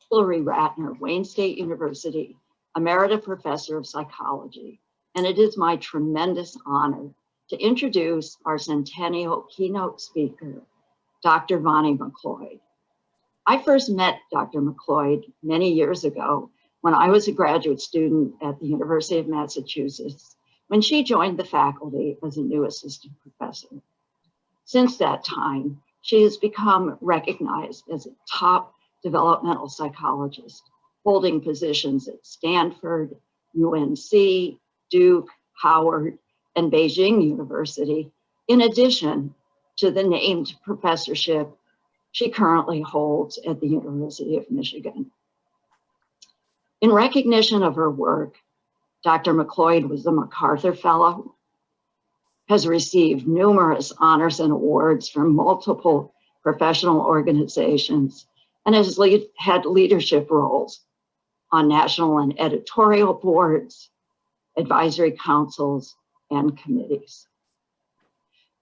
Hilary Ratner, Wayne State University, Emerita Professor of Psychology, and it is my tremendous honor to introduce our Centennial keynote speaker, Dr. Vonnie McLeod. I first met Dr. McLeod many years ago when I was a graduate student at the University of Massachusetts, when she joined the faculty as a new assistant professor. Since that time, she has become recognized as a top developmental psychologist, holding positions at Stanford, UNC, Duke, Howard, and Beijing University, in addition to the named professorship she currently holds at the University of Michigan. In recognition of her work, Dr. McLeod was a MacArthur Fellow, has received numerous honors and awards from multiple professional organizations, and has had leadership roles on national and editorial boards, advisory councils, and committees.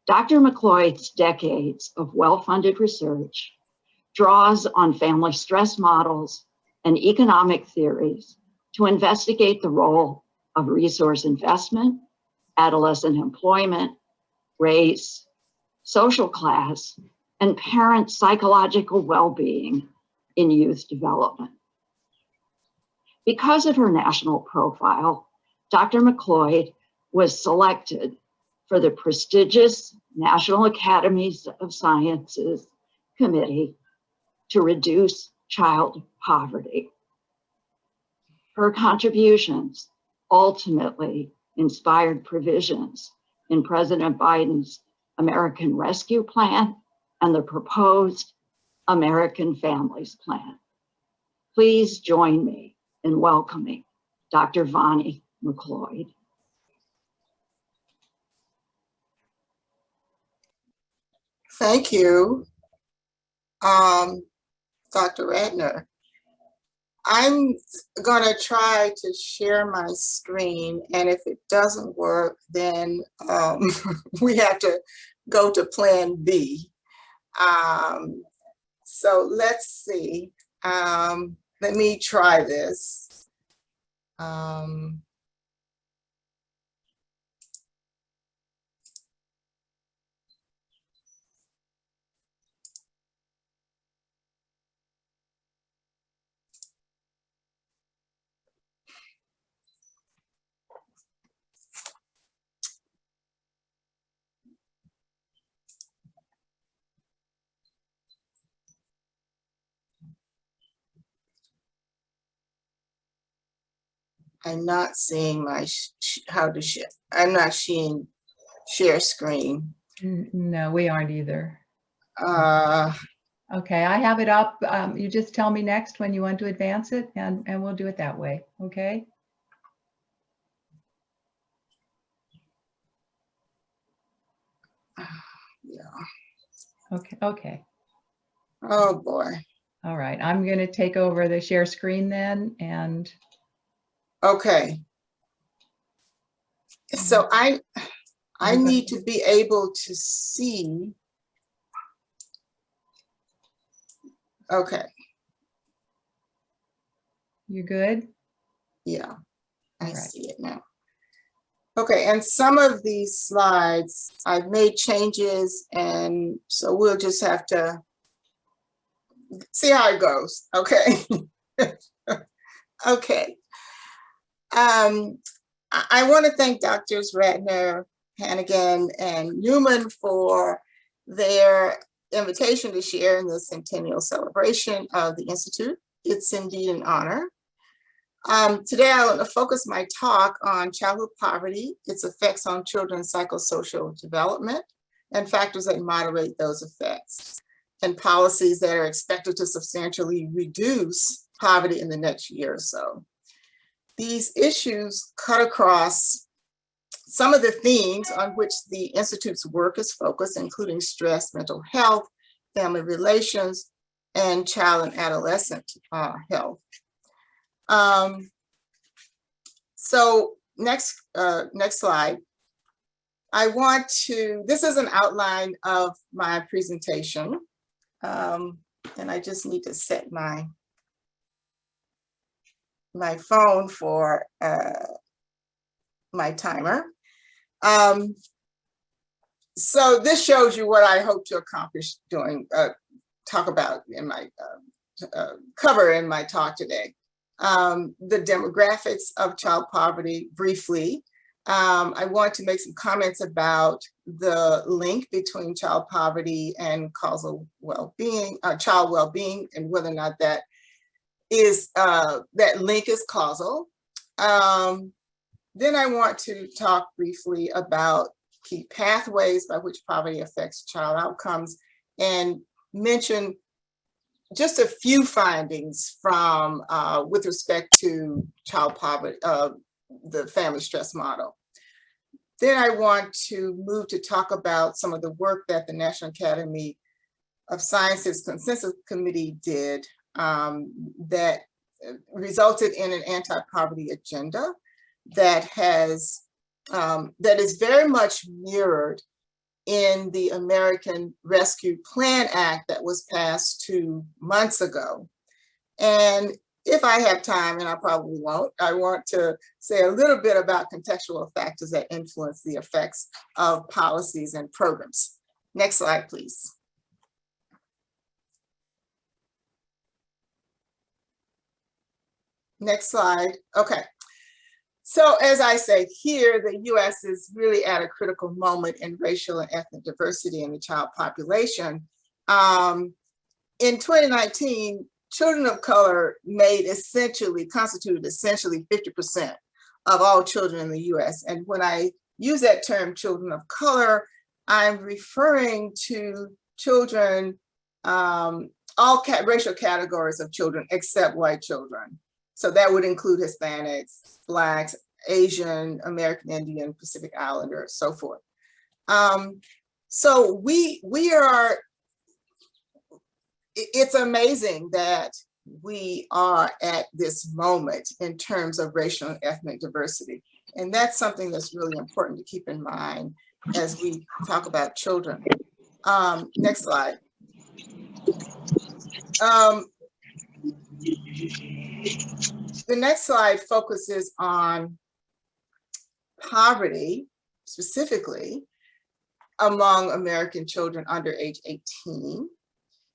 Dr. McLeod's decades of well-funded research draws on family stress models and economic theories to investigate the role of resource investment, adolescent employment, race, social class, and parent psychological well-being in youth development. Because of her national profile, Dr. McLeod was selected for the prestigious National Academies of Sciences Committee to reduce child poverty. Her contributions ultimately inspired provisions in President Biden's American Rescue Plan and the proposed American Families Plan. Please join me in welcoming Dr. Vonnie McLeod. Thank you, Dr. Ratner. I'm gonna try to share my screen, and if it doesn't work, then we have to go to plan B. So let's see, let me try this. I'm not seeing my how to share. I'm not seeing share screen. No, we aren't either. Okay, I have it up. You just tell me next when you want to advance it, and we'll do it that way. Okay. Yeah. Okay. Oh boy. All right. I'm going to take over the share screen then, and. Okay. So I need to be able to see. Okay. You good? Yeah, I right. see it now. Okay, and some of these slides I've made changes, and so we'll just have to see how it goes. Okay. Okay. I want to thank Drs. Ratner, Hannigan, and Newman for their invitation to share in the centennial celebration of the Institute. It's indeed an honor. Today I want to focus my talk on childhood poverty, its effects on children's psychosocial development, and factors that moderate those effects, and policies that are expected to substantially reduce poverty in the next year or so. These issues cut across some of the themes on which the Institute's work is focused, including stress, mental health, family relations, and child and adolescent health. So next slide. I want to, this is an outline of my presentation. And I just need to set my my phone for my timer. So this shows you what I hope to accomplish doing, talk about in my cover in my talk today. The demographics of child poverty briefly. I want to make some comments about the link between child poverty and causal well-being, child well-being, and whether or not that is that link is causal. Then I want to talk briefly about key pathways by which poverty affects child outcomes, and mention just a few findings from with respect to child poverty, the family stress model. Then I want to move to talk about some of the work that the National Academy of Sciences Consensus Committee did that resulted in an anti-poverty agenda that has that is very much mirrored in the American Rescue Plan Act that was passed 2 months ago. And if I have time, and I probably won't, I want to say a little bit about contextual factors that influence the effects of policies and programs. Next slide, please. Next slide. Okay. So as I say here, the US is really at a critical moment in racial and ethnic diversity in the child population. In 2019, children of color constituted essentially 50% of all children in the US. And when I use that term, children of color, I'm referring to children, all racial categories of children except white children. So that would include Hispanics, Blacks, Asian, American Indian, Pacific Islander, so forth. So we are, it's amazing that we are at this moment in terms of racial and ethnic diversity. And that's something that's really important to keep in mind as we talk about children. Next slide. The next slide focuses on poverty, specifically among American children under age 18.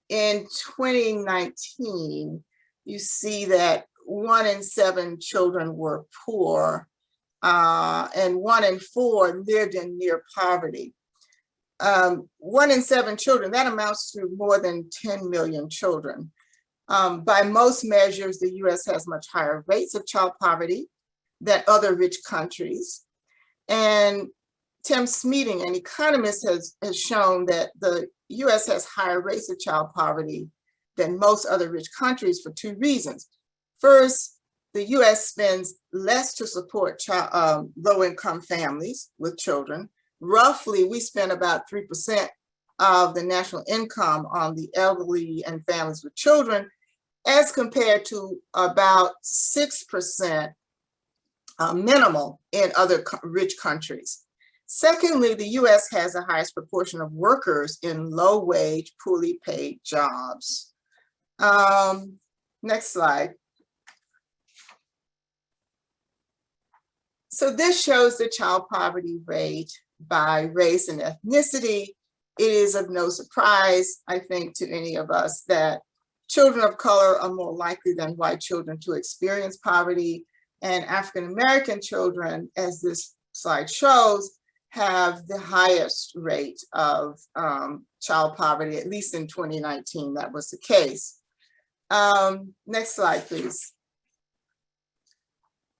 In 2019, you see that 1 in 7 children were poor, and 1 in 4 lived in near poverty. 1 in 7 children, that amounts to more than 10 million children. By most measures, the US has much higher rates of child poverty than other rich countries. And Tim Smeating, an economist, has shown that the US has higher rates of child poverty than most other rich countries for 2 reasons. First, the US spends less to support low-income families with children. Roughly, we spend about 3% of the national income on the elderly and families with children, as compared to about 6% minimal in other rich countries. Secondly, the US has the highest proportion of workers in low-wage, poorly paid jobs. Next slide. So this shows the child poverty rate by race and ethnicity. It is of no surprise, I think, to any of us that children of color are more likely than white children to experience poverty, and African-American children, as this slide shows, have the highest rate of child poverty, at least in 2019, that was the case. Next slide, please.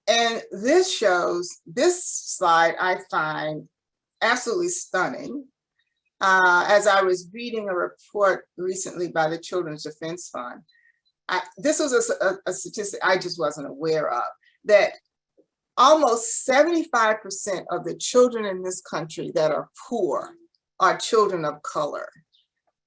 And this slide I find absolutely stunning. As I was reading a report recently by the Children's Defense Fund, this was a statistic I just wasn't aware of, that almost 75% of the children in this country that are poor are children of color.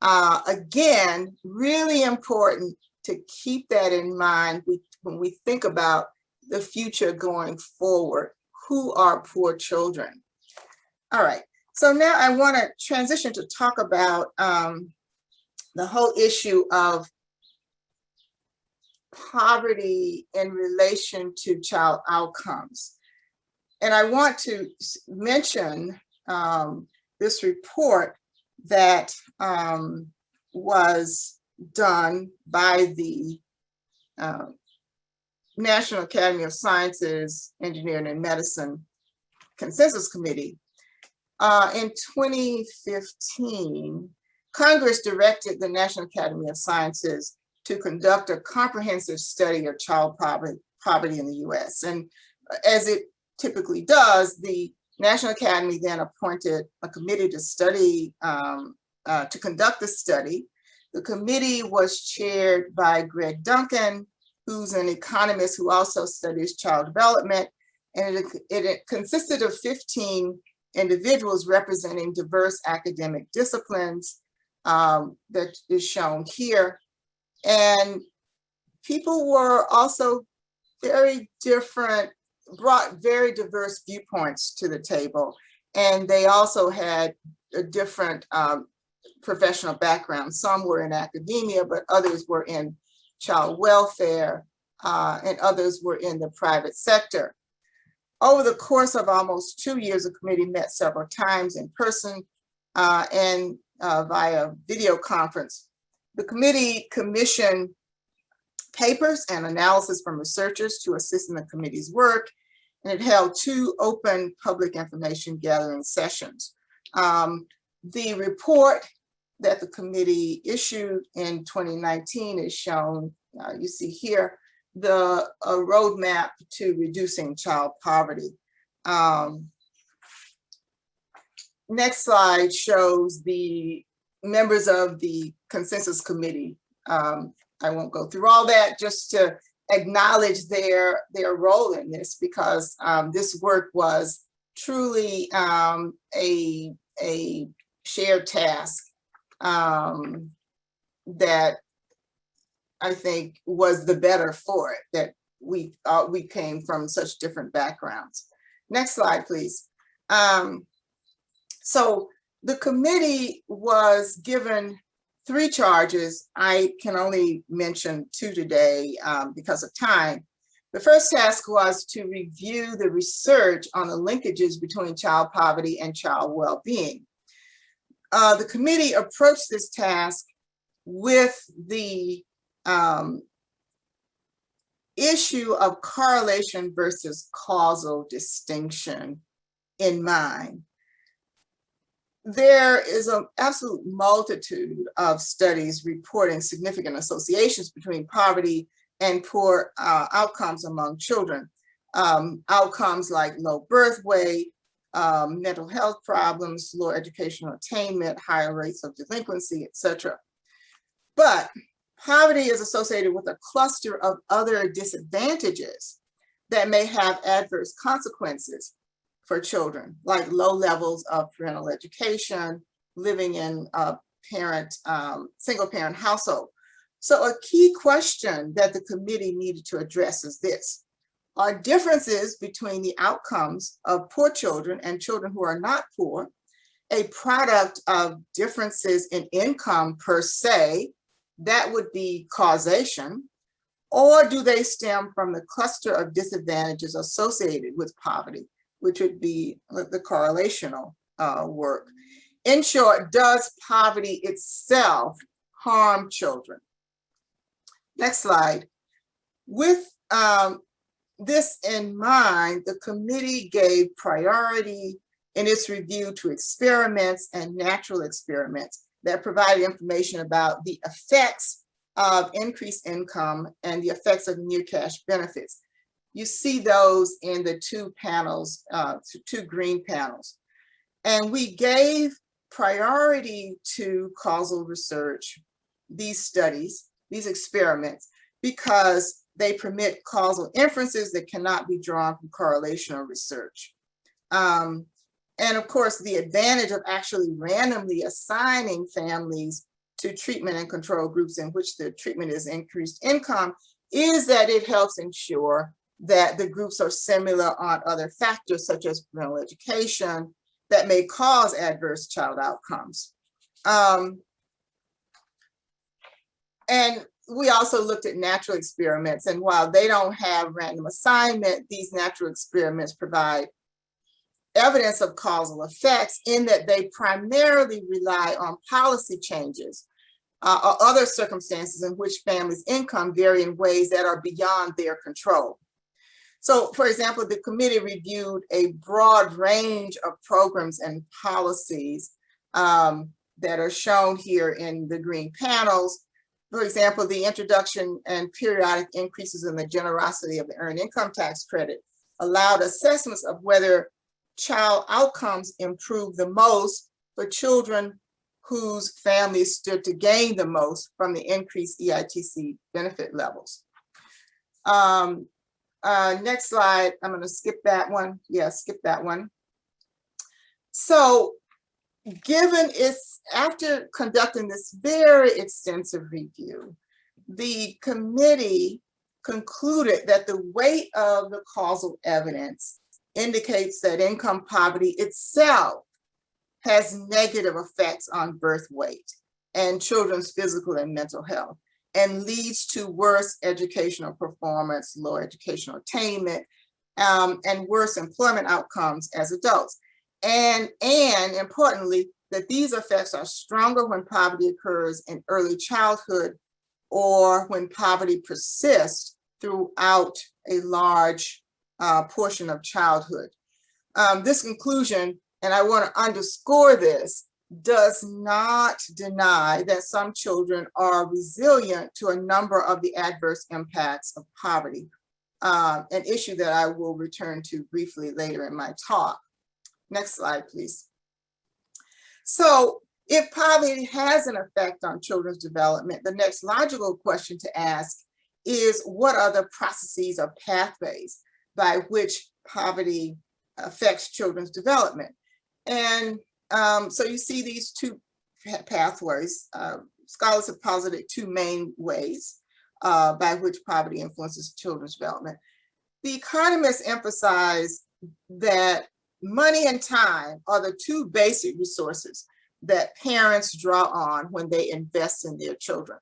Again, really important to keep that in mind when we think about the future going forward. Who are poor children? All right, so now I want to transition to talk about the whole issue of poverty in relation to child outcomes. And I want to mention this report that was done by the National Academy of Sciences, Engineering, and Medicine Consensus Committee. In 2015, Congress directed the National Academy of Sciences to conduct a comprehensive study of child poverty in the US. And as it typically does, the National Academy then appointed a committee to study, to conduct the study. The committee was chaired by Greg Duncan, who's an economist who also studies child development. And it consisted of 15 individuals representing diverse academic disciplines that is shown here. And people were also very different, brought very diverse viewpoints to the table. And they also had a different professional background. Some were in academia, but others were in child welfare, and others were in the private sector. Over the course of almost 2 years, the committee met several times in person and via video conference. The committee commissioned papers and analysis from researchers to assist in the committee's work, and it held 2 open public information gathering sessions. The report that the committee issued in 2019 is shown, you see here, the roadmap to reducing child poverty. Next slide shows the members of the consensus committee. I won't go through all that, just to acknowledge their role in this, because this work was truly a shared task that I think was the better for it, that we came from such different backgrounds. Next slide, please. So the committee was given 3 charges. I can only mention 2 today because of time. The first task was to review the research on the linkages between child poverty and child well-being. The committee approached this task with the issue of correlation versus causal distinction in mind. There is an absolute multitude of studies reporting significant associations between poverty and poor outcomes among children. Outcomes like low birth weight, mental health problems, low educational attainment, higher rates of delinquency, etc. But poverty is associated with a cluster of other disadvantages that may have adverse consequences for children, like low levels of parental education, living in a single parent household. So a key question that the committee needed to address is this: are differences between the outcomes of poor children and children who are not poor a product of differences in income per se, that would be causation, or do they stem from the cluster of disadvantages associated with poverty, which would be the correlational work? In short, does poverty itself harm children? Next slide. With this in mind, the committee gave priority in its review to experiments and natural experiments that provided information about the effects of increased income and the effects of near cash benefits. You see those in the 2 panels, 2 green panels. And we gave priority to causal research, these studies, these experiments, because they permit causal inferences that cannot be drawn from correlational research. And of course, the advantage of actually randomly assigning families to treatment and control groups in which the treatment is increased income is that it helps ensure that the groups are similar on other factors such as parental education that may cause adverse child outcomes. And we also looked at natural experiments, and while they don't have random assignment, these natural experiments provide evidence of causal effects in that they primarily rely on policy changes or other circumstances in which families' income vary in ways that are beyond their control. So, for example, the committee reviewed a broad range of programs and policies that are shown here in the green panels. For example, the introduction and periodic increases in the generosity of the Earned Income Tax Credit allowed assessments of whether child outcomes improved the most for children whose families stood to gain the most from the increased EITC benefit levels. Next slide, I'm going to skip that one. Yeah, skip that one. So, after conducting this very extensive review, the committee concluded that the weight of the causal evidence indicates that income poverty itself has negative effects on birth weight and children's physical and mental health, and leads to worse educational performance, lower educational attainment, and worse employment outcomes as adults. And importantly, that these effects are stronger when poverty occurs in early childhood or when poverty persists throughout a large portion of childhood. This conclusion, and I want to underscore this, does not deny that some children are resilient to a number of the adverse impacts of poverty, an issue that I will return to briefly later in my talk. Next slide, please. So if poverty has an effect on children's development, the next logical question to ask is, what are the processes or pathways by which poverty affects children's development? And so you see these two pathways. Scholars have posited two main ways by which poverty influences children's development. The economists emphasize that money and time are the two basic resources that parents draw on when they invest in their children.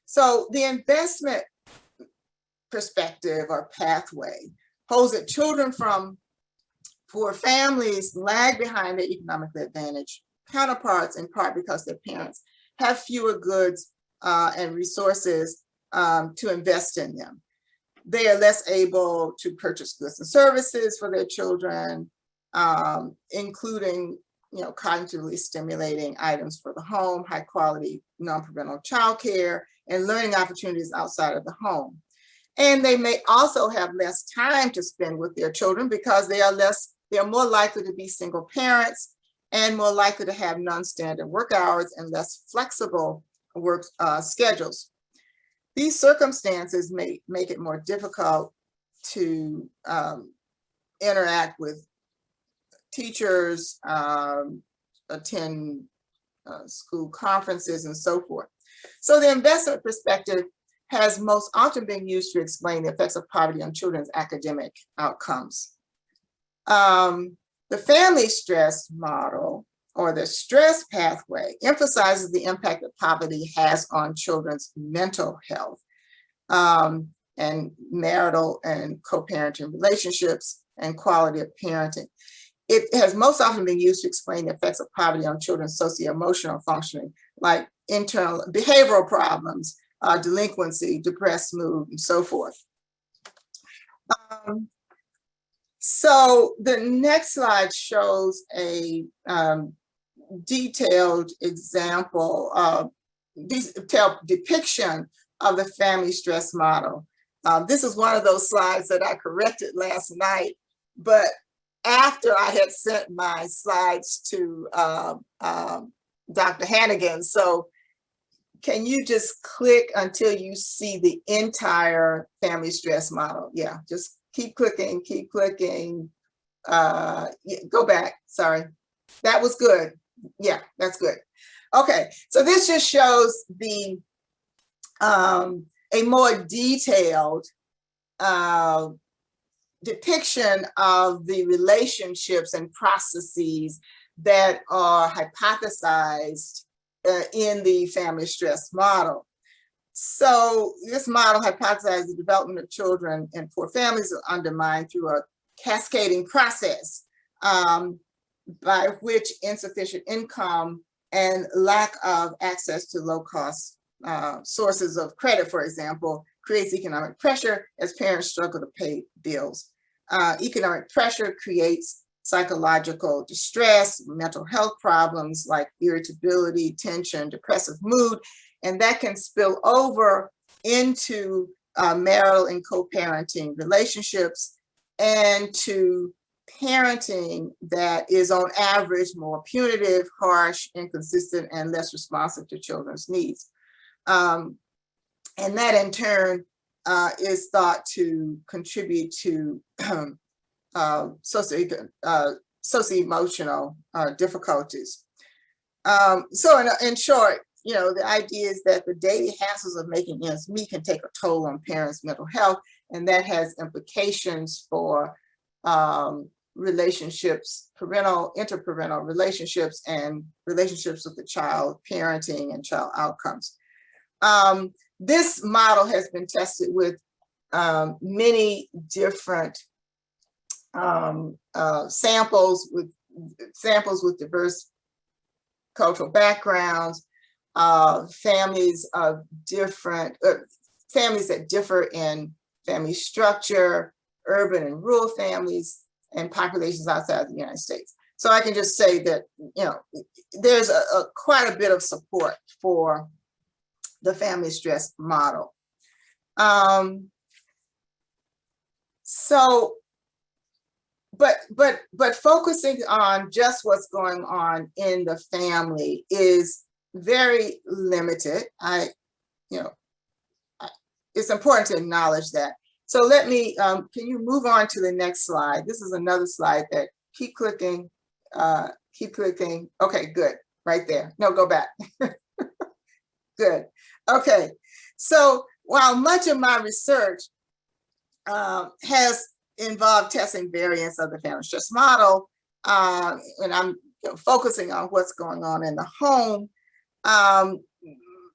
So the investment perspective or pathway holds that children from poor families lag behind their economically advantaged counterparts, in part because their parents have fewer goods and resources to invest in them. They are less able to purchase goods and services for their children, including cognitively stimulating items for the home, high quality non-parental childcare, and learning opportunities outside of the home. And they may also have less time to spend with their children because they are more likely to be single parents and more likely to have non-standard work hours and less flexible work schedules. These circumstances may make it more difficult to interact with teachers, attend school conferences, and so forth. So the investment perspective has most often been used to explain the effects of poverty on children's academic outcomes. The family stress model, or the stress pathway, emphasizes the impact that poverty has on children's mental health and marital and co-parenting relationships and quality of parenting. It has most often been used to explain the effects of poverty on children's socio-emotional functioning, like internal behavioral problems, delinquency, depressed mood, and so forth. So the next slide shows a detailed example, detailed depiction of the family stress model. This is one of those slides that I corrected last night, but after I had sent my slides to Dr. Hannigan. So can you just click until you see the entire family stress model? Yeah, just keep clicking, keep clicking. Yeah, go back, sorry. That was good. Yeah, that's good. Okay, so this just shows the a more detailed depiction of the relationships and processes that are hypothesized in the family stress model. So this model hypothesized the development of children in poor families is undermined through a cascading process by which insufficient income and lack of access to low-cost sources of credit, for example, creates economic pressure as parents struggle to pay bills. Economic pressure creates psychological distress, mental health problems like irritability, tension, depressive mood, and that can spill over into marital and co-parenting relationships and to parenting that is on average more punitive, harsh, inconsistent, and less responsive to children's needs. And that in turn is thought to contribute to socio-emotional difficulties. So in short, you know, the idea is that the daily hassles of making ends meet can take a toll on parents' mental health, and that has implications for relationships, interparental relationships, and relationships with the child, parenting, and child outcomes. This model has been tested with many different samples with diverse cultural backgrounds, families of different families that differ in family structure, urban and rural families, and populations outside the United States. So I can just say that, you know, there's quite a bit of support for the family stress model. But focusing on just what's going on in the family is very limited. It's important to acknowledge that. So let me, can you move on to the next slide? This is another slide that keep clicking. Okay, good, right there. No, go back. Good. Okay, so while much of my research has involved testing variants of the family stress model, and I'm focusing on what's going on in the home,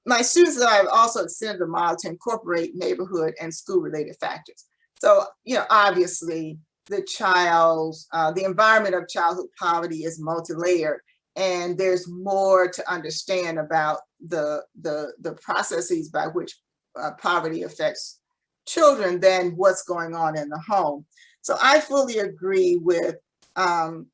my students and I have also extended the model to incorporate neighborhood and school-related factors. So, you know, obviously the environment of childhood poverty is multi-layered, and there's more to understand about the processes by which poverty affects children than what's going on in the home. So I fully agree with a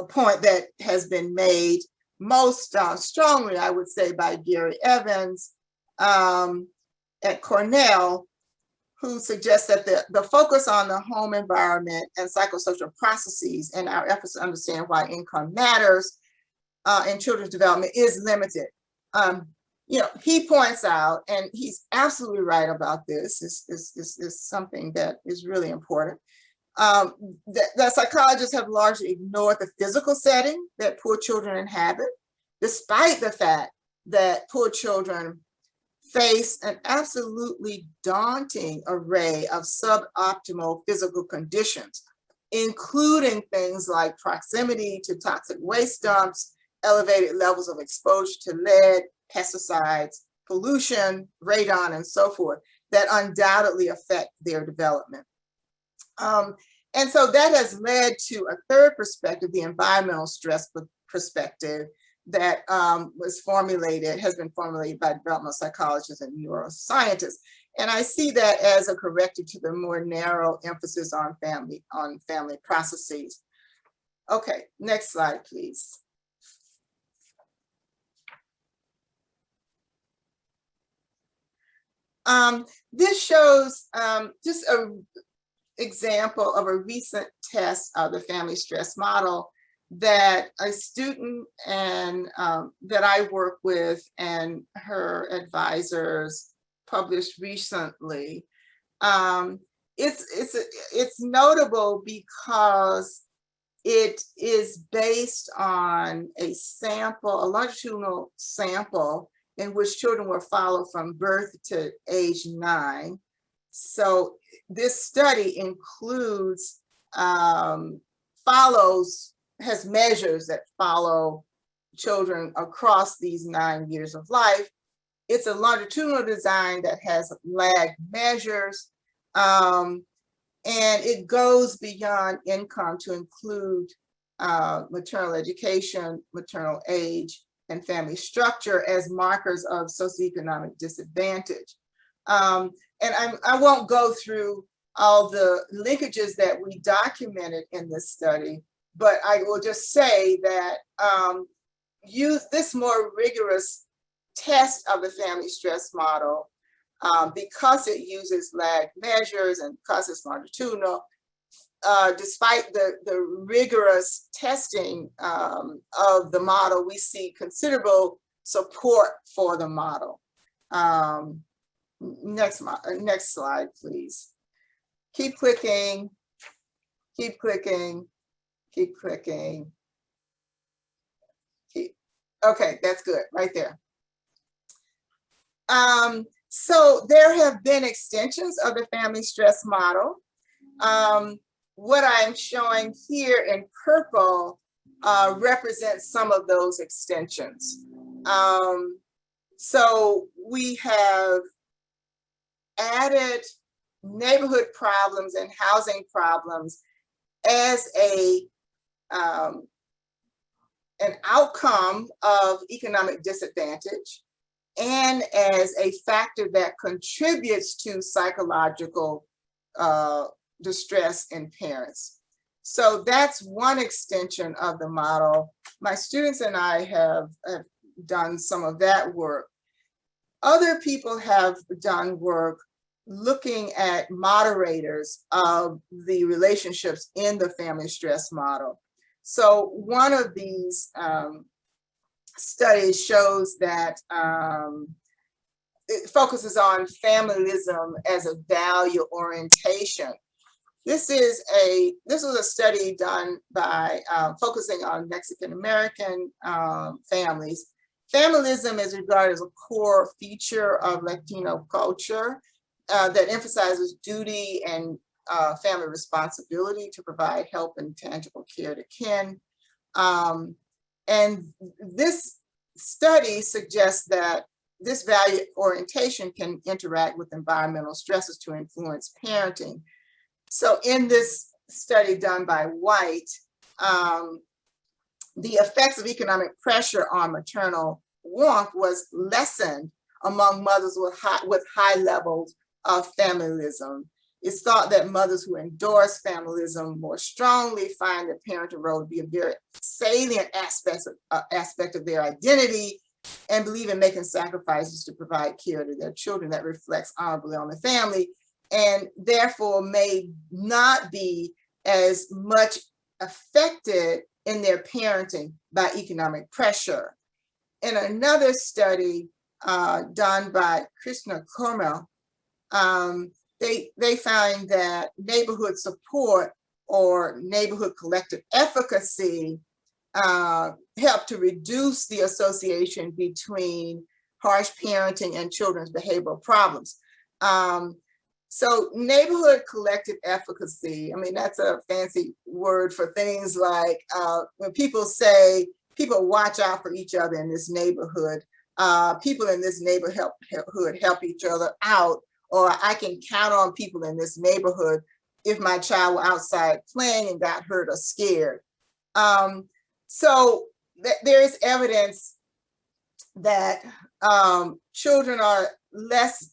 point that has been made most strongly, I would say, by Gary Evans at Cornell, who suggests that the focus on the home environment and psychosocial processes and our efforts to understand why income matters in children's development is limited. You know, he points out, and he's absolutely right about this, is something that is really important, that psychologists have largely ignored the physical setting that poor children inhabit, despite the fact that poor children face an absolutely daunting array of suboptimal physical conditions, including things like proximity to toxic waste dumps, elevated levels of exposure to lead, pesticides, pollution, radon, and so forth, that undoubtedly affect their development. And so that has led to a third perspective, the environmental stress perspective, that has been formulated by developmental psychologists and neuroscientists. And I see that as a corrective to the more narrow emphasis on family processes. Okay, next slide, please. This shows just an example of a recent test of the family stress model that a student and that I work with and her advisors published recently. It's notable because it is based on a longitudinal sample in which children were followed from birth to age 9. So this study includes, has measures that follow children across these 9 years of life. It's a longitudinal design that has lag measures, and it goes beyond income to include maternal education, maternal age, and family structure as markers of socioeconomic disadvantage. And I won't go through all the linkages that we documented in this study, but I will just say that use this more rigorous test of the family stress model, because it uses lag measures and because it's longitudinal, despite the rigorous testing of the model, we see considerable support for the model. Next slide, please. Keep clicking, keep clicking, keep clicking. Okay, that's good, right there. So there have been extensions of the family stress model. What I'm showing here in purple represents some of those extensions. So we have added neighborhood problems and housing problems as an outcome of economic disadvantage and as a factor that contributes to psychological distress in parents. So that's one extension of the model. My students and I have done some of that work. Other people have done work looking at moderators of the relationships in the family stress model. So one of these studies shows that it focuses on familism as a value orientation. This was a study done by focusing on Mexican American families. Familism is regarded as a core feature of Latino culture that emphasizes duty and family responsibility to provide help and tangible care to kin. And this study suggests that this value orientation can interact with environmental stresses to influence parenting. So in this study done by White, the effects of economic pressure on maternal warmth was lessened among mothers with high levels of familism. It's thought that mothers who endorse familism more strongly find the parenting role to be a very salient aspect of their identity and believe in making sacrifices to provide care to their children that reflects honorably on the family, and therefore may not be as much affected in their parenting by economic pressure. In another study done by Krishna Kumar, they find that neighborhood support or neighborhood collective efficacy help to reduce the association between harsh parenting and children's behavioral problems. So neighborhood collective efficacy, I mean, that's a fancy word for things like when people say, people watch out for each other in this neighborhood, people in this neighborhood help each other out, or I can count on people in this neighborhood if my child were outside playing and got hurt or scared. So there is evidence that children are less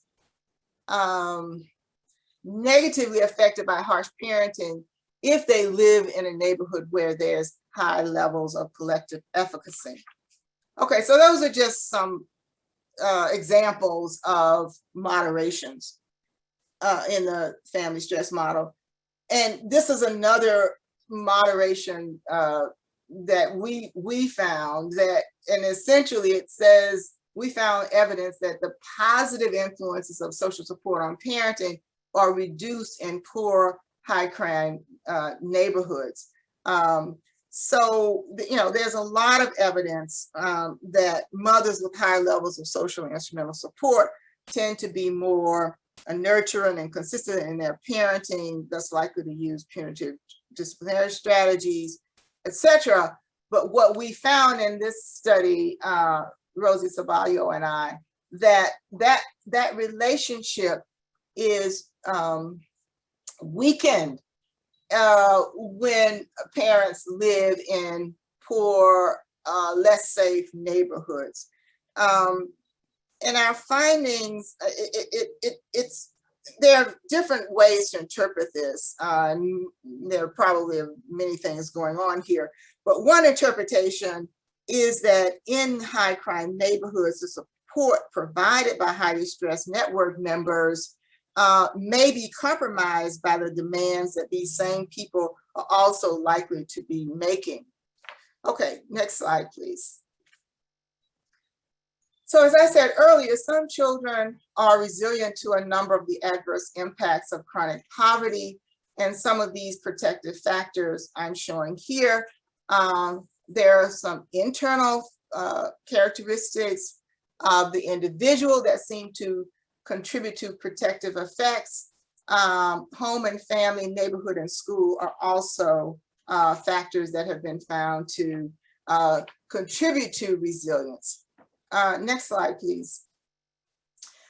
negatively affected by harsh parenting if they live in a neighborhood where there's high levels of collective efficacy. Okay, so those are just some examples of moderations in the family stress model. And this is another moderation that we found that, and essentially it says, we found evidence that the positive influences of social support on parenting are reduced in poor, high crime neighborhoods. So, you know, there's a lot of evidence that mothers with high levels of social and instrumental support tend to be more nurturing and consistent in their parenting, thus likely to use punitive disciplinary strategies, etc. But what we found in this study, Rosie Saballo and I, that relationship is weakened when parents live in poor, less safe neighborhoods. And our findings, there are different ways to interpret this. There are probably many things going on here, but one interpretation is that in high crime neighborhoods, the support provided by highly stressed network members may be compromised by the demands that these same people are also likely to be making. Okay, next slide, please. So as I said earlier, some children are resilient to a number of the adverse impacts of chronic poverty, and some of these protective factors I'm showing here. There are some internal characteristics of the individual that seem to contribute to protective effects. Home and family, neighborhood, and school are also factors that have been found to contribute to resilience. Next slide, please.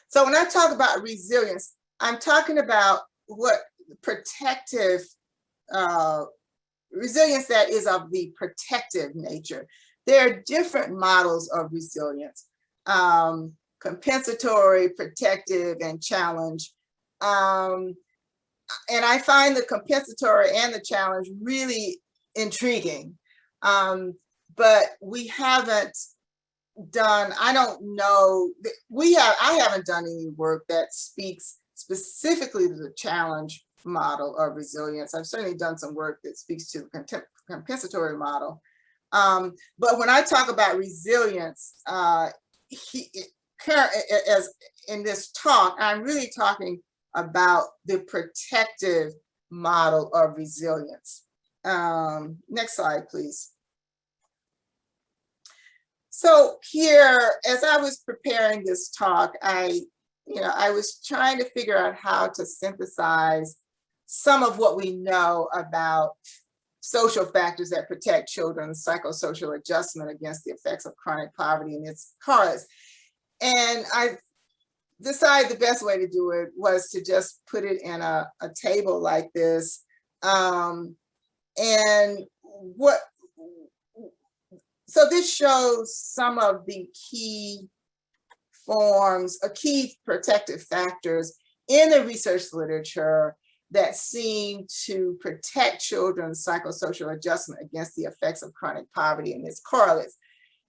So when I talk about resilience, I'm talking about what protective resilience that is of the protective nature. There are different models of resilience: compensatory, protective, and challenge. And I find the compensatory and the challenge really intriguing. But we haven't done, I don't know, I haven't done any work that speaks specifically to the challenge model of resilience. I've certainly done some work that speaks to the compensatory model. But when I talk about resilience, as in this talk, I'm really talking about the protective model of resilience. Next slide, please. So here, as I was preparing this talk, I was trying to figure out how to synthesize some of what we know about social factors that protect children's psychosocial adjustment against the effects of chronic poverty and its causes. And I decided the best way to do it was to just put it in a table like this. So this shows some of the key forms, key protective factors in the research literature that seem to protect children's psychosocial adjustment against the effects of chronic poverty and its correlates.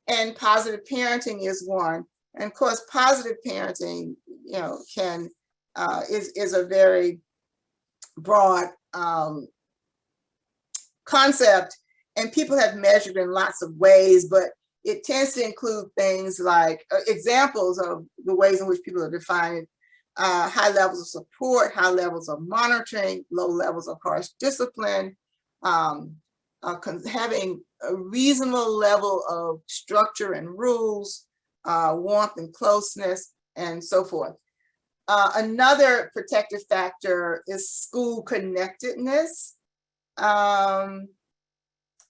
And positive parenting is one. And of course, positive parenting, is a very broad concept, and people have measured in lots of ways, but it tends to include things like examples of the ways in which people are defining high levels of support, high levels of monitoring, low levels of harsh discipline, having a reasonable level of structure and rules, warmth and closeness, and so forth. Another protective factor is school connectedness.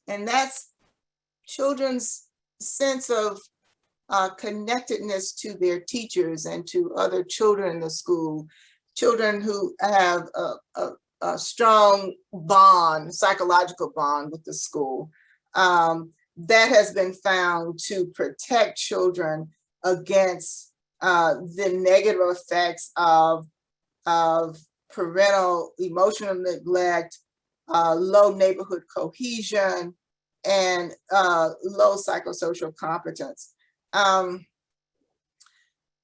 And that's children's sense of connectedness to their teachers and to other children in the school, children who have a strong bond, psychological bond with the school. That has been found to protect children against the negative effects of parental emotional neglect, low neighborhood cohesion, and low psychosocial competence.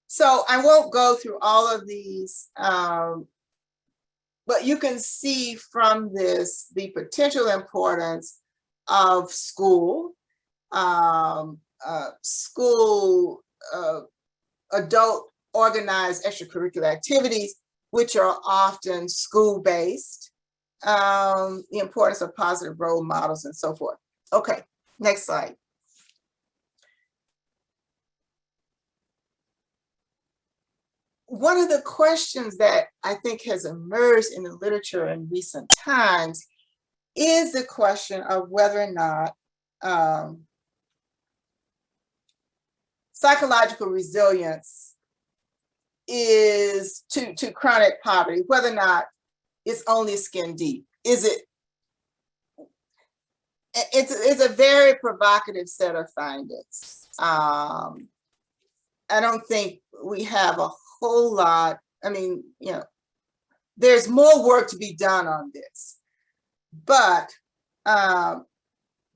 So I won't go through all of these, but you can see from this the potential importance of school, adult organized extracurricular activities, which are often school-based, the importance of positive role models, and so forth. Okay, next slide. One of the questions that I think has emerged in the literature in recent times is the question of whether or not psychological resilience is to chronic poverty, whether or not it's only skin deep. It's a very provocative set of findings. I don't think we have a whole lot. I mean, there's more work to be done on this, but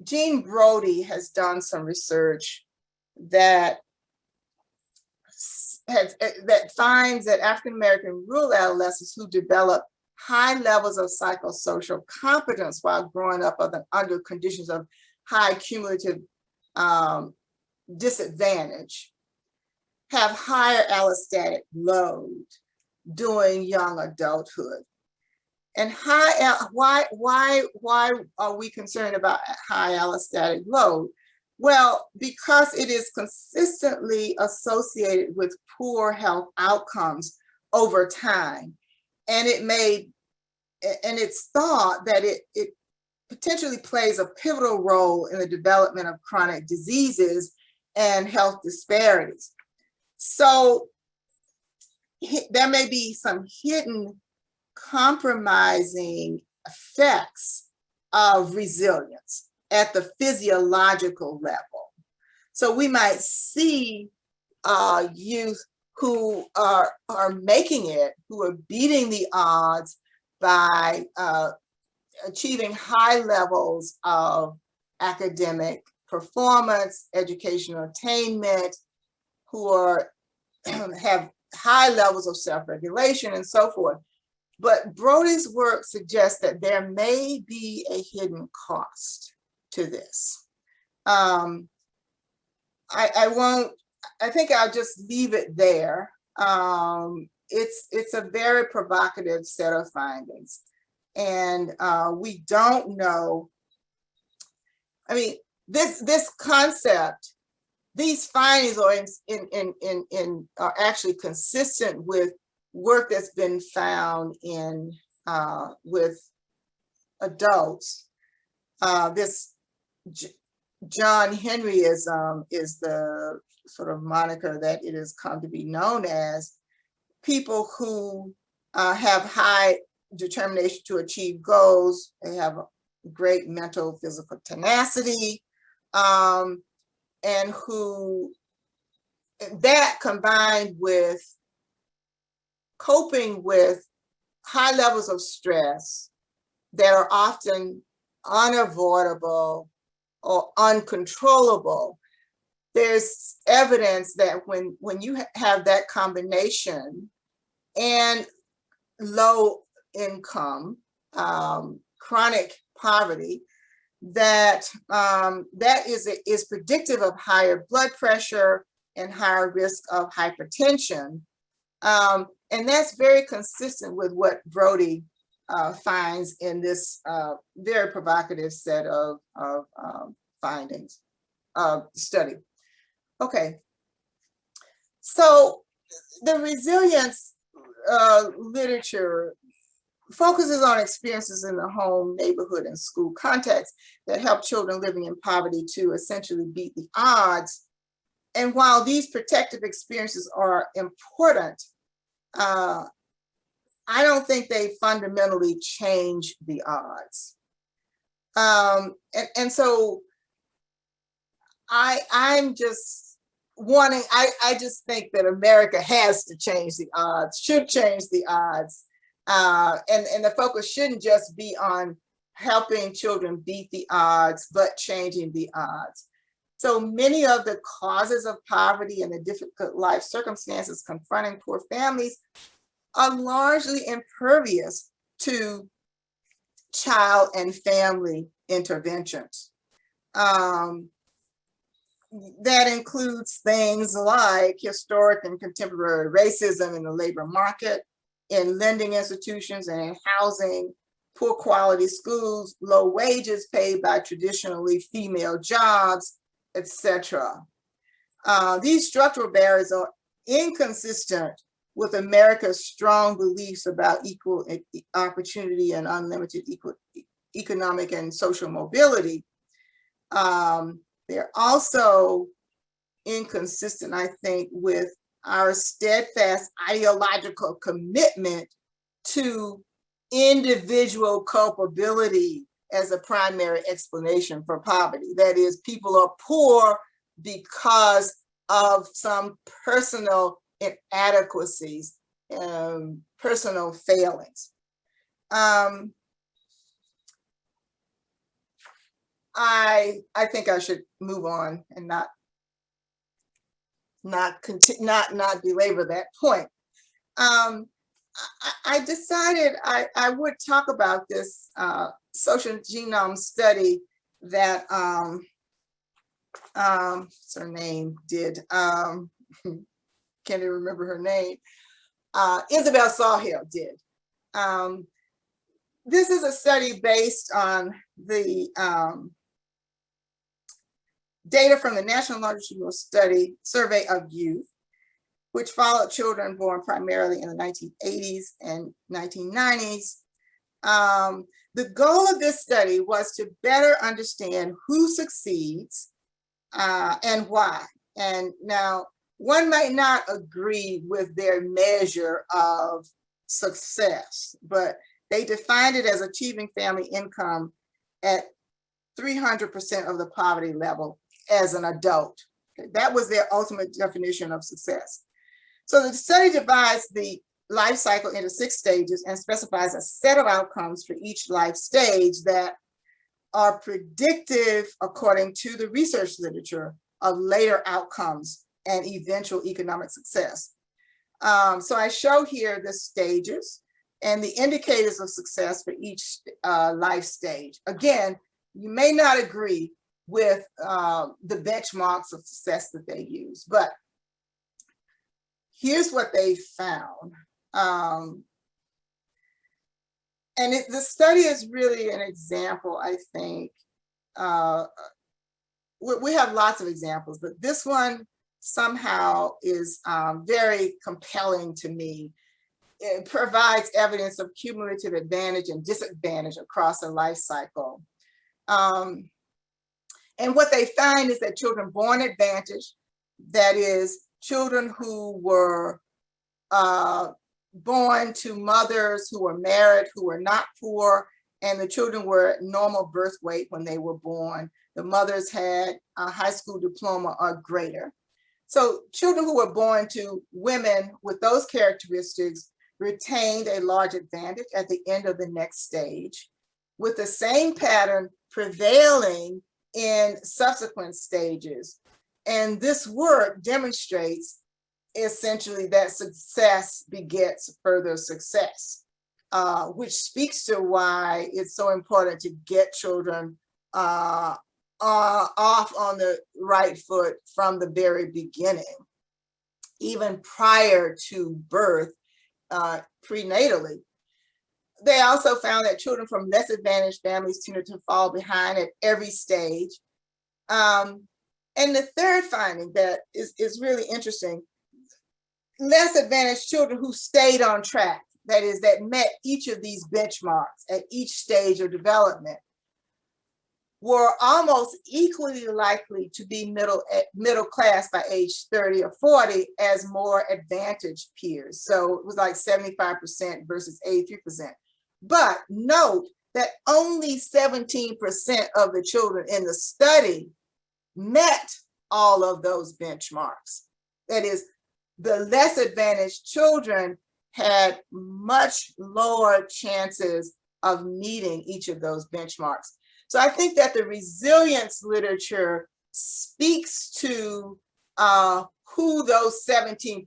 Jean Brody has done some research that finds that African-American rural adolescents who develop high levels of psychosocial competence while growing up under conditions of high cumulative disadvantage have higher allostatic load during young adulthood. And why are we concerned about high allostatic load? Well, because it is consistently associated with poor health outcomes over time. And it's thought that it potentially plays a pivotal role in the development of chronic diseases and health disparities. So there may be some hidden compromising effects of resilience at the physiological level. So we might see youth who are making it, who are beating the odds by achieving high levels of academic performance, educational attainment, who have high levels of self-regulation and so forth. But Brody's work suggests that there may be a hidden cost to this. I think I'll just leave it there. It's a very provocative set of findings. And we don't know, I mean, this concept, these findings are are actually consistent with work that's been found in with adults. This John Henryism is the sort of moniker that it has come to be known as. People who have high determination to achieve goals, they have great mental, physical tenacity, and who, that combined with coping with high levels of stress that are often unavoidable or uncontrollable, there's evidence that when you have that combination and low income, chronic poverty, that is predictive of higher blood pressure and higher risk of hypertension. And that's very consistent with what Brody finds in this very provocative set of findings, study. Okay, so the resilience literature focuses on experiences in the home, neighborhood, and school context that help children living in poverty to essentially beat the odds. And while these protective experiences are important, I don't think they fundamentally change the odds. And so I'm just wanting, I just think that America has to change the odds, should change the odds. And the focus shouldn't just be on helping children beat the odds, but changing the odds. So many of the causes of poverty and the difficult life circumstances confronting poor families are largely impervious to child and family interventions. That includes things like historic and contemporary racism in the labor market, in lending institutions and in housing, poor quality schools, low wages paid by traditionally female jobs, etc. These structural barriers are inconsistent with America's strong beliefs about equal opportunity and unlimited economic and social mobility. They're also inconsistent, I think, with our steadfast ideological commitment to individual culpability as a primary explanation for poverty. That is, people are poor because of some personal inadequacies, personal failings. I think I should move on and not belabor that point. I decided I would talk about this social genome study that what's her name did. Can't even remember her name. Isabel Sawhill did. This is a study based on the data from the National Longitudinal Study Survey of Youth, which followed children born primarily in the 1980s and 1990s. The goal of this study was to better understand who succeeds and why. And now, one might not agree with their measure of success, but they defined it as achieving family income at 300% of the poverty level as an adult. Okay, that was their ultimate definition of success. So the study divides the life cycle into 6 stages and specifies a set of outcomes for each life stage that are predictive, according to the research literature, of later outcomes and eventual economic success. So I show here the stages and the indicators of success for each life stage. Again, you may not agree with the benchmarks of success that they use, but here's what they found. The study is really an example, I think. We have lots of examples, but this one somehow is very compelling to me. It provides evidence of cumulative advantage and disadvantage across a life cycle. And what they find is that children born advantaged, that is, children who were born to mothers who were married, who were not poor, and the children were at normal birth weight when they were born. The mothers had a high school diploma or greater. So children who were born to women with those characteristics retained a large advantage at the end of the next stage, with the same pattern prevailing in subsequent stages. And this work demonstrates essentially that success begets further success, which speaks to why it's so important to get children off on the right foot from the very beginning, even prior to birth, prenatally. They also found that children from less advantaged families tended to fall behind at every stage. And the third finding that is really interesting, less advantaged children who stayed on track, that is, that met each of these benchmarks at each stage of development, were almost equally likely to be middle class by age 30 or 40 as more advantaged peers. So it was like 75% versus 83%. But note that only 17% of the children in the study met all of those benchmarks. That is, the less advantaged children had much lower chances of meeting each of those benchmarks. So I think that the resilience literature speaks to who those 17%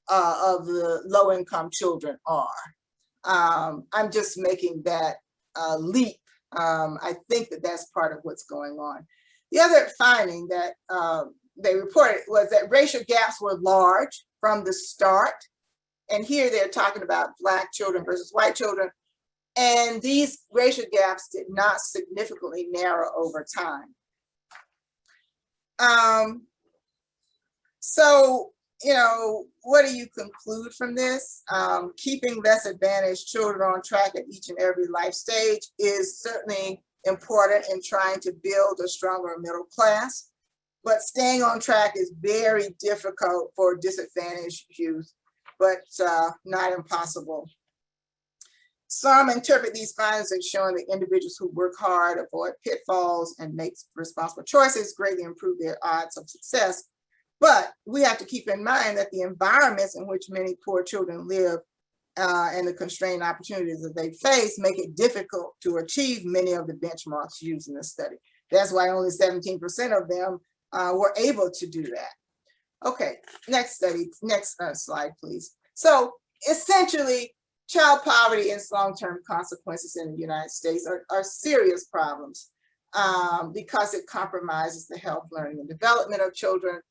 of the low-income children are. I'm just making that leap. I think that that's part of what's going on. The other finding that they reported was that racial gaps were large from the start. And here they're talking about Black children versus white children. And these racial gaps did not significantly narrow over time. So, you know, what do you conclude from this? Keeping less advantaged children on track at each and every life stage is certainly important in trying to build a stronger middle class. but staying on track is very difficult for disadvantaged youth, but not impossible. Some interpret these findings as showing that individuals who work hard, avoid pitfalls, and make responsible choices greatly improve their odds of success. But we have to keep in mind that the environments in which many poor children live and the constrained opportunities that they face make it difficult to achieve many of the benchmarks used in the study. That's why only 17% of them were able to do that. Okay, next slide, please. So essentially, child poverty and its long-term consequences in the United States are serious problems because it compromises the health, learning, and development of children,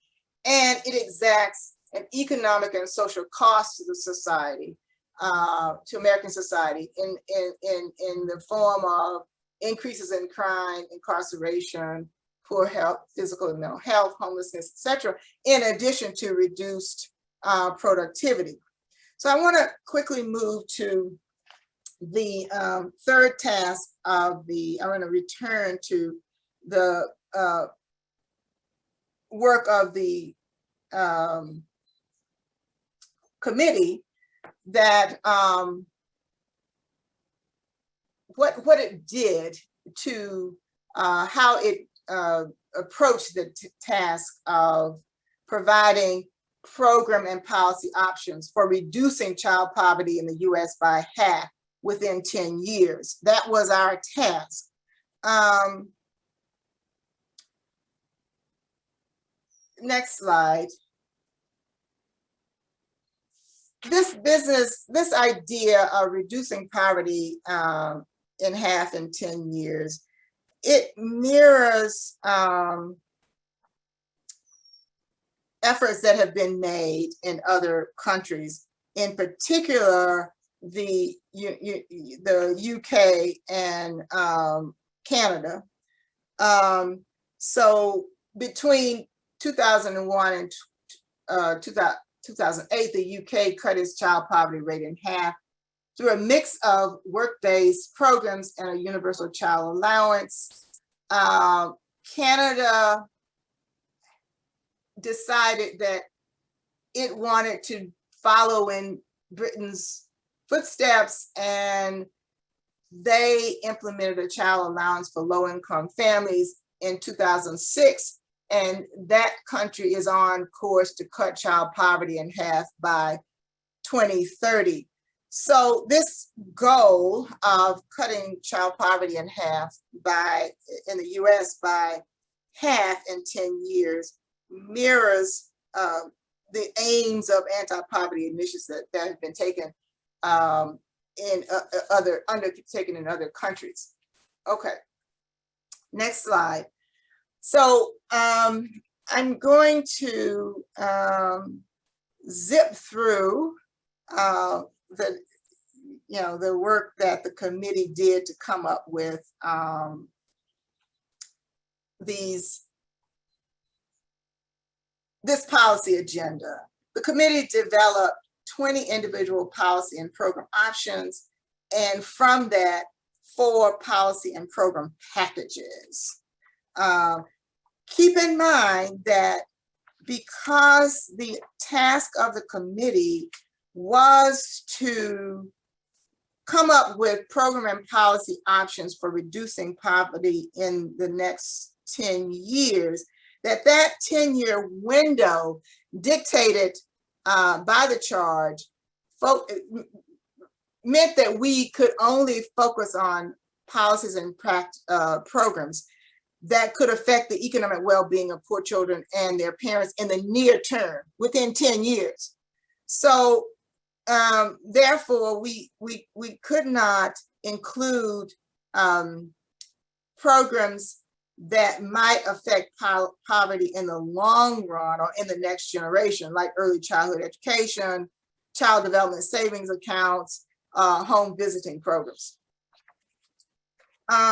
and it exacts an economic and social cost to the society, to American society, in the form of increases in crime, incarceration, poor health, physical and mental health, homelessness, etc., in addition to reduced productivity. So I want to quickly move to the third task of I'm going to return to the work of the committee, that what it did to how it approached the task of providing program and policy options for reducing child poverty in the US by half within 10 years. That was our task. Next slide. This idea of reducing poverty in half in 10 years, it mirrors efforts that have been made in other countries, in particular the UK and Canada. So between 2001 and 2008, the UK cut its child poverty rate in half through a mix of work-based programs and a universal child allowance. Canada decided that it wanted to follow in Britain's footsteps, and they implemented a child allowance for low-income families in 2006, and that country is on course to cut child poverty in half by 2030. So this goal of cutting child poverty in half in the US by half in 10 years mirrors the aims of anti-poverty initiatives that have been taken undertaken in other countries. Okay, next slide. So I'm going to zip through the work that the committee did to come up with this policy agenda. The committee developed 20 individual policy and program options, and from that, 4 policy and program packages. Keep in mind that because the task of the committee was to come up with program and policy options for reducing poverty in the next 10 years, that 10-year window dictated by the charge meant that we could only focus on policies and programs that could affect the economic well-being of poor children and their parents in the near term, within 10 years. So therefore, we could not include programs that might affect poverty in the long run or in the next generation, like early childhood education, child development savings accounts, home visiting programs. We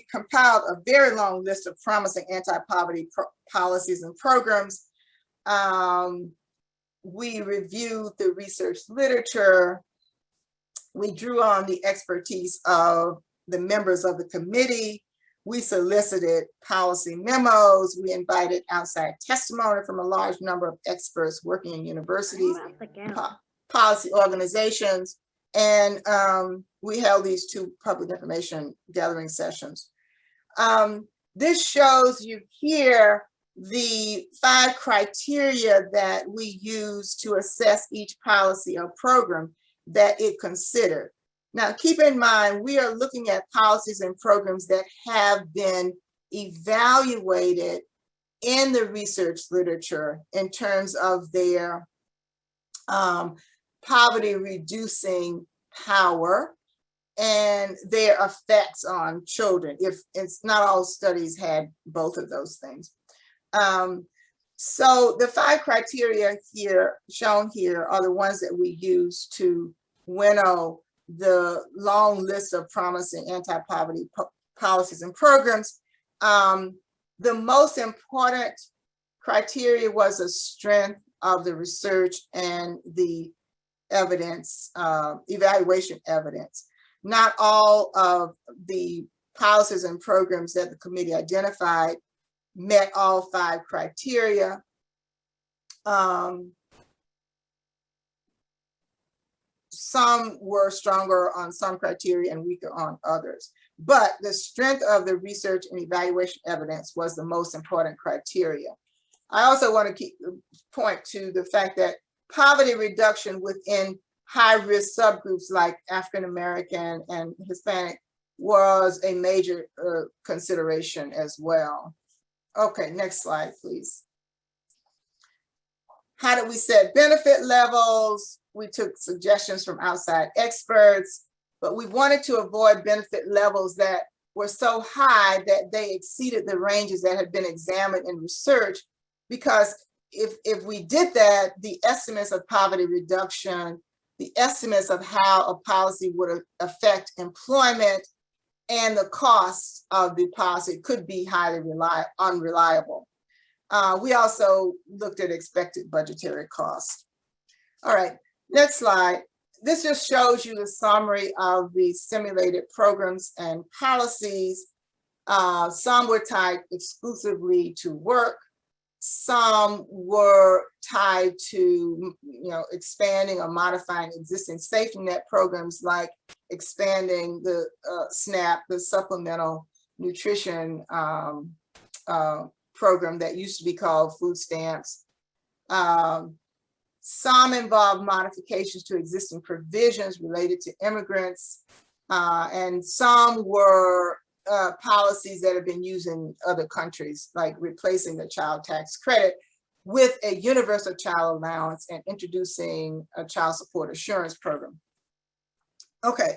compiled a very long list of promising anti-poverty policies and programs. We reviewed the research literature. we drew on the expertise of the members of the committee. We solicited policy memos. We invited outside testimony from a large number of experts working in universities, policy organizations, and we held these 2 public information gathering sessions. This shows you here the 5 criteria that we use to assess each policy or program that it considered. Now, keep in mind, we are looking at policies and programs that have been evaluated in the research literature in terms of their poverty reducing power and their effects on children. If it's not all studies had both of those things. So the 5 criteria here shown here are the ones that we use to winnow the long list of promising anti-poverty policies and programs. The most important criteria was the strength of the research and the evidence, evaluation evidence. Not all of the policies and programs that the committee identified met all 5 criteria. Some were stronger on some criteria and weaker on others. But the strength of the research and evaluation evidence was the most important criteria. I also want to point to the fact that poverty reduction within high-risk subgroups like African American and Hispanic was a major consideration as well. Okay, next slide, please. How did we set benefit levels? We took suggestions from outside experts, but we wanted to avoid benefit levels that were so high that they exceeded the ranges that had been examined in research, because if we did that, the estimates of poverty reduction, the estimates of how a policy would affect employment, and the costs of the policy could be highly unreliable. We also looked at expected budgetary costs. All right, next slide. This just shows you the summary of the simulated programs and policies. Some were tied exclusively to work. Some were tied to, expanding or modifying existing safety net programs, like expanding the SNAP, the Supplemental Nutrition program that used to be called food stamps. Some involved modifications to existing provisions related to immigrants, and some were policies that have been used in other countries, like replacing the child tax credit with a universal child allowance and introducing a child support assurance program. Okay,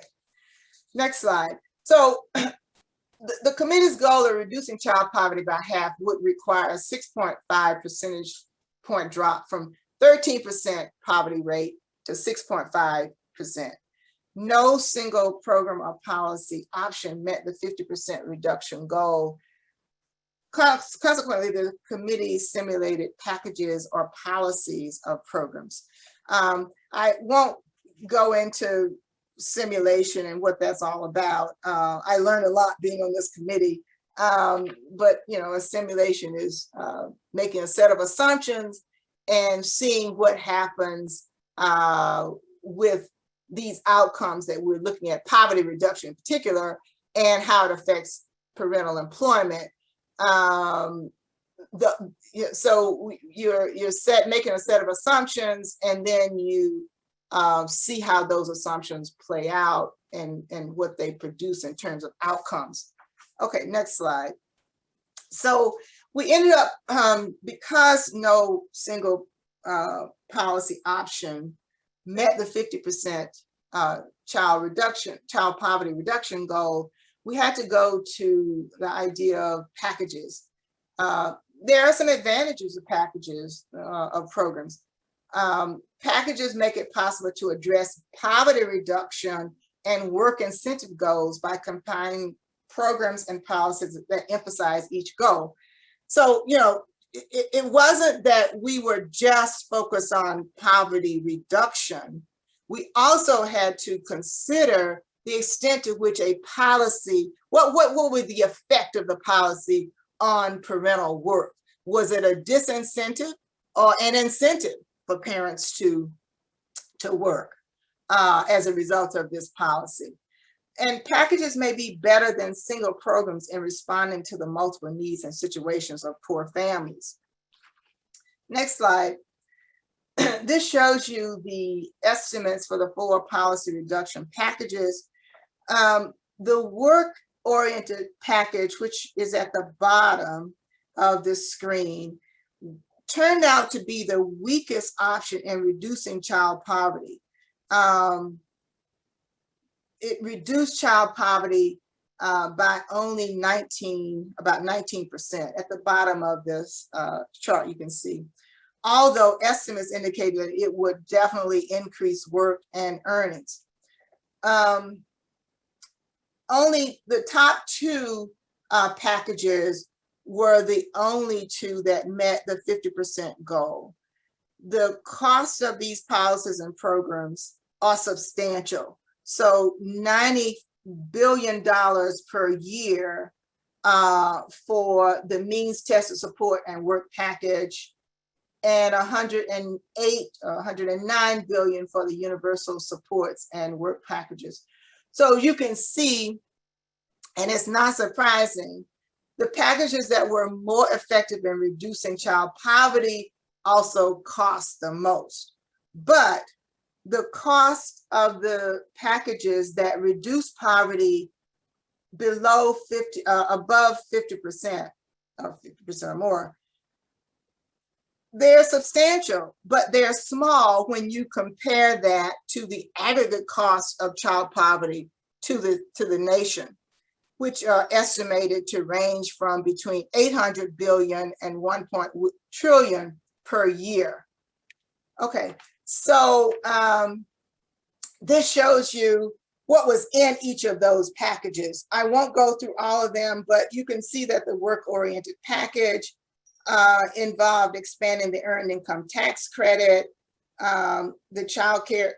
next slide. So the committee's goal of reducing child poverty by half would require a 6.5 percentage point drop from 13% poverty rate to 6.5%. No single program or policy option met the 50% reduction goal. Consequently, the committee simulated packages or policies of programs. I won't go into simulation and what that's all about. I learned a lot being on this committee, but a simulation is making a set of assumptions and seeing what happens with these outcomes that we're looking at, poverty reduction in particular, and how it affects parental employment. So you're making a set of assumptions, and then you see how those assumptions play out and what they produce in terms of outcomes. Okay, next slide. So we ended up, because no single policy option met the 50% child poverty reduction goal, we had to go to the idea of packages. There are some advantages of packages of programs. Packages make it possible to address poverty reduction and work incentive goals by combining programs and policies that emphasize each goal. So, it wasn't that we were just focused on poverty reduction. we also had to consider the extent to which a policy, what was the effect of the policy on parental work? Was it a disincentive or an incentive for parents to work as a result of this policy? And packages may be better than single programs in responding to the multiple needs and situations of poor families. Next slide. This shows you the estimates for the 4 policy reduction packages. The work-oriented package, which is at the bottom of the screen, turned out to be the weakest option in reducing child poverty. It reduced child poverty by only about 19%. At the bottom of this chart, you can see. Although estimates indicated that it would definitely increase work and earnings. Only the top 2 packages were the only 2 that met the 50% goal. The cost of these policies and programs are substantial. So $90 billion per year for the means tested support and work package, and 109 billion for the universal supports and work packages. So you can see, and it's not surprising, the packages that were more effective in reducing child poverty also cost the most. But the cost of the packages that reduce poverty below above 50%, or 50% or more, they're substantial, but they're small when you compare that to the aggregate cost of child poverty to the nation, which are estimated to range from between 800 billion and 1 trillion per year. Okay, so this shows you what was in each of those packages. I won't go through all of them, but you can see that the work-oriented package involved expanding the earned income tax credit, the child care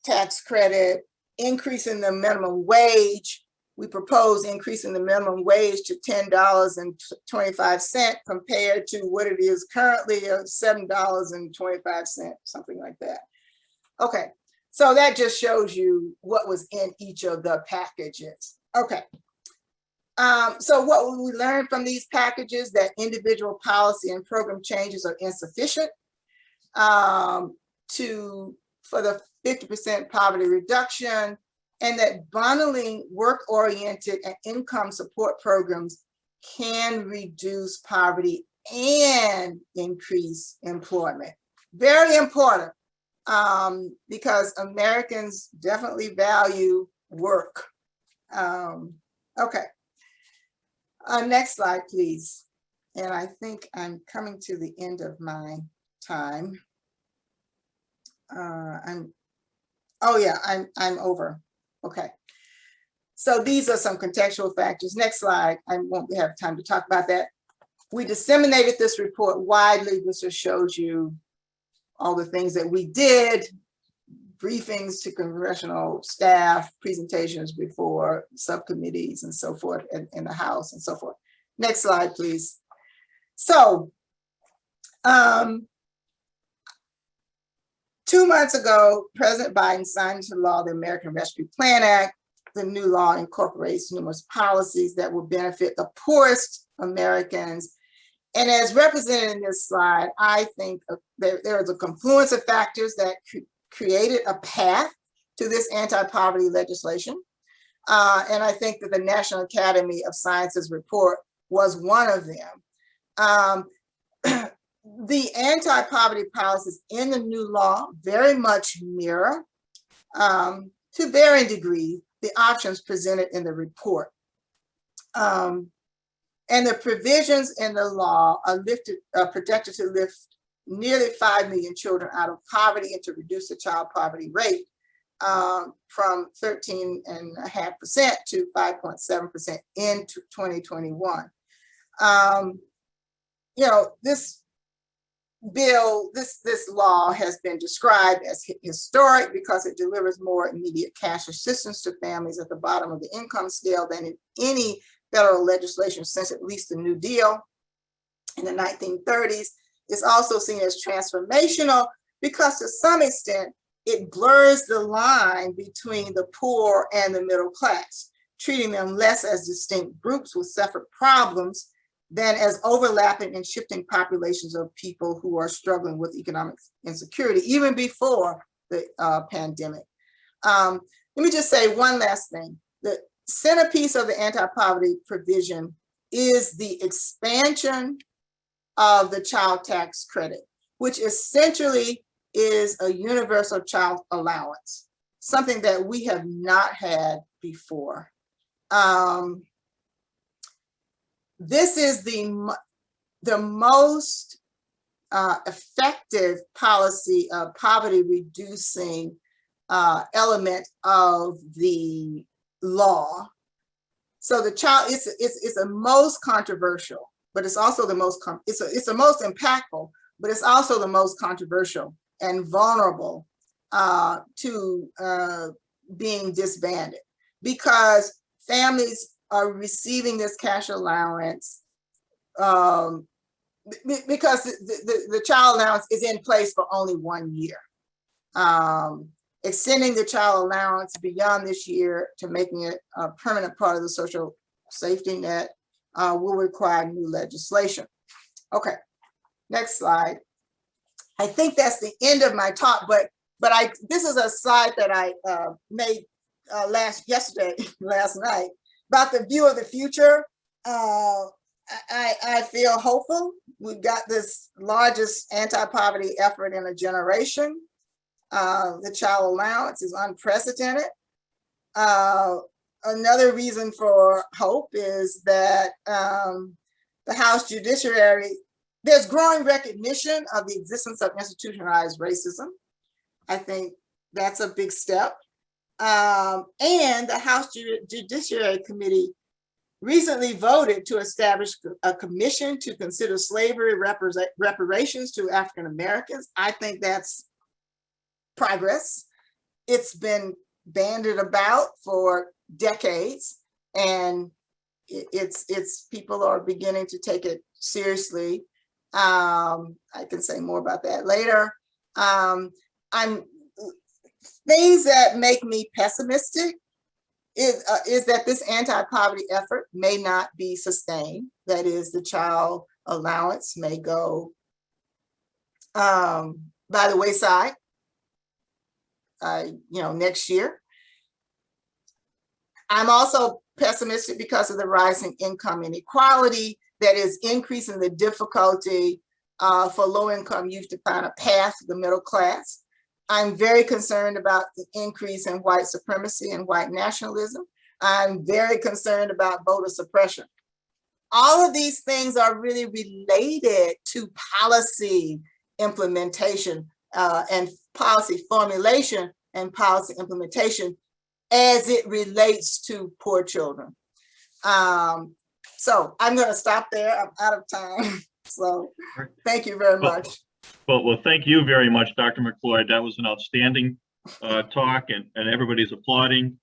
tax credit, increasing the minimum wage. We propose increasing the minimum wage to $10.25 compared to what it is currently of $7.25, something like that. Okay, so that just shows you what was in each of the packages. Okay. So what we learned from these packages, that individual policy and program changes are insufficient for the 50% poverty reduction, and that bundling work-oriented and income support programs can reduce poverty and increase employment. Very important, because Americans definitely value work. Okay. Next slide, please. And I think I'm coming to the end of my time. I'm over. Okay. So these are some contextual factors. Next slide. I won't have time to talk about that. We disseminated this report widely. This just shows you all the things that we did, briefings to congressional staff, presentations before subcommittees and so forth in the House and so forth. Next slide, please. So 2 months ago, President Biden signed into law the American Rescue Plan Act. The new law incorporates numerous policies that will benefit the poorest Americans. And as represented in this slide, I think there is a confluence of factors that created a path to this anti-poverty legislation. And I think that the National Academy of Sciences report was one of them. The anti-poverty policies in the new law very much mirror, to varying degrees, the options presented in the report. And the provisions in the law are projected to lift nearly 5 million children out of poverty and to reduce the child poverty rate from 13.5% to 5.7% in 2021. You know, this bill, this law has been described as historic because it delivers more immediate cash assistance to families at the bottom of the income scale than in any federal legislation since at least the New Deal in the 1930s. It's also seen as transformational because to some extent, it blurs the line between the poor and the middle class, treating them less as distinct groups with separate problems than as overlapping and shifting populations of people who are struggling with economic insecurity, even before the pandemic. Let me just say one last thing. The centerpiece of the anti-poverty provision is the expansion of the child tax credit, which essentially is a universal child allowance, something that we have not had before. This is the most effective policy of poverty reducing element of the law. So the child, it's the most controversial, but it's also the most, it's the most impactful, but it's also the most controversial and vulnerable to being disbanded, because families are receiving this cash allowance because the child allowance is in place for only 1 year. Extending the child allowance beyond this year to making it a permanent part of the social safety net will require new legislation. Okay, next slide. I think that's the end of my talk, but this is a slide that I made last night about the view of the future. I feel hopeful. We've got this largest anti-poverty effort in a generation. The child allowance is unprecedented. Another reason for hope is that the House Judiciary, there's growing recognition of the existence of institutionalized racism. I think that's a big step. And the House Judiciary Committee recently voted to establish a commission to consider slavery reparations to African Americans. I think that's progress. It's been bandied about for decades, and it's people are beginning to take it seriously. I can say more about that later. Things that make me pessimistic is that this anti-poverty effort may not be sustained. That is, the child allowance may go by the wayside, next year. I'm also pessimistic because of the rising income inequality that is increasing the difficulty for low-income youth to find a path to the middle class. I'm very concerned about the increase in white supremacy and white nationalism. I'm very concerned about voter suppression. All of these things are really related to policy implementation and policy formulation and policy implementation as it relates to poor children. So I'm going to stop there. I'm out of time. So thank you very much. Well, thank you very much, Dr. McLeod. That was an outstanding talk, and everybody's applauding.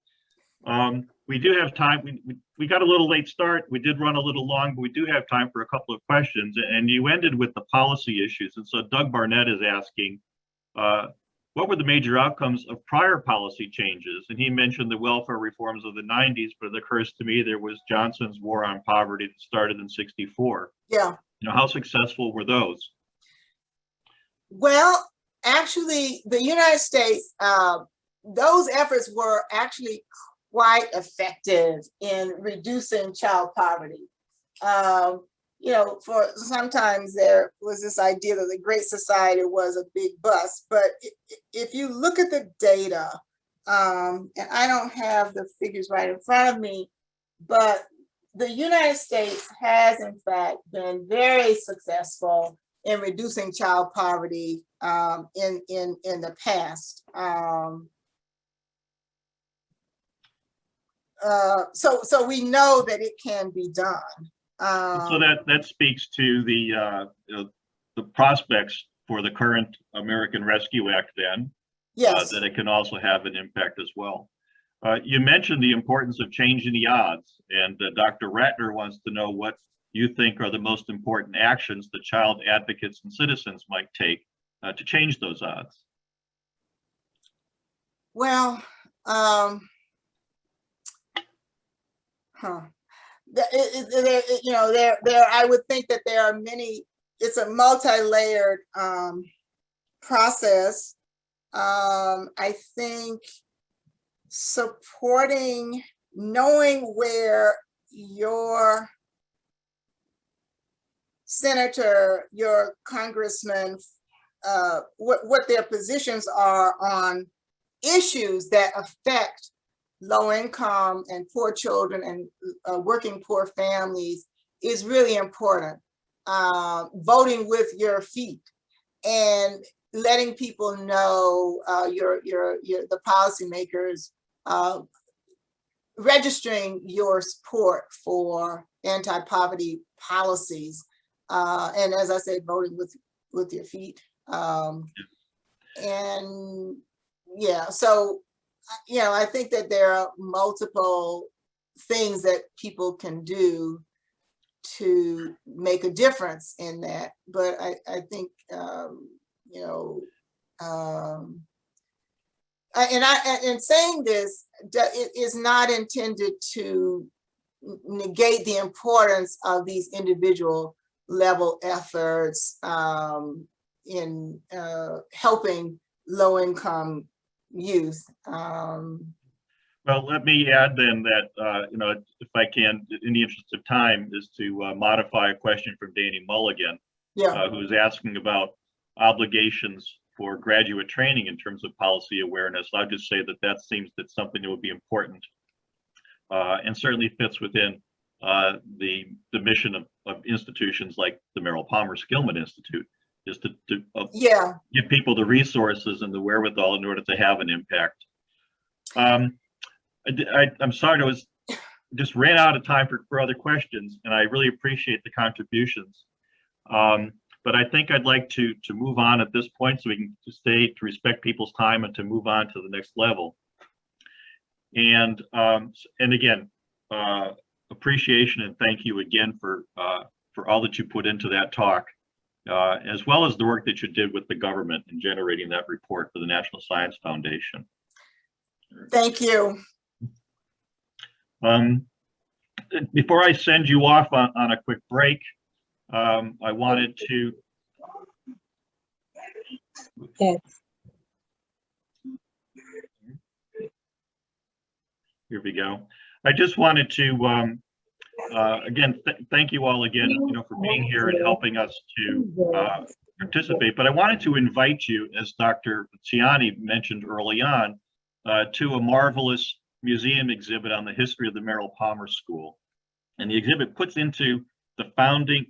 We do have time. We got a little late start. We did run a little long, but we do have time for a couple of questions. And you ended with the policy issues. And so Doug Barnett is asking, what were the major outcomes of prior policy changes? And he mentioned the welfare reforms of the 90s, but it occurs to me there was Johnson's war on poverty that started in '64. Yeah. How successful were those? Well, actually, the United States, those efforts were actually quite effective in reducing child poverty. For sometimes there was this idea that the Great Society was a big bust, but if you look at the data, and I don't have the figures right in front of me, but the United States has in fact been very successful in reducing child poverty in the past. So we know that it can be done. So that speaks to the the prospects for the current American Rescue Act then, Yes. that it can also have an impact as well. You mentioned the importance of changing the odds, and Dr. Ratner wants to know what you think are the most important actions that child advocates and citizens might take to change those odds. Well, I would think that there are many, it's a multi-layered process. I think supporting, knowing where your senator, your congressman, what their positions are on issues that affect low income and poor children and working poor families is really important. Voting with your feet and letting people know, the policymakers, registering your support for anti-poverty policies. And as I said, voting with your feet. And yeah, so, I think that there are multiple things that people can do to make a difference in that. But I think, and saying this, it is not intended to negate the importance of these individual level efforts in helping low-income youth. Well, let me add then that, if I can, in the interest of time, is to modify a question from Danny Mulligan, who's asking about obligations for graduate training in terms of policy awareness. I'll just say that seems that something that would be important and certainly fits within the mission of institutions like the Merrill Palmer Skillman Institute, is to give people the resources and the wherewithal in order to have an impact. I'm sorry, just ran out of time for other questions, and I really appreciate the contributions. But I think I'd like to move on at this point so we can to respect people's time and to move on to the next level. And again, appreciation and thank you again for all that you put into that talk, as well as the work that you did with the government in generating that report for the National Science Foundation. Thank you. Before I send you off on a quick break, I wanted to. Yes. Here we go. I just wanted to again thank you all again, for being here and helping us to participate. But I wanted to invite you, as Dr. Ciani mentioned early on, to a marvelous museum exhibit on the history of the Merrill Palmer School. And the exhibit puts the founding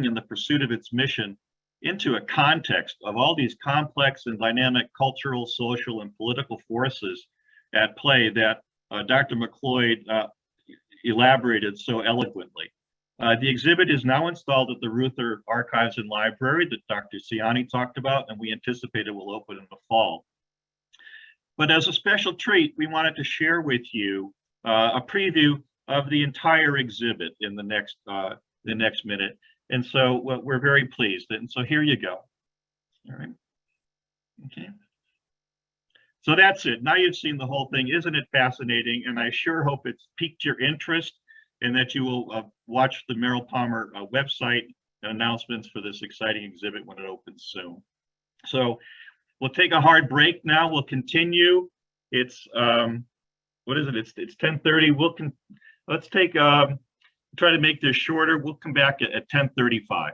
and the pursuit of its mission into a context of all these complex and dynamic cultural, social, and political forces at play that Dr. McLeod elaborated so eloquently. The exhibit is now installed at the Reuther Archives and Library that Dr. Ciani talked about, and we anticipate it will open in the fall. But as a special treat, we wanted to share with you a preview of the entire exhibit in the next minute. And so we're very pleased. And so here you go. All right. Okay. So that's it. Now you've seen the whole thing. Isn't it fascinating? And I sure hope it's piqued your interest and that you will watch the Merrill Palmer website and announcements for this exciting exhibit when it opens soon. So we'll take a hard break now. We'll continue. It's what is it? It's 10:30. Let's take try to make this shorter. We'll come back at 10:35.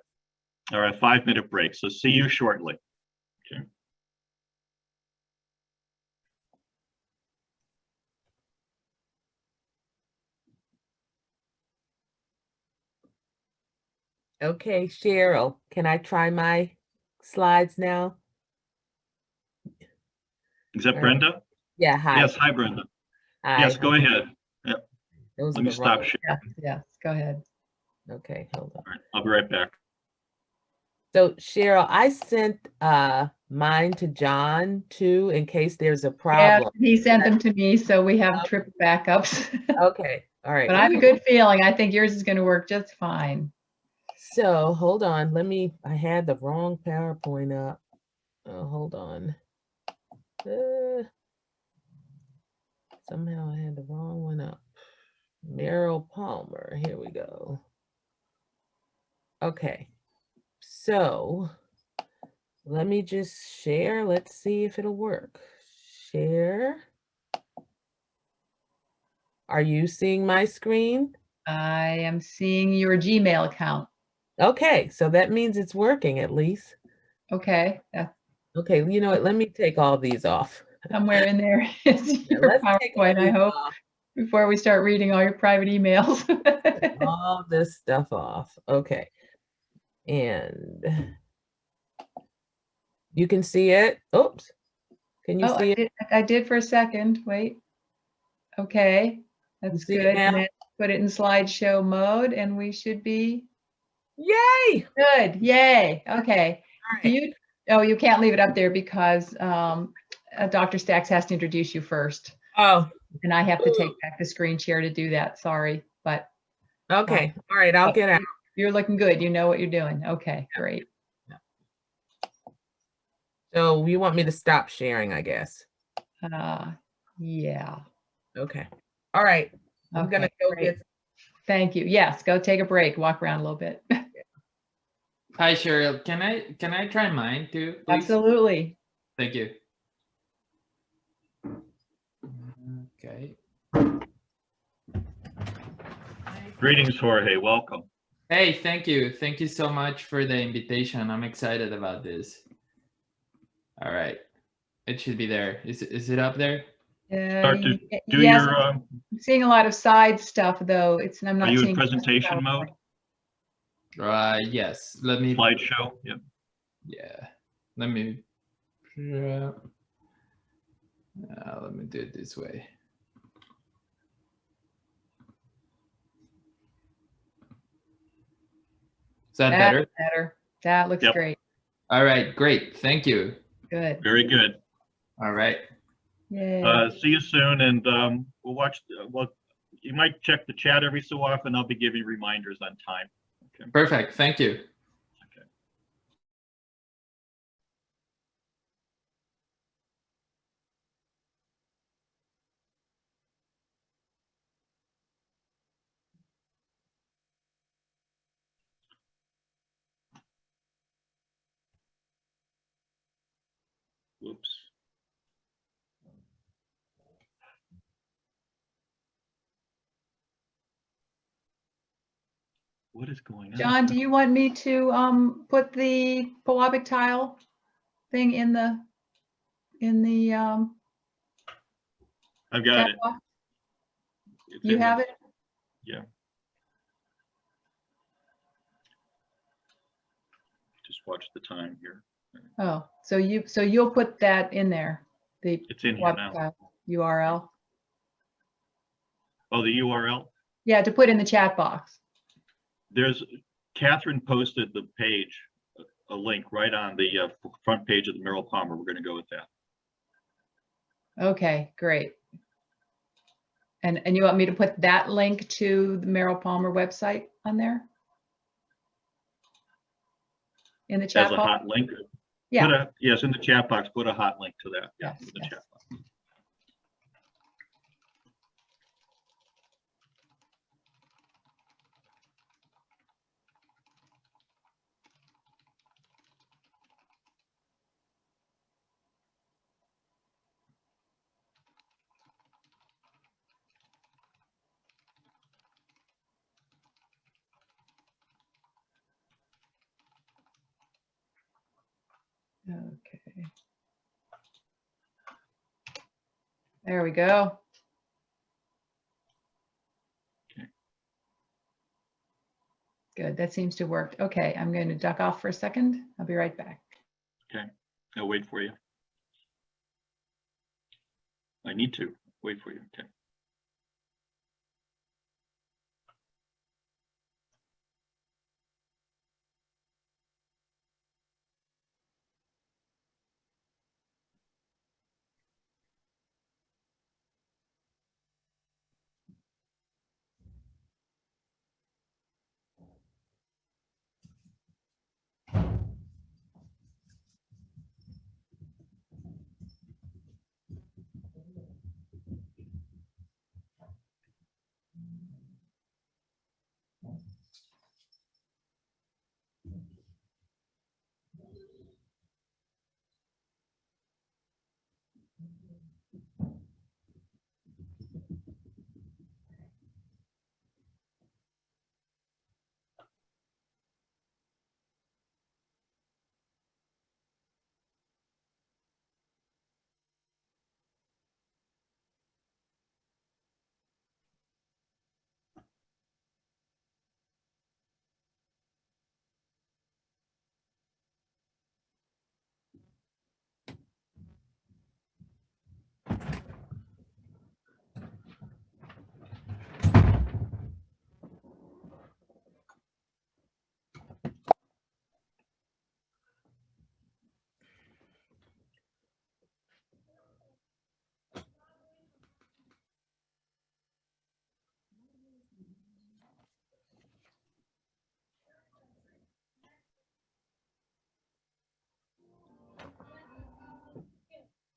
All right, 5-minute break. So see you shortly. Okay. Okay, Cheryl, can I try my slides now? Is that Brenda? Yeah, hi. Yes, hi, Brenda. Hi. Yes, go ahead. Yep. Those Let are me the stop wrong- sharing. Yes, go ahead. Okay, hold on. All right, I'll be right back. So Cheryl, I sent mine to John too, in case there's a Yeah, problem. he sent them to me, so we have triple backups. Okay, all right. But I have a good feeling. I think yours is going to work just fine. So hold on, I had the wrong PowerPoint up. Oh, hold on. Somehow I had the wrong one up. Meryl Palmer, here we go. Okay, so let me just share. Let's see if it'll work. Share. Are you seeing my screen? I am seeing your Gmail account. Okay, so that means it's working at least. Okay, that's Okay, you know what? Let me take all these off. somewhere in there is Yeah, your let's take all PowerPoint, I these hope, off. before we start reading all your private emails. All this stuff off. Okay. And you can see it. Oops. Can you Oh, see it? I did for a second. Wait. Okay, that's see it good. now? And then put it in slideshow mode, and we should be Yay! good. Yay. Okay. All Do right. you? Oh, you can't leave it up there because Dr. Stacks has to introduce you first, Oh, and I have to take back the screen share to do that. Sorry, but okay. All right, I'll get out. you're looking good. You know what you're doing. Okay, great. So you want me to stop sharing, I guess. Yeah. Okay. All right. I'm gonna Okay, go great. get. Thank you. Yes, go take a break, walk around a little bit. Hi, Cheryl. Can I try mine too, please? Absolutely. Thank you. Okay. Greetings, Jorge. Welcome. Hey, thank you. Thank you so much for the invitation. I'm excited about this. All right. It should be there. Is it up there? Start to do Yes, your, I'm seeing a lot of side stuff though. I'm are not you in seeing presentation mode? Yes. Let me. Slideshow? Yep. Yeah. Let me. Let me do it this way. Is that That's better? better. That looks Yep. great. All right. Great. Thank you. Good. Very good. All right. Yay. See you soon, and we'll watch, well, you might check the chat every so often. I'll be giving reminders on time. Okay. Perfect. Thank you. Okay. Whoops. What is going on? John, do you want me to put the Pewabic tile thing in the I've got chat it. box? It's You in have the- it? Yeah. Just watch the time here. Oh, so you'll put that in there, the It's in here Pewabic now. tile URL? Oh, the URL? Yeah, to put in the chat box. There's, Catherine posted the page, a link right on the front page of the Merrill Palmer. We're going to go with that. Okay, great. And you want me to put that link to the Merrill Palmer website on there? In the chat As a box? hot link. Yeah. Yes, in the chat box, put a hot link to that. Yeah, Yes, in the yes. chat box. Okay. There we go. Okay. Good, that seems to work. Okay, I'm going to duck off for a second. I'll be right back. Okay, I'll wait for you. I need to wait for you. Okay.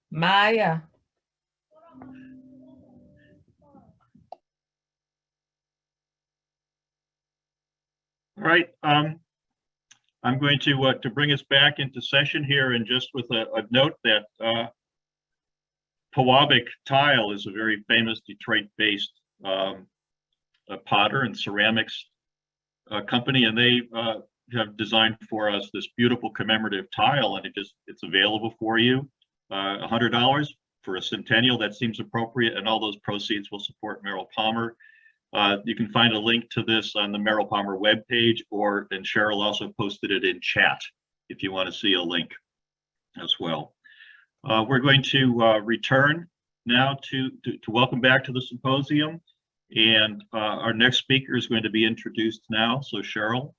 Maya. All right. I'm going to bring us back into session here, and just with a note that Pewabic Tile is a very famous Detroit-based potter and ceramics company, and they have designed for us this beautiful commemorative tile, and it's available for you. $100 for a centennial. That seems appropriate, and all those proceeds will support Merrill Palmer. You can find a link to this on the Merrill Palmer webpage, and Cheryl also posted it in chat if you want to see a link as well. We're going to return now to welcome back to the symposium, and our next speaker is going to be introduced now. So Cheryl.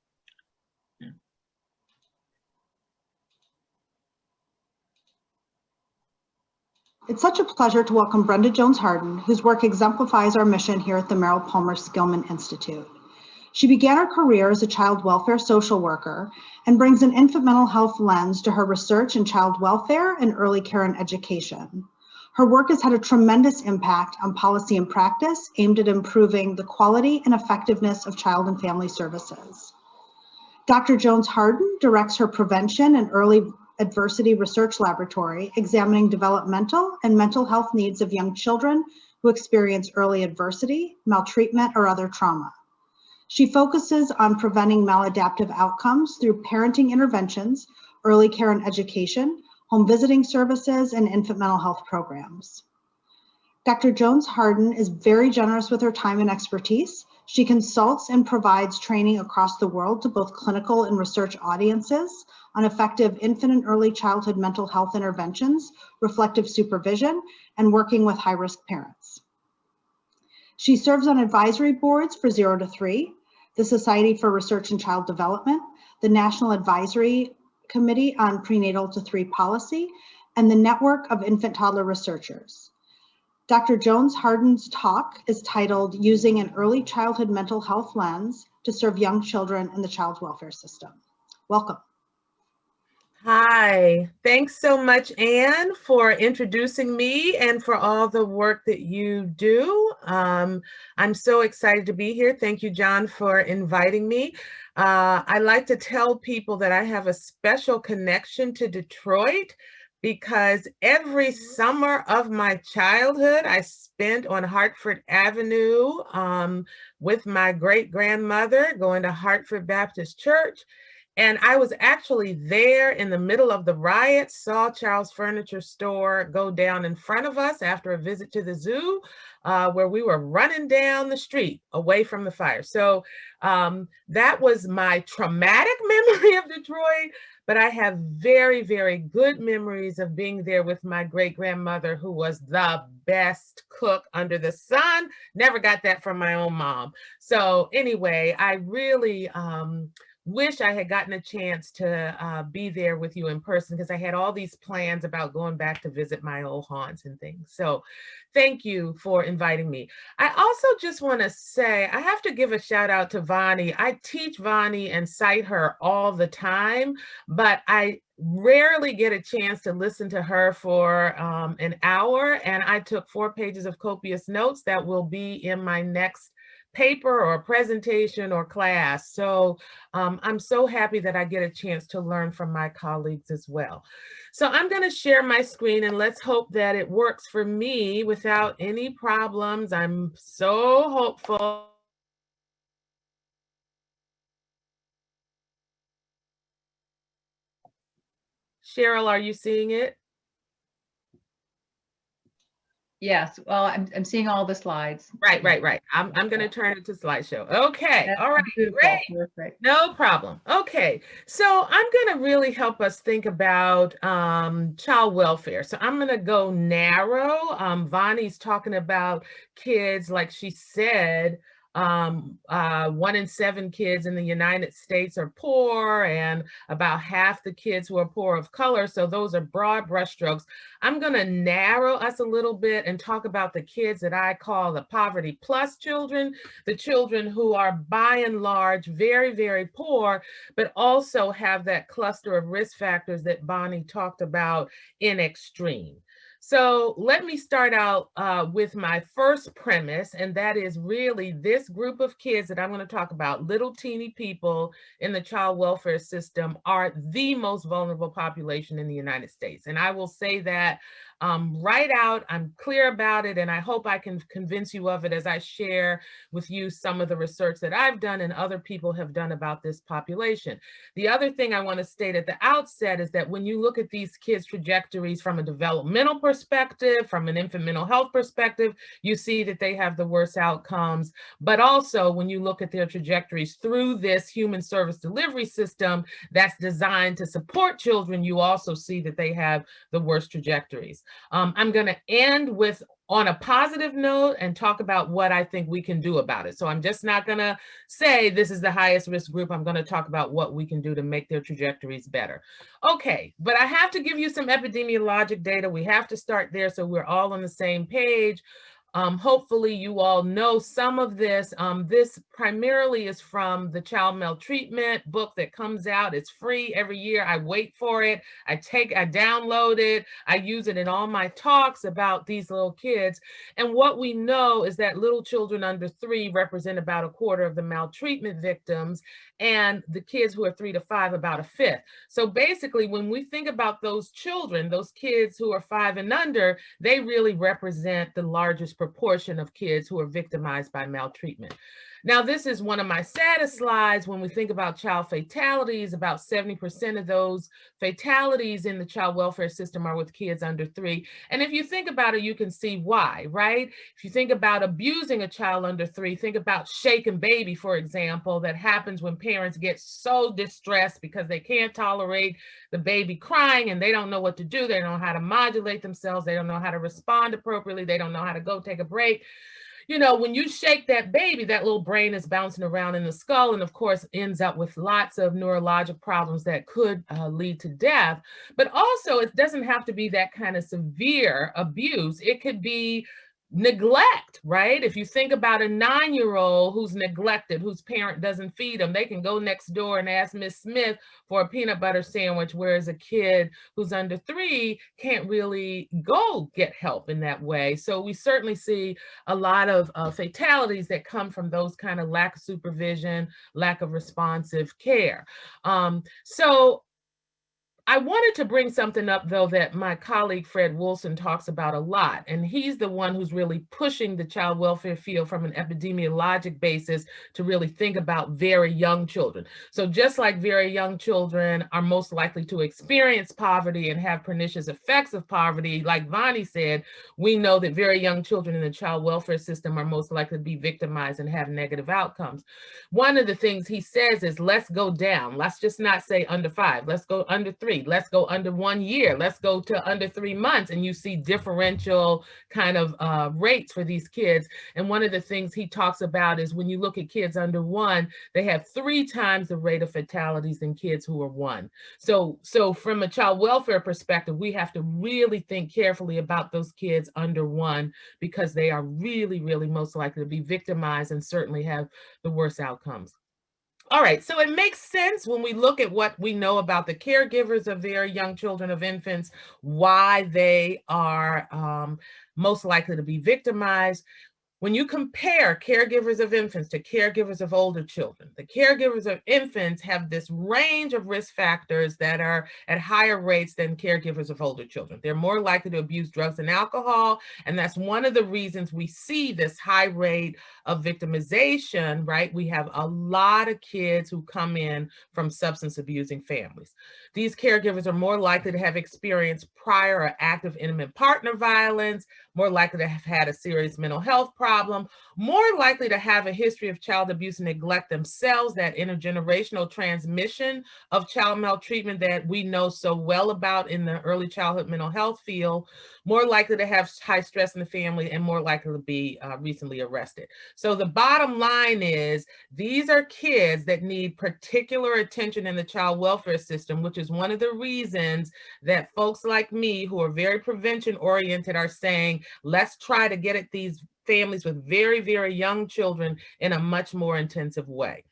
It's such a pleasure to welcome Brenda Jones-Harden, whose work exemplifies our mission here at the Merrill Palmer Skillman Institute. She began her career as a child welfare social worker and brings an infant mental health lens to her research in child welfare and early care and education. Her work has had a tremendous impact on policy and practice aimed at improving the quality and effectiveness of child and family services. Dr. Jones-Harden directs her prevention and early adversity research laboratory, examining developmental and mental health needs of young children who experience early adversity, maltreatment, or other trauma. She focuses on preventing maladaptive outcomes through parenting interventions, early care and education, home visiting services, and infant mental health programs. Dr. Jones-Harden is very generous with her time and expertise. She consults and provides training across the world to both clinical and research audiences on effective infant and early childhood mental health interventions, reflective supervision, and working with high-risk parents. She serves on advisory boards for 0 to 3, the Society for Research in Child Development, the National Advisory Committee on Prenatal to 3 Policy, and the Network of Infant Toddler Researchers. Dr. Jones-Harden's talk is titled Using an Early Childhood Mental Health Lens to Serve Young Children in the Child Welfare System. Welcome. Hi, thanks so much, Anne, for introducing me and for all the work that you do. I'm so excited to be here. Thank you, John, for inviting me. I like to tell people that I have a special connection to Detroit because every summer of my childhood, I spent on Hartford Avenue with my great-grandmother going to Hartford Baptist Church. And I was actually there in the middle of the riot, saw Charles Furniture Store go down in front of us after a visit to the zoo, where we were running down the street away from the fire. So that was my traumatic memory of Detroit, but I have very, very good memories of being there with my great-grandmother, who was the best cook under the sun. Never got that from my own mom. So anyway, I really, wish I had gotten a chance to be there with you in person, because I had all these plans about going back to visit my old haunts and things. So thank you for inviting me. I also just want to say, I have to give a shout out to Vani. I teach Vani and cite her all the time, but I rarely get a chance to listen to her for an hour. And I took 4 pages of copious notes that will be in my next paper or a presentation or class. So I'm so happy that I get a chance to learn from my colleagues as well. So I'm going to share my screen and let's hope that it works for me without any problems. I'm so hopeful. Cheryl, are you seeing it? Yes, well, I'm seeing all the slides. Right. I'm going to turn it to slideshow. Okay, all right, Beautiful, great. perfect. No problem. Okay, so I'm going to really help us think about child welfare. So I'm going to go narrow. Vani's talking about kids, like she said, 1 in 7 kids in the United States are poor, and about half the kids who are poor of color. So those are broad brushstrokes. I'm going to narrow us a little bit and talk about the kids that I call the poverty plus children, the children who are by and large very, very poor, but also have that cluster of risk factors that Bonnie talked about in extreme. So let me start out with my first premise, and that is really this group of kids that I'm going to talk about, little teeny people in the child welfare system, are the most vulnerable population in the United States. And I will say that right out, I'm clear about it, and I hope I can convince you of it as I share with you some of the research that I've done and other people have done about this population. The other thing I want to state at the outset is that when you look at these kids' trajectories from a developmental perspective, from an infant mental health perspective, you see that they have the worst outcomes. But also when you look at their trajectories through this human service delivery system that's designed to support children, you also see that they have the worst trajectories. I'm going to end with on a positive note and talk about what I think we can do about it. So I'm just not going to say this is the highest risk group. I'm going to talk about what we can do to make their trajectories better. Okay, but I have to give you some epidemiologic data. We have to start there so we're all on the same page. Hopefully you all know some of this. This primarily is from the child maltreatment book that comes out. It's free every year. I wait for it. I download it. I use it in all my talks about these little kids. And what we know is that little children under 3 represent about a quarter of the maltreatment victims, and the kids who are 3 to 5, about a fifth. So basically, when we think about those children, those kids who are 5 and under, they really represent the largest proportion of kids who are victimized by maltreatment. Now, this is one of my saddest slides. When we think about child fatalities, about 70% of those fatalities in the child welfare system are with kids under 3. And if you think about it, you can see why, right? If you think about abusing a child under 3, think about shaken baby, for example, that happens when parents get so distressed because they can't tolerate the baby crying and they don't know what to do. They don't know how to modulate themselves. They don't know how to respond appropriately. They don't know how to go take a break. You know, when you shake that baby, that little brain is bouncing around in the skull and of course ends up with lots of neurologic problems that could lead to death. But also it doesn't have to be that kind of severe abuse. It could be neglect, right? If you think about a 9-year-old who's neglected, whose parent doesn't feed them, they can go next door and ask Miss Smith for a peanut butter sandwich, whereas a kid who's under 3 can't really go get help in that way. So we certainly see a lot of fatalities that come from those kind of lack of supervision, lack of responsive care. So I wanted to bring something up, though, that my colleague Fred Wilson talks about a lot, and he's the one who's really pushing the child welfare field from an epidemiologic basis to really think about very young children. So just like very young children are most likely to experience poverty and have pernicious effects of poverty, like Vani said, we know that very young children in the child welfare system are most likely to be victimized and have negative outcomes. One of the things he says is, let's go down. Let's just not say under 5. Let's go under 3. Let's go under 1 year. Let's go to under 3 months. And you see differential kind of rates for these kids. And one of the things he talks about is when you look at kids under 1, they have 3 times the rate of fatalities than kids who are 1. So from a child welfare perspective, we have to really think carefully about those kids under 1 because they are really, really most likely to be victimized and certainly have the worst outcomes. All right, so it makes sense when we look at what we know about the caregivers of very young children, of infants, why they are most likely to be victimized. when you compare caregivers of infants to caregivers of older children, the caregivers of infants have this range of risk factors that are at higher rates than caregivers of older children. They're more likely to abuse drugs and alcohol, and that's one of the reasons we see this high rate of victimization, right? We have a lot of kids who come in from substance abusing families. These caregivers are more likely to have experienced prior or active intimate partner violence, more likely to have had a serious mental health problem, more likely to have a history of child abuse and neglect themselves, that intergenerational transmission of child maltreatment that we know so well about in the early childhood mental health field, more likely to have high stress in the family, and more likely to be recently arrested. So the bottom line is these are kids that need particular attention in the child welfare system, which is one of the reasons that folks like me who are very prevention oriented are saying, let's try to get at these families with very, very young children in a much more intensive way.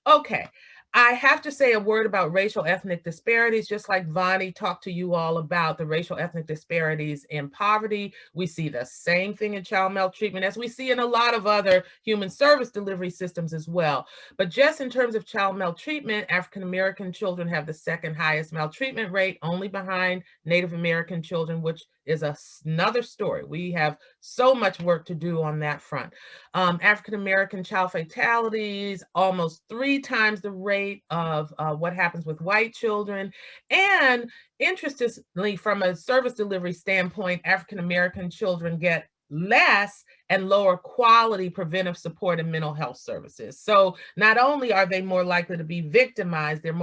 Okay, I have to say a word about racial ethnic disparities. Just like Vani talked to you all about the racial ethnic disparities in poverty, we see the same thing in child maltreatment as we see in a lot of other human service delivery systems as well. But just in terms of child maltreatment, African American children have the second highest maltreatment rate, only behind Native American children, which is another story. We have so much work to do on that front. African American child fatalities, almost 3 times the rate of what happens with white children. And interestingly, from a service delivery standpoint, African American children get less and lower quality preventive support and mental health services. So not only are they more likely to be victimized, they're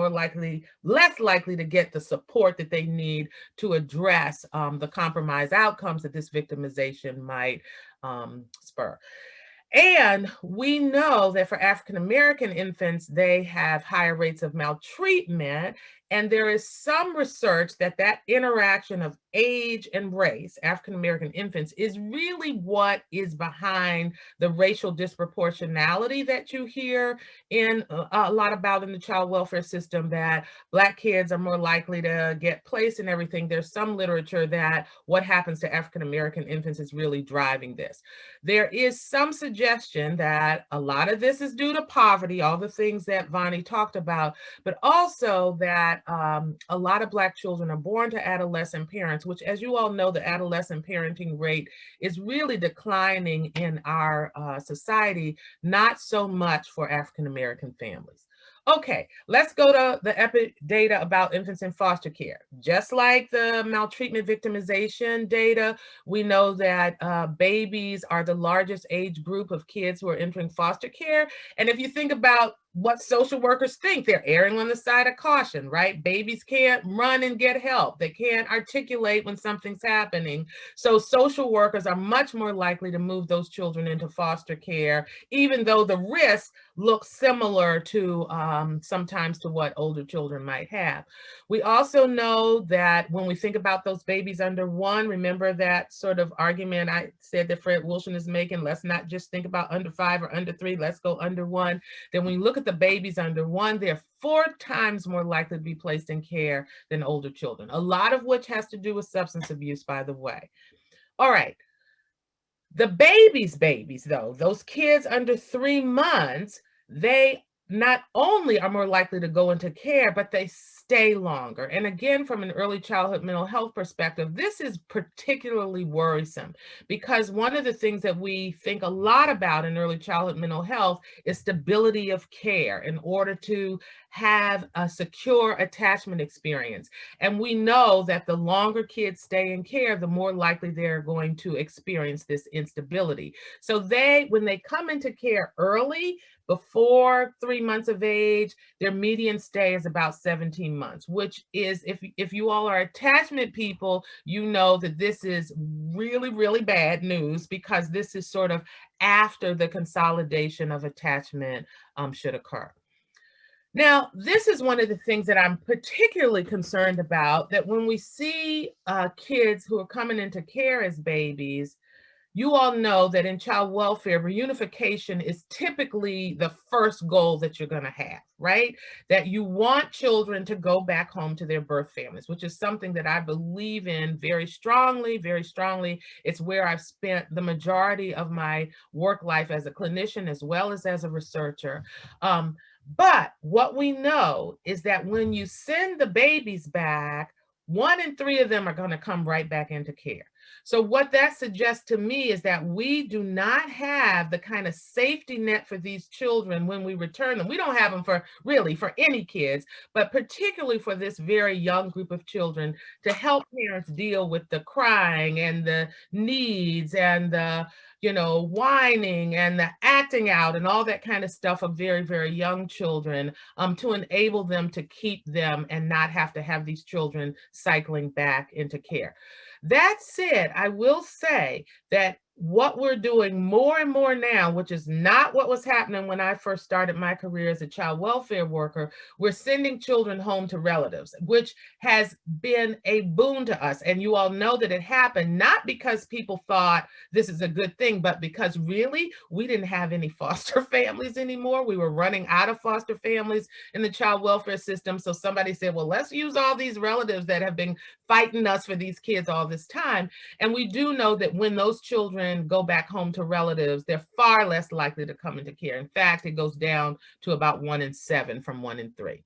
less likely to get the support that they need to address the compromised outcomes that this victimization might spur. And we know that for African American infants, they have higher rates of maltreatment. And there is some research that that interaction of age and race, African American infants, is really what is behind the racial disproportionality that you hear in a lot about in the child welfare system, that Black kids are more likely to get placed and everything. There's some literature that what happens to African American infants is really driving this. There is some suggestion that a lot of this is due to poverty, all the things that Vani talked about, but also that a lot of Black children are born to adolescent parents, which, as you all know, the adolescent parenting rate is really declining in our society, not so much for African American families. Okay, let's go to the EPIC data about infants in foster care. Just like the maltreatment victimization data, we know that babies are the largest age group of kids who are entering foster care. And if you think about what social workers think, they're erring on the side of caution, right? Babies can't run and get help. They can't articulate when something's happening. So social workers are much more likely to move those children into foster care, even though the risk looks similar to sometimes to what older children might have. We also know that when we think about those babies under 1, remember that sort of argument I said that Fred Wilson is making, let's not just think about under 5 or under 3, let's go under 1. Then when you look at the babies under 1, they're 4 times more likely to be placed in care than older children, a lot of which has to do with substance abuse, by the way. All right. The babies though, those kids under 3 months, they not only are more likely to go into care, but they stay longer. And again, from an early childhood mental health perspective, this is particularly worrisome because one of the things that we think a lot about in early childhood mental health is stability of care in order to have a secure attachment experience. And we know that the longer kids stay in care, the more likely they're going to experience this instability. So when they come into care early, before 3 months of age, their median stay is about 17 months, which is, if you all are attachment people, you know that this is really, really bad news because this is sort of after the consolidation of attachment should occur. Now, this is one of the things that I'm particularly concerned about, that when we see kids who are coming into care as babies, you all know that in child welfare, reunification is typically the first goal that you're going to have, right? That you want children to go back home to their birth families, which is something that I believe in very strongly, very strongly. It's where I've spent the majority of my work life as a clinician as well as a researcher. But what we know is that when you send the babies back, 1 in 3 of them are going to come right back into care. So what that suggests to me is that we do not have the kind of safety net for these children when we return them. We don't have them for really for any kids, but particularly for this very young group of children, to help parents deal with the crying and the needs and the, you know, whining and the acting out and all that kind of stuff of very, very young children, to enable them to keep them and not have to have these children cycling back into care. That said, I will say that what we're doing more and more now, which is not what was happening when I first started my career as a child welfare worker, we're sending children home to relatives, which has been a boon to us. And you all know that it happened not because people thought this is a good thing, but because really we didn't have any foster families anymore. We were running out of foster families in the child welfare system. So somebody said, well, let's use all these relatives that have been fighting us for these kids all this time. And we do know that when those children go back home to relatives, they're far less likely to come into care. In fact, it goes down to about 1 in 7 from 1 in 3.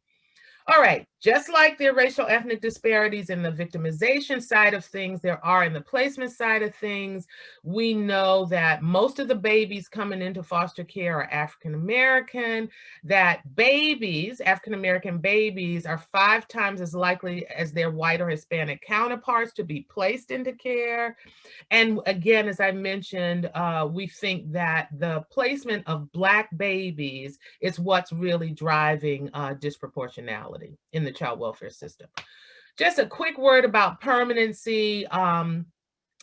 All right, just like there are racial ethnic disparities in the victimization side of things, there are in the placement side of things. We know that most of the babies coming into foster care are African-American, that babies, African-American babies, are 5 times as likely as their white or Hispanic counterparts to be placed into care. And again, as I mentioned, we think that the placement of Black babies is what's really driving disproportionality in the child welfare system. Just a quick word about permanency.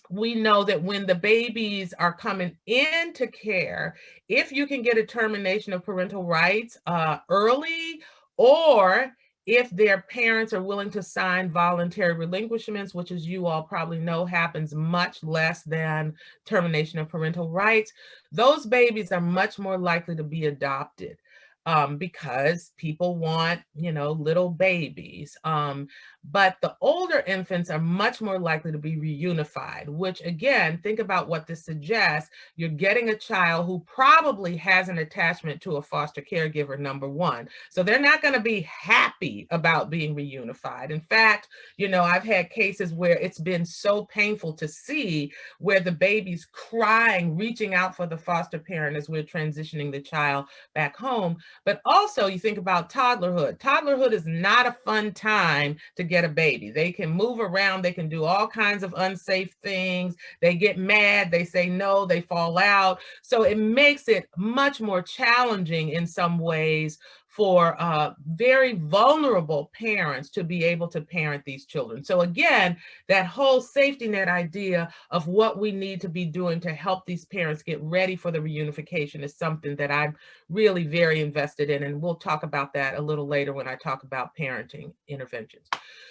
We know that when the babies are coming into care, if you can get a termination of parental rights early, or if their parents are willing to sign voluntary relinquishments, which, as you all probably know, happens much less than termination of parental rights, those babies are much more likely to be adopted. Because people want, you know, little babies. But the older infants are much more likely to be reunified, which again, think about what this suggests. You're getting a child who probably has an attachment to a foster caregiver, number one. So they're not going to be happy about being reunified. In fact, you know, I've had cases where it's been so painful to see where the baby's crying, reaching out for the foster parent as we're transitioning the child back home. But also you think about toddlerhood. Toddlerhood is not a fun time to get a baby. They can move around, they can do all kinds of unsafe things. They get mad, they say no, they fall out. So it makes it much more challenging in some ways for very vulnerable parents to be able to parent these children. So again, that whole safety net idea of what we need to be doing to help these parents get ready for the reunification is something that I'm really very invested in. And we'll talk about that a little later when I talk about parenting interventions.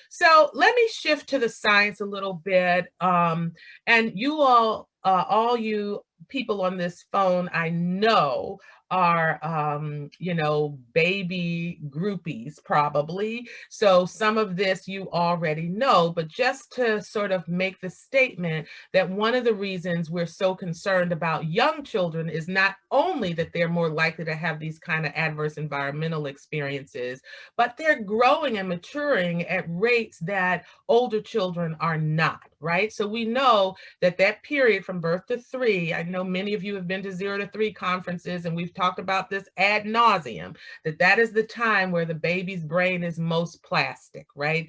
So let me shift to the science a little bit. And you all you people on this phone, I know, are, you know, baby groupies probably. So some of this you already know, but just to sort of make the statement that one of the reasons we're so concerned about young children is not only that they're more likely to have these kind of adverse environmental experiences, but they're growing and maturing at rates that older children are not, right? So we know that that period from birth to 3, I know many of you have been to 0 to 3 conferences, and we've talked about this ad nauseum, that is the time where the baby's brain is most plastic, right?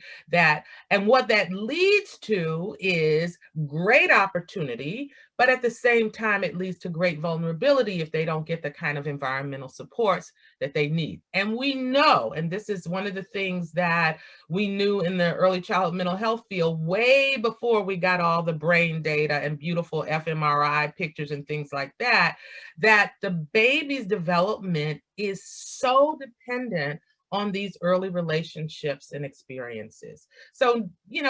And what that leads to is great opportunity, but at the same time, it leads to great vulnerability if they don't get the kind of environmental supports that they need. And we know, and this is one of the things that we knew in the early childhood mental health field way before we got all the brain data and beautiful fMRI pictures and things like that, that the baby's development is so dependent on these early relationships and experiences. So,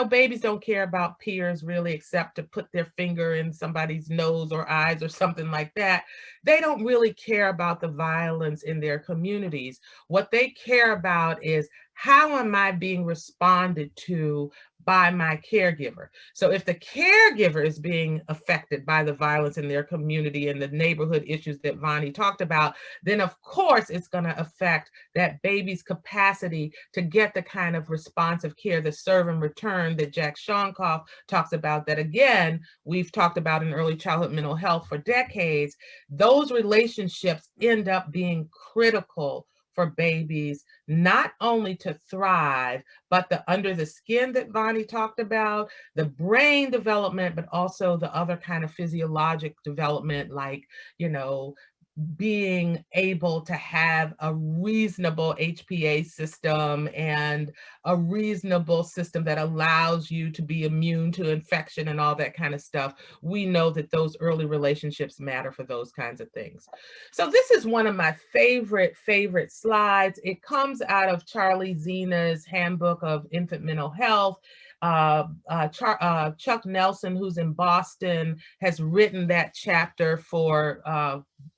babies don't care about peers really, except to put their finger in somebody's nose or eyes or something like that. They don't really care about the violence in their communities. What they care about is, how am I being responded to by my caregiver? So if the caregiver is being affected by the violence in their community and the neighborhood issues that Vani talked about, then of course it's going to affect that baby's capacity to get the kind of responsive care, the serve and return that Jack Shonkoff talks about, that again, we've talked about in early childhood mental health for decades. Those relationships end up being critical for babies, not only to thrive, but the under the skin that Vani talked about, the brain development, but also the other kind of physiologic development, like, being able to have a reasonable HPA system and a reasonable system that allows you to be immune to infection and all that kind of stuff. We know that those early relationships matter for those kinds of things. So this is one of my favorite slides. It comes out of Charlie Zena's Handbook of Infant Mental Health. Chuck Nelson, who's in Boston, has written that chapter for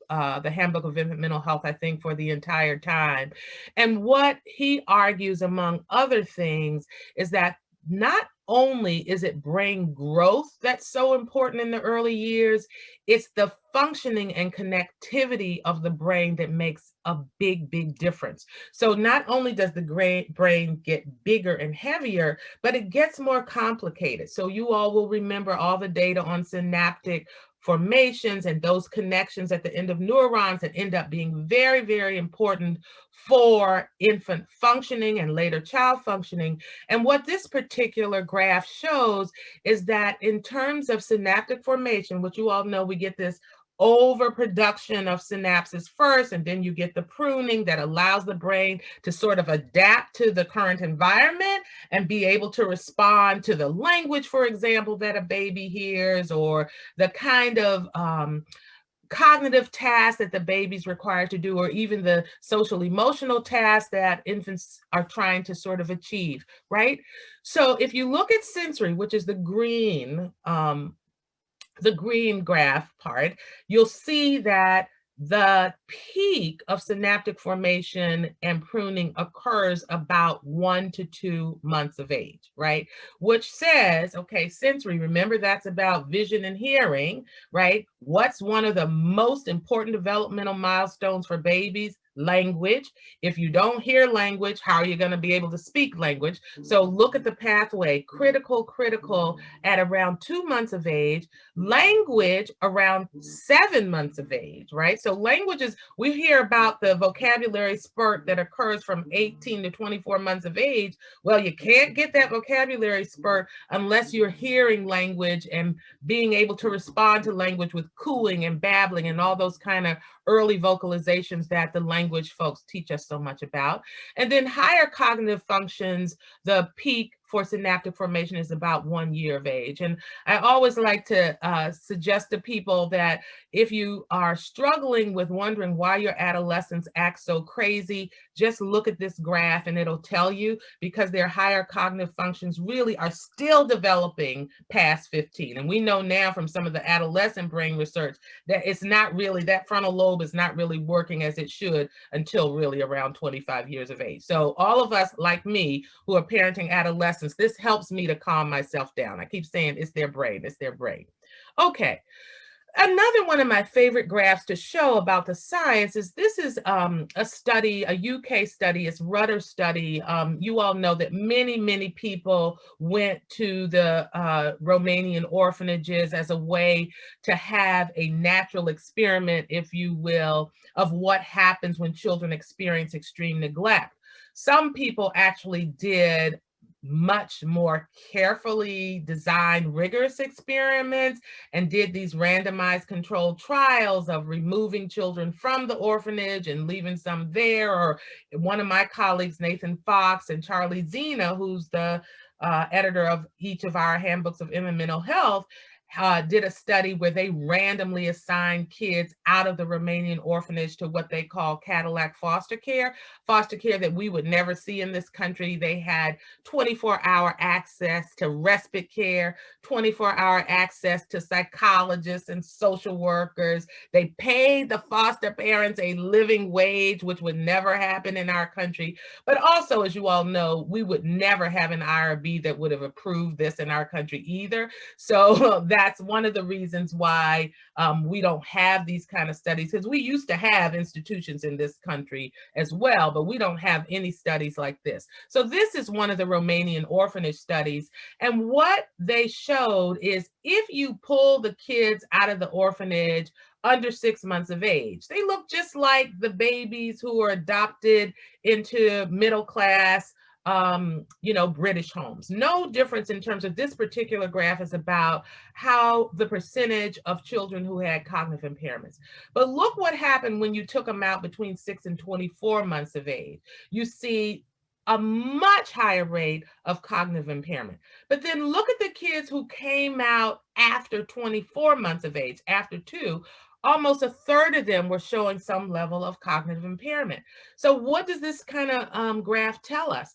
the Handbook of Infant Mental Health, I think, for the entire time. And what he argues, among other things, is that not only is it brain growth that's so important in the early years, it's the functioning and connectivity of the brain that makes a big difference. So not only does the brain get bigger and heavier, but it gets more complicated. So you all will remember all the data on synaptic formations and those connections at the end of neurons that end up being very important for infant functioning and later child functioning. And what this particular graph shows is that in terms of synaptic formation, which you all know, we get this overproduction of synapses first, and then you get the pruning that allows the brain to sort of adapt to the current environment and be able to respond to the language, for example, that a baby hears, or the kind of cognitive tasks that the baby's required to do, or even the social emotional tasks that infants are trying to sort of achieve, right? So if you look at sensory, which is the green graph part, you'll see that the peak of synaptic formation and pruning occurs about 1 to 2 months of age, right? Which says, okay, sensory, remember that's about vision and hearing, right? What's one of the most important developmental milestones for babies? Language. If you don't hear language, how are you going to be able to speak language? So look at the pathway, critical at around 2 months of age, language around 7 months of age, right? So languages, we hear about the vocabulary spurt that occurs from 18 to 24 months of age. Well, you can't get that vocabulary spurt unless you're hearing language and being able to respond to language with cooing and babbling and all those kind of early vocalizations that the language folks teach us so much about. And then higher cognitive functions, the peak for synaptic formation is about 1 year of age. And I always like to suggest to people that if you are struggling with wondering why your adolescents act so crazy, just look at this graph and it'll tell you, because their higher cognitive functions really are still developing past 15. And we know now from some of the adolescent brain research that it's not really, that frontal lobe is not really working as it should until really around 25 years of age. So all of us like me who are parenting adolescents, this helps me to calm myself down. I keep saying it's their brain, it's their brain. Okay. Another one of my favorite graphs to show about the science is, this is a study, a UK study, it's Rudder study. You all know that many people went to the Romanian orphanages as a way to have a natural experiment, if you will, of what happens when children experience extreme neglect. Some people actually did much more carefully designed, rigorous experiments and did these randomized controlled trials of removing children from the orphanage and leaving some there. Or one of my colleagues, Nathan Fox and Charlie Zena, who's the editor of each of our handbooks of infant mental health, did a study where they randomly assigned kids out of the Romanian orphanage to what they call Cadillac foster care that we would never see in this country. They had 24-hour access to respite care, 24-hour access to psychologists and social workers. They paid the foster parents a living wage, which would never happen in our country. But also, as you all know, we would never have an IRB that would have approved this in our country either. So that's one of the reasons why we don't have these kind of studies, because we used to have institutions in this country as well, but we don't have any studies like this. So this is one of the Romanian orphanage studies. And what they showed is if you pull the kids out of the orphanage under 6 months of age, they look just like the babies who are adopted into middle class British homes. No difference in terms of this particular graph is about how the percentage of children who had cognitive impairments. But look what happened when you took them out between 6 and 24 months of age. You see a much higher rate of cognitive impairment. But then look at the kids who came out after 24 months of age, after 2. Almost a third of them were showing some level of cognitive impairment. So what does this kind of graph tell us?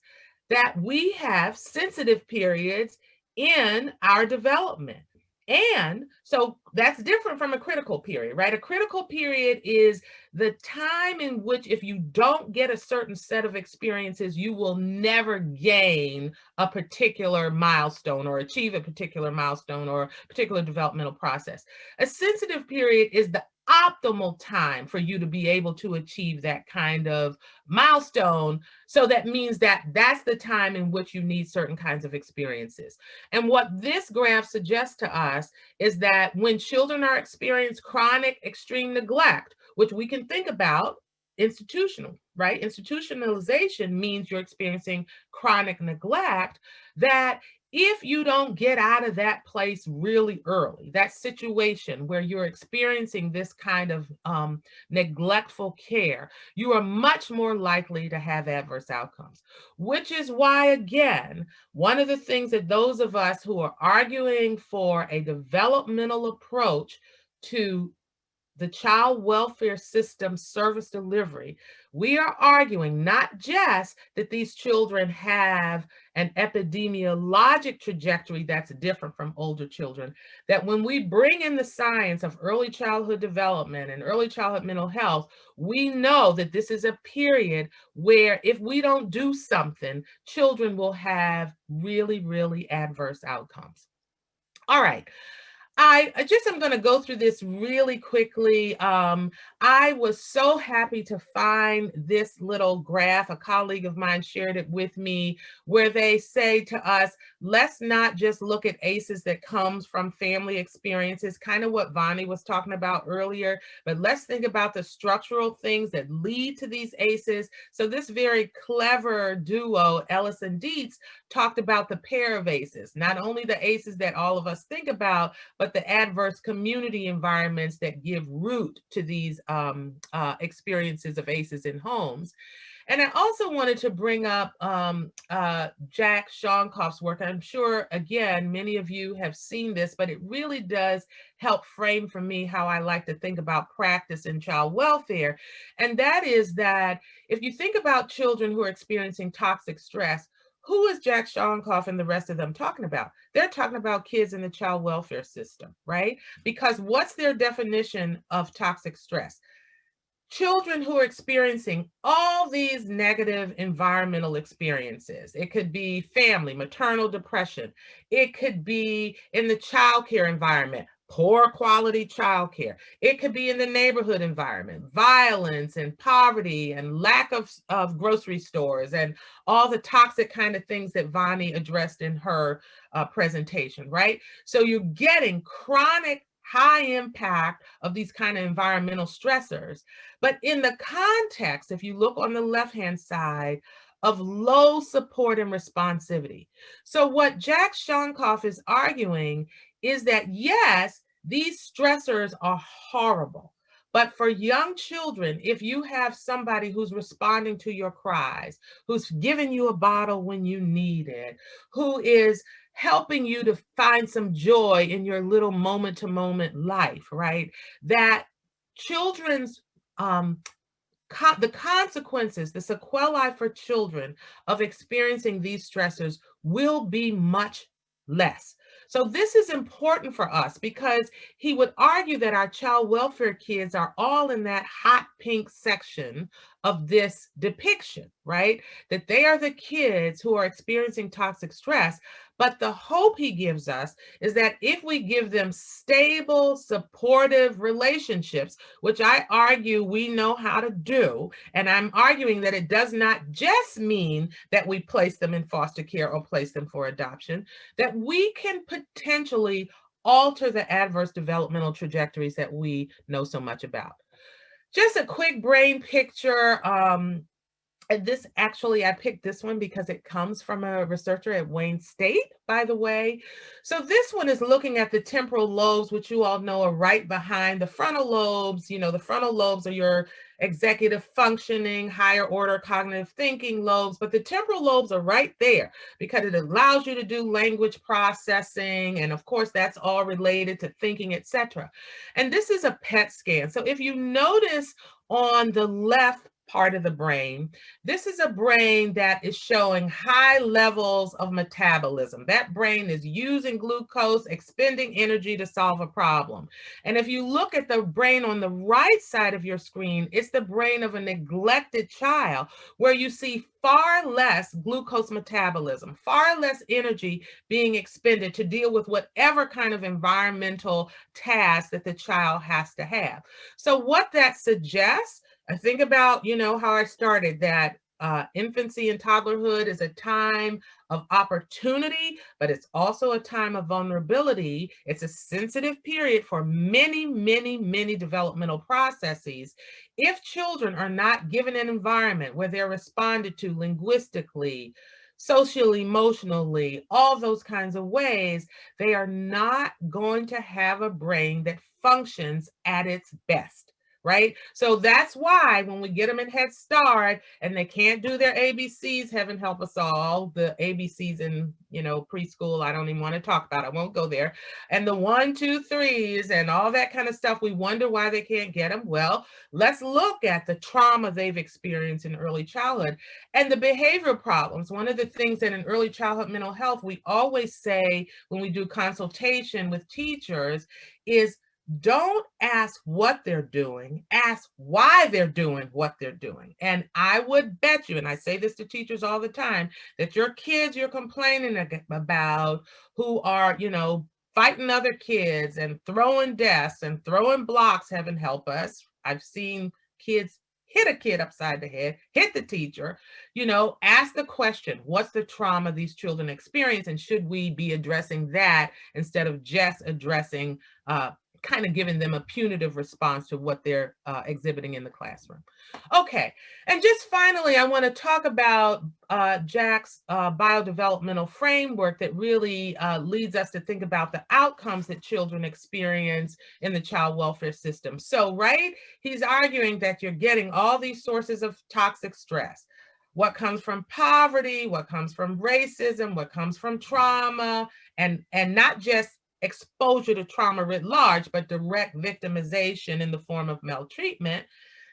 That we have sensitive periods in our development. And so that's different from a critical period, right? A critical period is the time in which if you don't get a certain set of experiences, you will never gain a particular milestone or achieve a particular milestone or a particular developmental process. A sensitive period is the optimal time for you to be able to achieve that kind of milestone. So that means that that's the time in which you need certain kinds of experiences. And what this graph suggests to us is that when children are experiencing chronic extreme neglect, which we can think about institutional, right? Institutionalization means you're experiencing chronic neglect, that if you don't get out of that place really early, that situation where you're experiencing this kind of neglectful care, you are much more likely to have adverse outcomes, which is why, again, one of the things that those of us who are arguing for a developmental approach to the child welfare system service delivery, we are arguing not just that these children have an epidemiologic trajectory that's different from older children, that when we bring in the science of early childhood development and early childhood mental health, we know that this is a period where if we don't do something, children will have really, really adverse outcomes. All right. I just am going to go through this really quickly. I was so happy to find this little graph. A colleague of mine shared it with me, where they say to us, let's not just look at ACEs that comes from family experiences, kind of what Vonnie was talking about earlier, but let's think about the structural things that lead to these ACEs. So this very clever duo, Ellis and Dietz, talked about the pair of ACEs, not only the ACEs that all of us think about, but the adverse community environments that give root to these experiences of ACEs in homes. And I also wanted to bring up Jack Shonkoff's work. I'm sure, again, many of you have seen this, but it really does help frame for me how I like to think about practice in child welfare. And that is that if you think about children who are experiencing toxic stress, who is Jack Shonkoff and the rest of them talking about? They're talking about kids in the child welfare system, right? Because what's their definition of toxic stress? Children who are experiencing all these negative environmental experiences. It could be family, maternal depression. It could be in the childcare environment, poor quality childcare. It could be in the neighborhood environment, violence and poverty and lack of grocery stores and all the toxic kind of things that Vonnie addressed in her presentation, right? So you're getting chronic high impact of these kind of environmental stressors. But in the context, if you look on the left-hand side, of low support and responsivity. So what Jack Shonkoff is arguing is that yes, these stressors are horrible, but for young children, if you have somebody who's responding to your cries, who's giving you a bottle when you need it, who is helping you to find some joy in your little moment to moment life, right? That children's, the consequences, the sequelae for children of experiencing these stressors will be much less. So this is important for us because he would argue that our child welfare kids are all in that hot pink section of this depiction, right? That they are the kids who are experiencing toxic stress. But the hope he gives us is that if we give them stable, supportive relationships, which I argue we know how to do, and I'm arguing that it does not just mean that we place them in foster care or place them for adoption, that we can potentially alter the adverse developmental trajectories that we know so much about. Just a quick brain picture. And this actually, I picked this one because it comes from a researcher at Wayne State, by the way. So this one is looking at the temporal lobes, which you all know are right behind the frontal lobes. You know, the frontal lobes are your executive functioning, higher order cognitive thinking lobes, but the temporal lobes are right there because it allows you to do language processing. And of course, that's all related to thinking, etc. And this is a PET scan. So if you notice on the left part of the brain, this is a brain that is showing high levels of metabolism. That brain is using glucose, expending energy to solve a problem. And if you look at the brain on the right side of your screen, it's the brain of a neglected child where you see far less glucose metabolism, far less energy being expended to deal with whatever kind of environmental task that the child has to have. So what that suggests, I think about, you know, how I started that infancy and toddlerhood is a time of opportunity, but it's also a time of vulnerability. It's a sensitive period for many, many, many developmental processes. If children are not given an environment where they're responded to linguistically, socially, emotionally, all those kinds of ways, they are not going to have a brain that functions at its best. Right? So that's why when we get them in Head Start and they can't do their ABCs, heaven help us all, the ABCs in, you know, preschool, I don't even want to talk about, I won't go there. And the 1, 2, 3s and all that kind of stuff, we wonder why they can't get them. Well, let's look at the trauma they've experienced in early childhood and the behavioral problems. One of the things that in early childhood mental health, we always say when we do consultation with teachers is, don't ask what they're doing, ask why they're doing what they're doing. And I would bet you, and I say this to teachers all the time, that your kids you're complaining about who are, you know, fighting other kids and throwing desks and throwing blocks, heaven help us. I've seen kids hit a kid upside the head, hit the teacher, you know, ask the question, what's the trauma these children experience? And should we be addressing that instead of just addressing kind of giving them a punitive response to what they're exhibiting in the classroom. Okay, and just finally, I want to talk about Jack's biodevelopmental framework that really leads us to think about the outcomes that children experience in the child welfare system. So, right, he's arguing that you're getting all these sources of toxic stress. What comes from poverty, what comes from racism, what comes from trauma, and not just exposure to trauma writ large, but direct victimization in the form of maltreatment.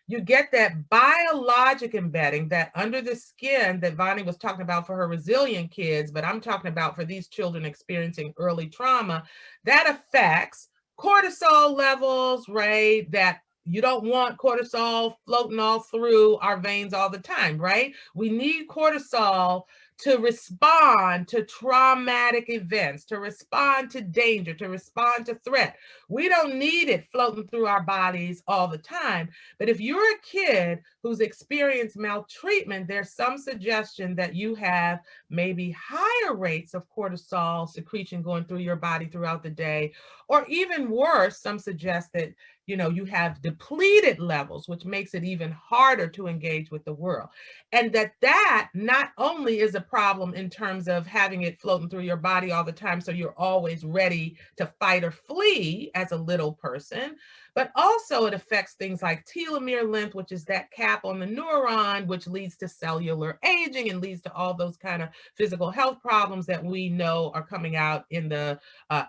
You get that biologic embedding, that under the skin that Vonnie was talking about for her resilient kids, but I'm talking about for these children experiencing early trauma, that affects cortisol levels, right? That you don't want cortisol floating all through our veins all the time, right? We need cortisol to respond to traumatic events, to respond to danger, to respond to threat. We don't need it floating through our bodies all the time. But if you're a kid who's experienced maltreatment, there's some suggestion that you have maybe higher rates of cortisol secretion going through your body throughout the day, or even worse, some suggest that you have depleted levels, which makes it even harder to engage with the world. And that not only is a problem in terms of having it floating through your body all the time, so you're always ready to fight or flee as a little person, but also it affects things like telomere length, which is that cap on the neuron, which leads to cellular aging and leads to all those kind of physical health problems that we know are coming out in the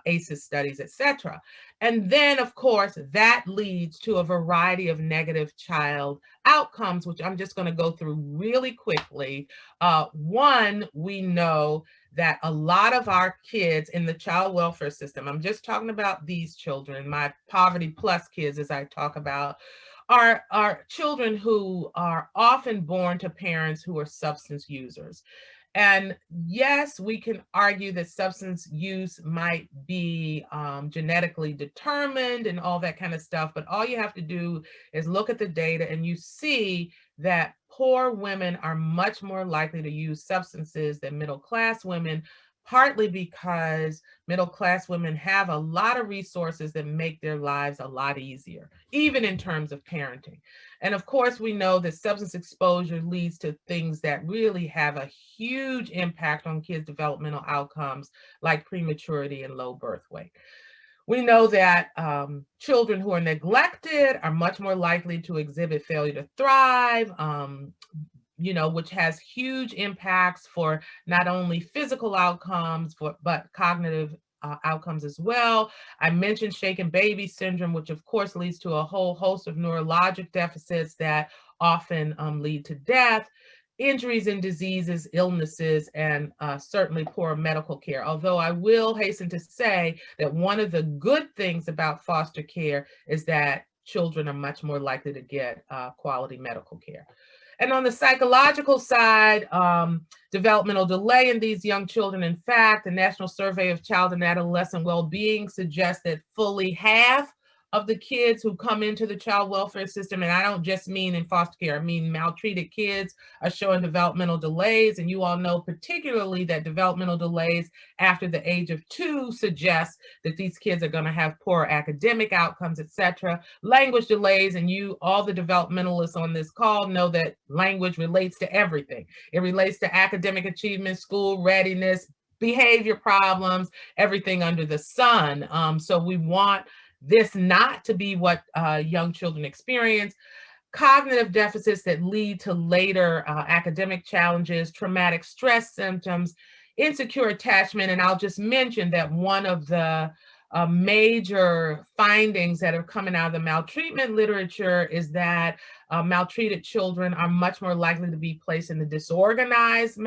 ACEs studies, etc. And then, of course, that leads to a variety of negative child outcomes, which I'm just going to go through really quickly. One, we know that a lot of our kids in the child welfare system, I'm just talking about these children, my poverty plus kids, as I talk about, are children who are often born to parents who are substance users. And yes, we can argue that substance use might be genetically determined and all that kind of stuff, but all you have to do is look at the data and you see that poor women are much more likely to use substances than middle-class women, partly because middle-class women have a lot of resources that make their lives a lot easier, even in terms of parenting. And of course, we know that substance exposure leads to things that really have a huge impact on kids' developmental outcomes, like prematurity and low birth weight. We know that children who are neglected are much more likely to exhibit failure to thrive, which has huge impacts for not only physical outcomes, but cognitive outcomes as well. I mentioned shaken baby syndrome, which of course leads to a whole host of neurologic deficits that often lead to death, injuries and diseases, illnesses, and certainly poor medical care. Although I will hasten to say that one of the good things about foster care is that children are much more likely to get quality medical care. And on the psychological side, developmental delay in these young children. In fact, the National Survey of Child and Adolescent Well-Being suggests that fully half of the kids who come into the child welfare system, and I don't just mean in foster care, I mean maltreated kids, are showing developmental delays. And you all know particularly that developmental delays after the age of 2 suggest that these kids are going to have poor academic outcomes, etc. Language delays, and you, all the developmentalists on this call, know that language relates to everything. It relates to academic achievement, school readiness, behavior problems, everything under the sun. So we want this not to be what young children experience. Cognitive deficits that lead to later academic challenges, traumatic stress symptoms, insecure attachment. And I'll just mention that one of the major findings that are coming out of the maltreatment literature is that maltreated children are much more likely to be placed in the disorganized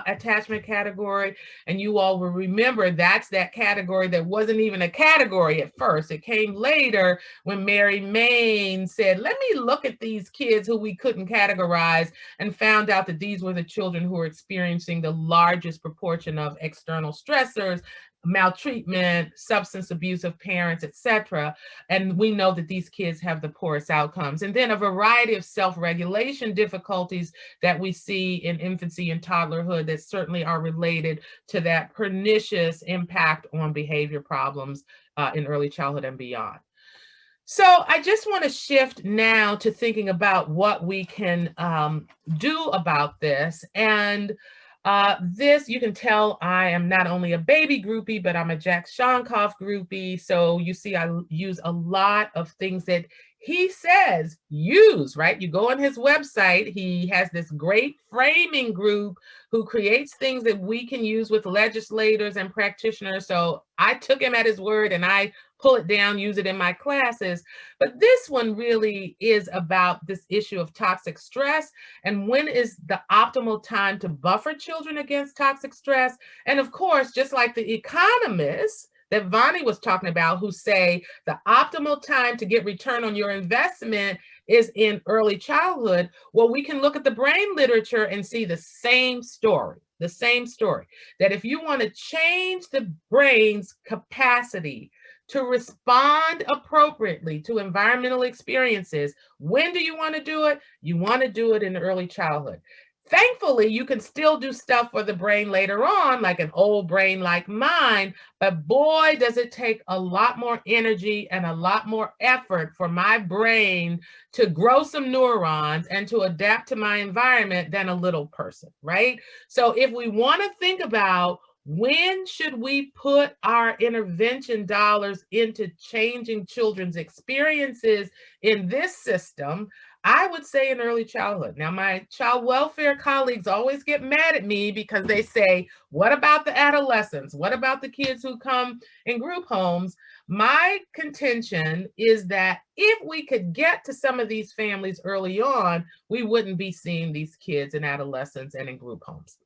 attachment category. And you all will remember that's that category that wasn't even a category at first. It came later when Mary Main said, let me look at these kids who we couldn't categorize, and found out that these were the children who were experiencing the largest proportion of external stressors, maltreatment, substance abuse of parents, etc. And we know that these kids have the poorest outcomes. And then a variety of self-regulation difficulties that we see in infancy and toddlerhood that certainly are related to that pernicious impact on behavior problems in early childhood and beyond. So I just want to shift now to thinking about what we can do about this. And this, you can tell I am not only a baby groupie, but I'm a Jack Shonkoff groupie. So you see, I use a lot of things that he says use, right? You go on his website, he has this great framing group who creates things that we can use with legislators and practitioners. So I took him at his word and I pull it down, use it in my classes. But this one really is about this issue of toxic stress and when is the optimal time to buffer children against toxic stress. And of course, just like the economists that Vani was talking about, who say the optimal time to get return on your investment is in early childhood. Well, we can look at the brain literature and see the same story, that if you want to change the brain's capacity to respond appropriately to environmental experiences, when do you want to do it? You want to do it in early childhood. Thankfully, you can still do stuff for the brain later on, like an old brain like mine, but boy, does it take a lot more energy and a lot more effort for my brain to grow some neurons and to adapt to my environment than a little person, right? So if we want to think about When should we put our intervention dollars into changing children's experiences in this system? I would say in early childhood. Now, my child welfare colleagues always get mad at me because they say, what about the adolescents? What about the kids who come in group homes? My contention is that if we could get to some of these families early on, we wouldn't be seeing these kids and adolescents and in group homes.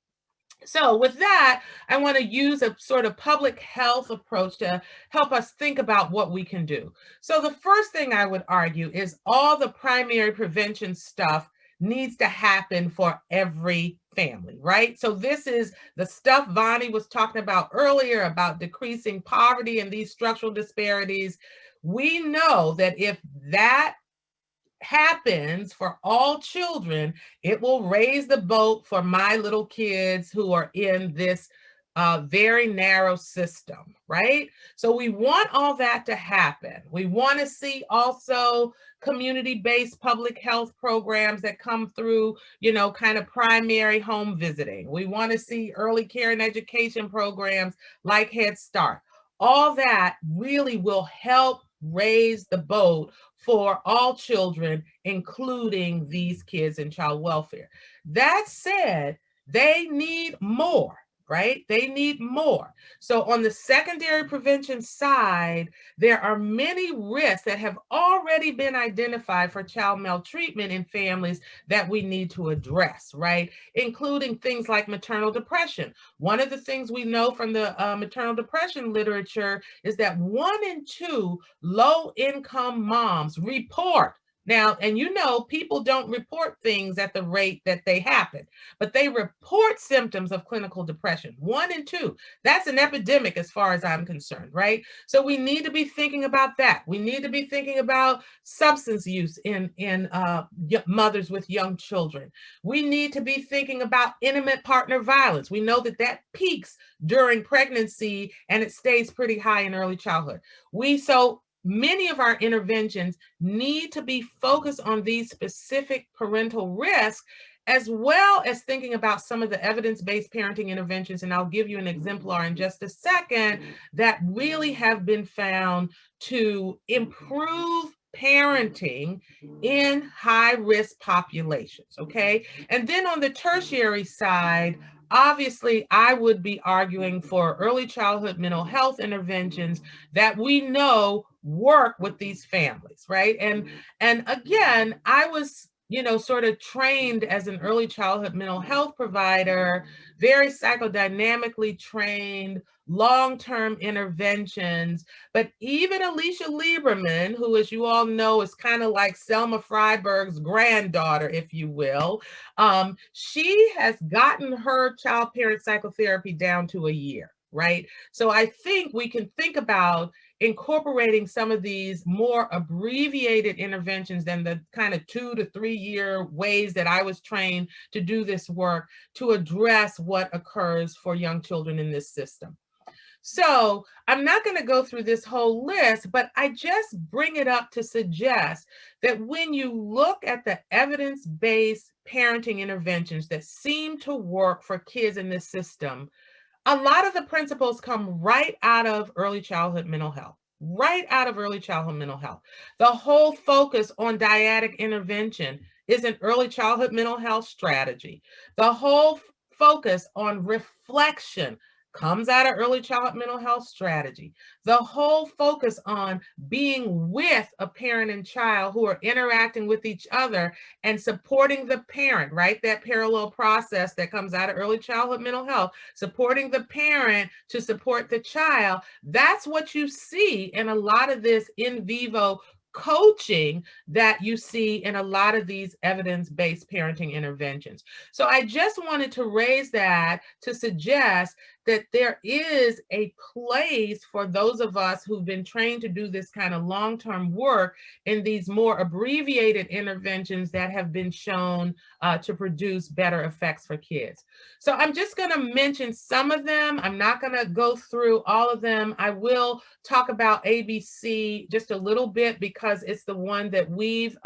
So with that, I want to use a sort of public health approach to help us think about what we can do. So the first thing I would argue is all the primary prevention stuff needs to happen for every family, right? So this is the stuff Vonnie was talking about earlier about decreasing poverty and these structural disparities. We know that if that happens for all children, it will raise the boat for my little kids who are in this very narrow system, right? So we want all that to happen. We want to see also community-based public health programs that come through, you know, kind of primary home visiting. We want to see early care and education programs like Head Start. All that really will help raise the boat for all children, including these kids in child welfare. That said, they need more, right? They need more. So on the secondary prevention side, there are many risks that have already been identified for child maltreatment in families that we need to address, right? Including things like maternal depression. One of the things we know from the maternal depression literature is that 1 in 2 low-income moms report. Now, and you know, people don't report things at the rate that they happen, but they report symptoms of clinical depression. 1 in 2. That's an epidemic as far as I'm concerned, right? So we need to be thinking about that. We need to be thinking about substance use in mothers with young children. We need to be thinking about intimate partner violence. We know that that peaks during pregnancy and it stays pretty high in early childhood. So many of our interventions need to be focused on these specific parental risks, as well as thinking about some of the evidence-based parenting interventions, and I'll give you an exemplar in just a second, that really have been found to improve parenting in high-risk populations, okay? And then on the tertiary side, obviously, I would be arguing for early childhood mental health interventions that we know work with these families, right? And again, I was, you know, sort of trained as an early childhood mental health provider, very psychodynamically trained, long-term interventions. But even Alicia Lieberman, who, as you all know, is kind of like Selma Freiberg's granddaughter, if you will, she has gotten her child parent psychotherapy down to a year, right? So I think we can think about incorporating some of these more abbreviated interventions than the kind of 2 to 3 year ways that I was trained to do this work to address what occurs for young children in this system. So I'm not going to go through this whole list, but I just bring it up to suggest that when you look at the evidence-based parenting interventions that seem to work for kids in this system, a lot of the principles come right out of early childhood mental health, right out of early childhood mental health. The whole focus on dyadic intervention is an early childhood mental health strategy. The whole focus on reflection comes out of early childhood mental health strategy. The whole focus on being with a parent and child who are interacting with each other and supporting the parent, right? That parallel process that comes out of early childhood mental health, supporting the parent to support the child. That's what you see in a lot of this in vivo coaching that you see in a lot of these evidence-based parenting interventions. So I just wanted to raise that to suggest that there is a place for those of us who've been trained to do this kind of long-term work in these more abbreviated interventions that have been shown to produce better effects for kids. So I'm just going to mention some of them. I'm not going to go through all of them. I will talk about ABC just a little bit because it's the one that we've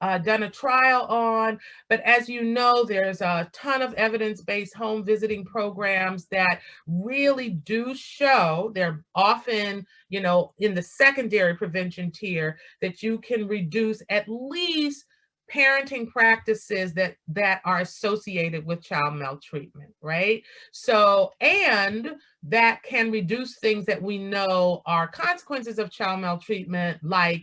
done a trial on. But as you know, there's a ton of evidence-based home visiting programs that really do show, they're often, you know, in the secondary prevention tier, that you can reduce at least parenting practices that are associated with child maltreatment, right? So, and that can reduce things that we know are consequences of child maltreatment, like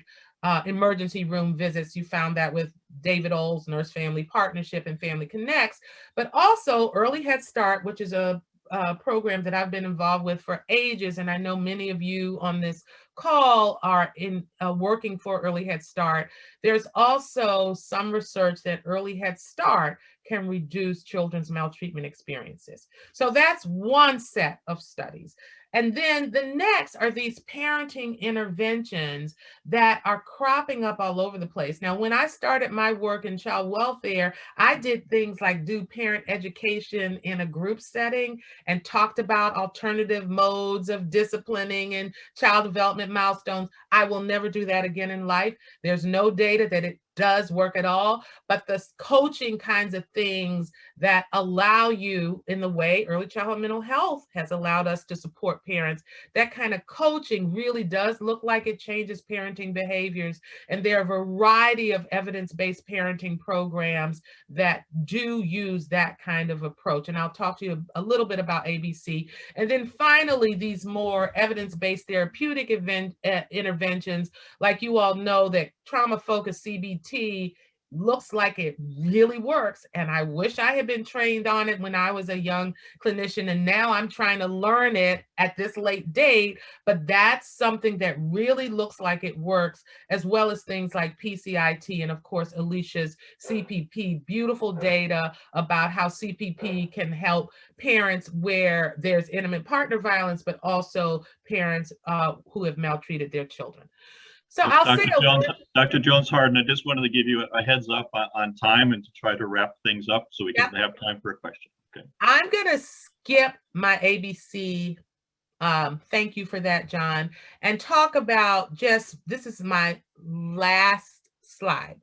emergency room visits. You found that with David Oles' Nurse Family Partnership and Family Connects, but also Early Head Start, which is a program that I've been involved with for ages, and I know many of you on this call are in working for Early Head Start. There's also some research that Early Head Start can reduce children's maltreatment experiences. So that's one set of studies. And then the next are these parenting interventions that are cropping up all over the place. Now, when I started my work in child welfare, I did things like do parent education in a group setting and talked about alternative modes of disciplining and child development milestones. I will never do that again in life. There's no data that it does work at all, but the coaching kinds of things that allow you, in the way early childhood mental health has allowed us to support parents, that kind of coaching really does look like it changes parenting behaviors. And there are a variety of evidence-based parenting programs that do use that kind of approach. And I'll talk to you a little bit about ABC. And then finally, these more evidence-based therapeutic interventions, like you all know that trauma-focused CBT looks like it really works. And I wish I had been trained on it when I was a young clinician, and now I'm trying to learn it at this late date, but that's something that really looks like it works, as well as things like PCIT and of course, Alicia's CPP, beautiful data about how CPP can help parents where there's intimate partner violence, but also parents who have maltreated their children. So I'll say Dr. Jones-Harden, I just wanted to give you a heads up on time and to try to wrap things up so we can have time for a question. Okay. I'm going to skip my ABC. Thank you for that, John, and talk about this is my last slide.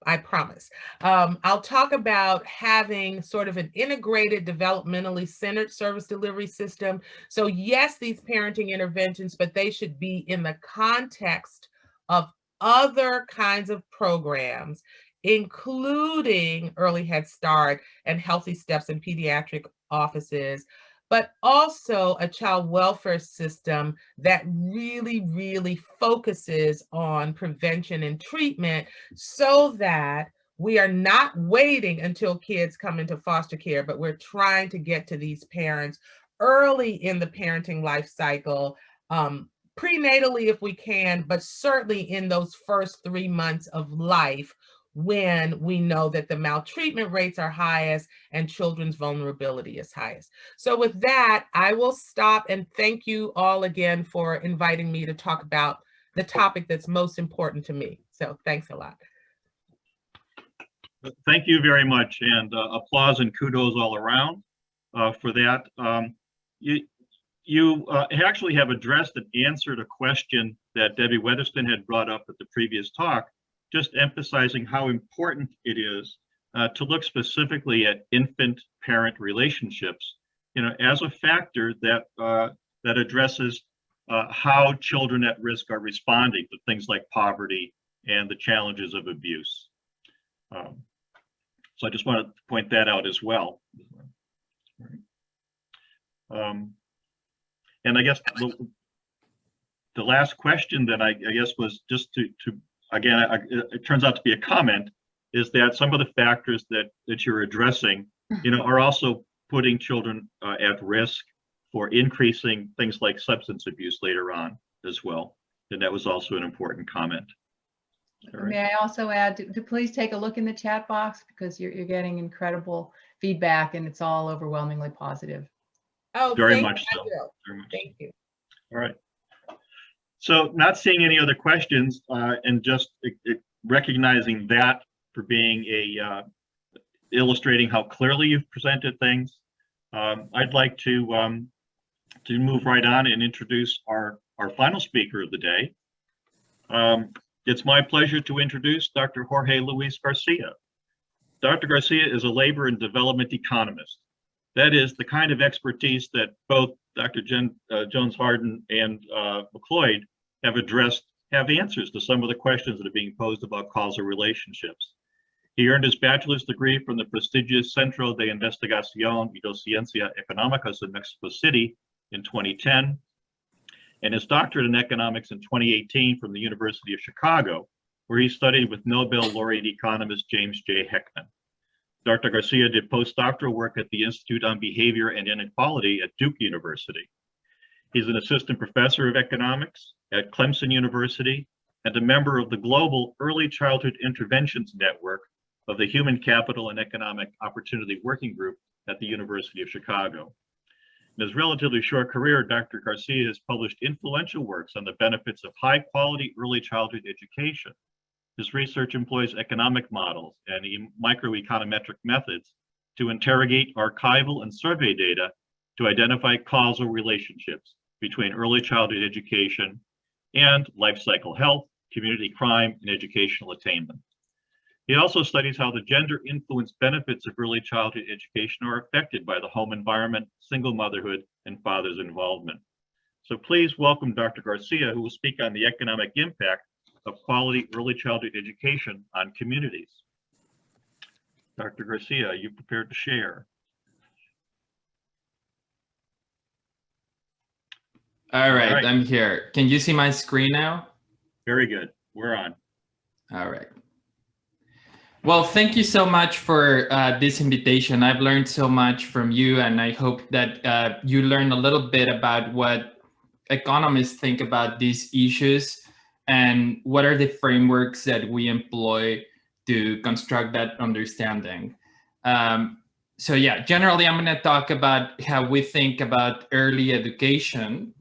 I promise. I'll talk about having sort of an integrated, developmentally centered service delivery system. So yes, these parenting interventions, but they should be in the context of other kinds of programs, including Early Head Start and Healthy Steps in pediatric offices, but also a child welfare system that really, really focuses on prevention and treatment, so that we are not waiting until kids come into foster care, but we're trying to get to these parents early in the parenting life cycle, prenatally if we can, but certainly in those first 3 months of life, when we know that the maltreatment rates are highest and children's vulnerability is highest. So with that, I will stop and thank you all again for inviting me to talk about the topic that's most important to me. So thanks a lot. Thank you very much, and applause and kudos all around for that. You actually have addressed and answered a question that Debbie Weatherston had brought up at the previous talk, just emphasizing how important it is to look specifically at infant-parent relationships, you know, as a factor that that addresses how children at risk are responding to things like poverty and the challenges of abuse. So I just wanted to point that out as well. And I guess the last question that I guess was just to again, it turns out to be a comment, is that some of the factors that you're addressing, you know, are also putting children at risk for increasing things like substance abuse later on as well. And that was also an important comment. All right. May I also add to please take a look in the chat box, because you're getting incredible feedback and it's all overwhelmingly positive. Oh, very much so. Very much. Thank you. All right. So not seeing any other questions, and just recognizing that for being illustrating how clearly you've presented things, I'd like to move right on and introduce our final speaker of the day. It's my pleasure to introduce Dr. Jorge Luis Garcia. Dr. Garcia is a labor and development economist. That is the kind of expertise that both Dr. Jones-Harden and McLeod have answers to some of the questions that are being posed about causal relationships. He earned his bachelor's degree from the prestigious Centro de Investigación y Docencia Económicas in Mexico City in 2010, and his doctorate in economics in 2018 from the University of Chicago, where he studied with Nobel laureate economist James J. Heckman. Dr. Garcia did postdoctoral work at the Institute on Behavior and Inequality at Duke University. He's an assistant professor of economics at Clemson University and a member of the Global Early Childhood Interventions Network of the Human Capital and Economic Opportunity Working Group at the University of Chicago. In his relatively short career, Dr. Garcia has published influential works on the benefits of high-quality early childhood education. His research employs economic models and microeconometric methods to interrogate archival and survey data to identify causal relationships between early childhood education and life cycle health, community crime, and educational attainment. He also studies how the gender-influenced benefits of early childhood education are affected by the home environment, single motherhood, and father's involvement. So please welcome Dr. Garcia, who will speak on the economic impact of quality early childhood education on communities. Dr. Garcia, are you prepared to share? All right, I'm here. Can you see my screen now? Very good. We're on. All right. Well, thank you so much for this invitation. I've learned so much from you, and I hope that you learn a little bit about what economists think about these issues and what are the frameworks that we employ to construct that understanding. So yeah, generally, I'm going to talk about how we think about early education.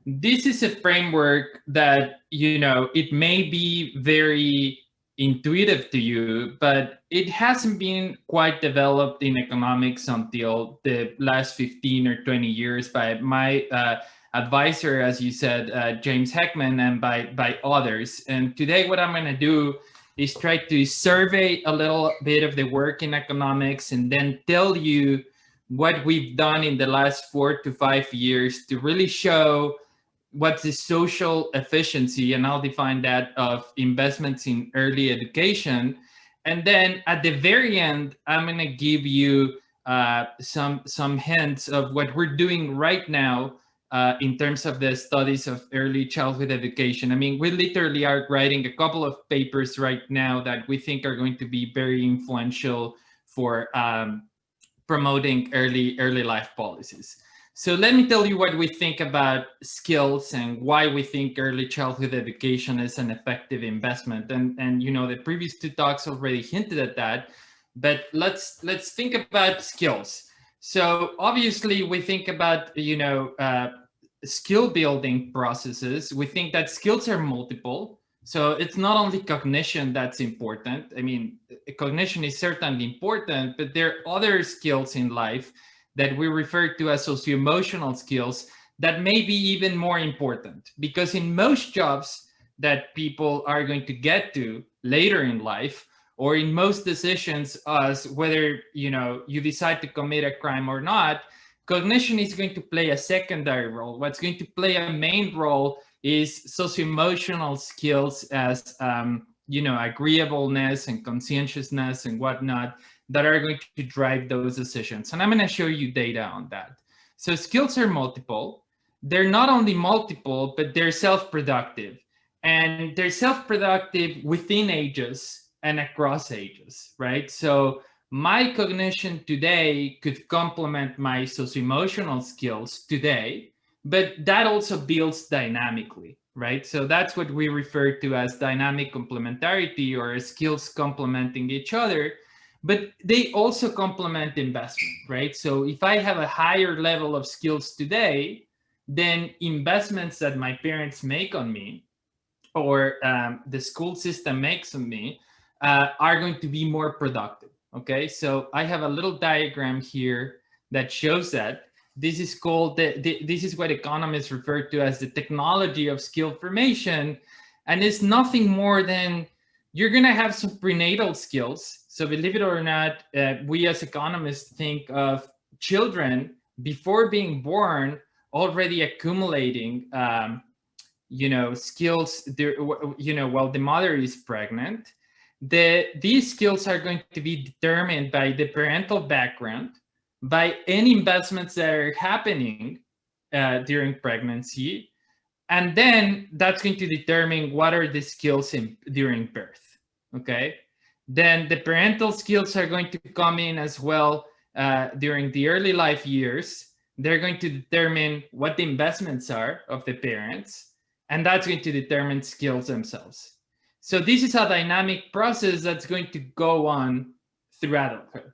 This is a framework that, you know, it may be very intuitive to you, but it hasn't been quite developed in economics until the last 15 or 20 years by my advisor, as you said, James Heckman, and by others. And today what I'm going to do is try to survey a little bit of the work in economics and then tell you what we've done in the last 4 to 5 years to really show what's the social efficiency, and I'll define that, of investments in early education. And then at the very end, I'm going to give you some hints of what we're doing right now in terms of the studies of early childhood education. I mean, we literally are writing a couple of papers right now that we think are going to be very influential for promoting early life policies. So let me tell you what we think about skills and why we think early childhood education is an effective investment. And you know, the previous 2 talks already hinted at that, but let's think about skills. So obviously we think about, you know, skill building processes. We think that skills are multiple. So it's not only cognition that's important. I mean, cognition is certainly important, but there are other skills in life that we refer to as socio-emotional skills that may be even more important, because in most jobs that people are going to get to later in life, or in most decisions as whether, you know, you decide to commit a crime or not, cognition is going to play a secondary role. What's going to play a main role is socio-emotional skills as, you know, agreeableness and conscientiousness and whatnot, that are going to drive those decisions. And I'm going to show you data on that. So skills are multiple. They're not only multiple, but they're self-productive. And they're self-productive within ages and across ages, right? So my cognition today could complement my socio-emotional skills today, but that also builds dynamically, right? So that's what we refer to as dynamic complementarity, or skills complementing each other. But they also complement investment, right? So if I have a higher level of skills today, then investments that my parents make on me, or the school system makes on me, are going to be more productive, okay? So I have a little diagram here that shows that. This is called, this is what economists refer to as the technology of skill formation. And it's nothing more than you're going to have some prenatal skills. So believe it or not, we as economists think of children before being born already accumulating, skills there, while the mother is pregnant. These skills are going to be determined by the parental background, by any investments that are happening during pregnancy, and then that's going to determine what are the skills during birth. Okay, then the parental skills are going to come in as well during the early life years. They're going to determine what the investments are of the parents, and that's going to determine skills themselves. So this is a dynamic process that's going to go on through adulthood,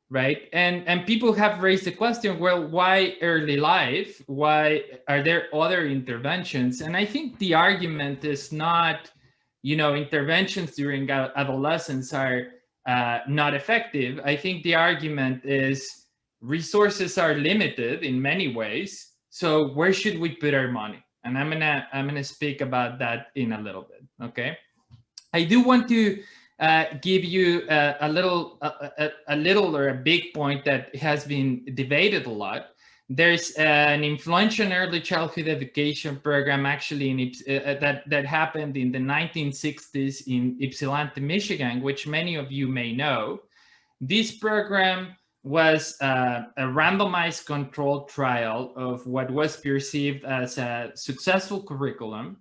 right? And people have raised the question, well, why early life? Why are there other interventions? And I think the argument is not, interventions during adolescence are not effective. I think the argument is resources are limited in many ways. So where should we put our money? And I'm gonna speak about that in a little bit. Okay, I do want to give you a little or a big point that has been debated a lot. There's an influential early childhood education program actually that happened in the 1960s in Ypsilanti, Michigan, which many of you may know. This program was a randomized controlled trial of what was perceived as a successful curriculum.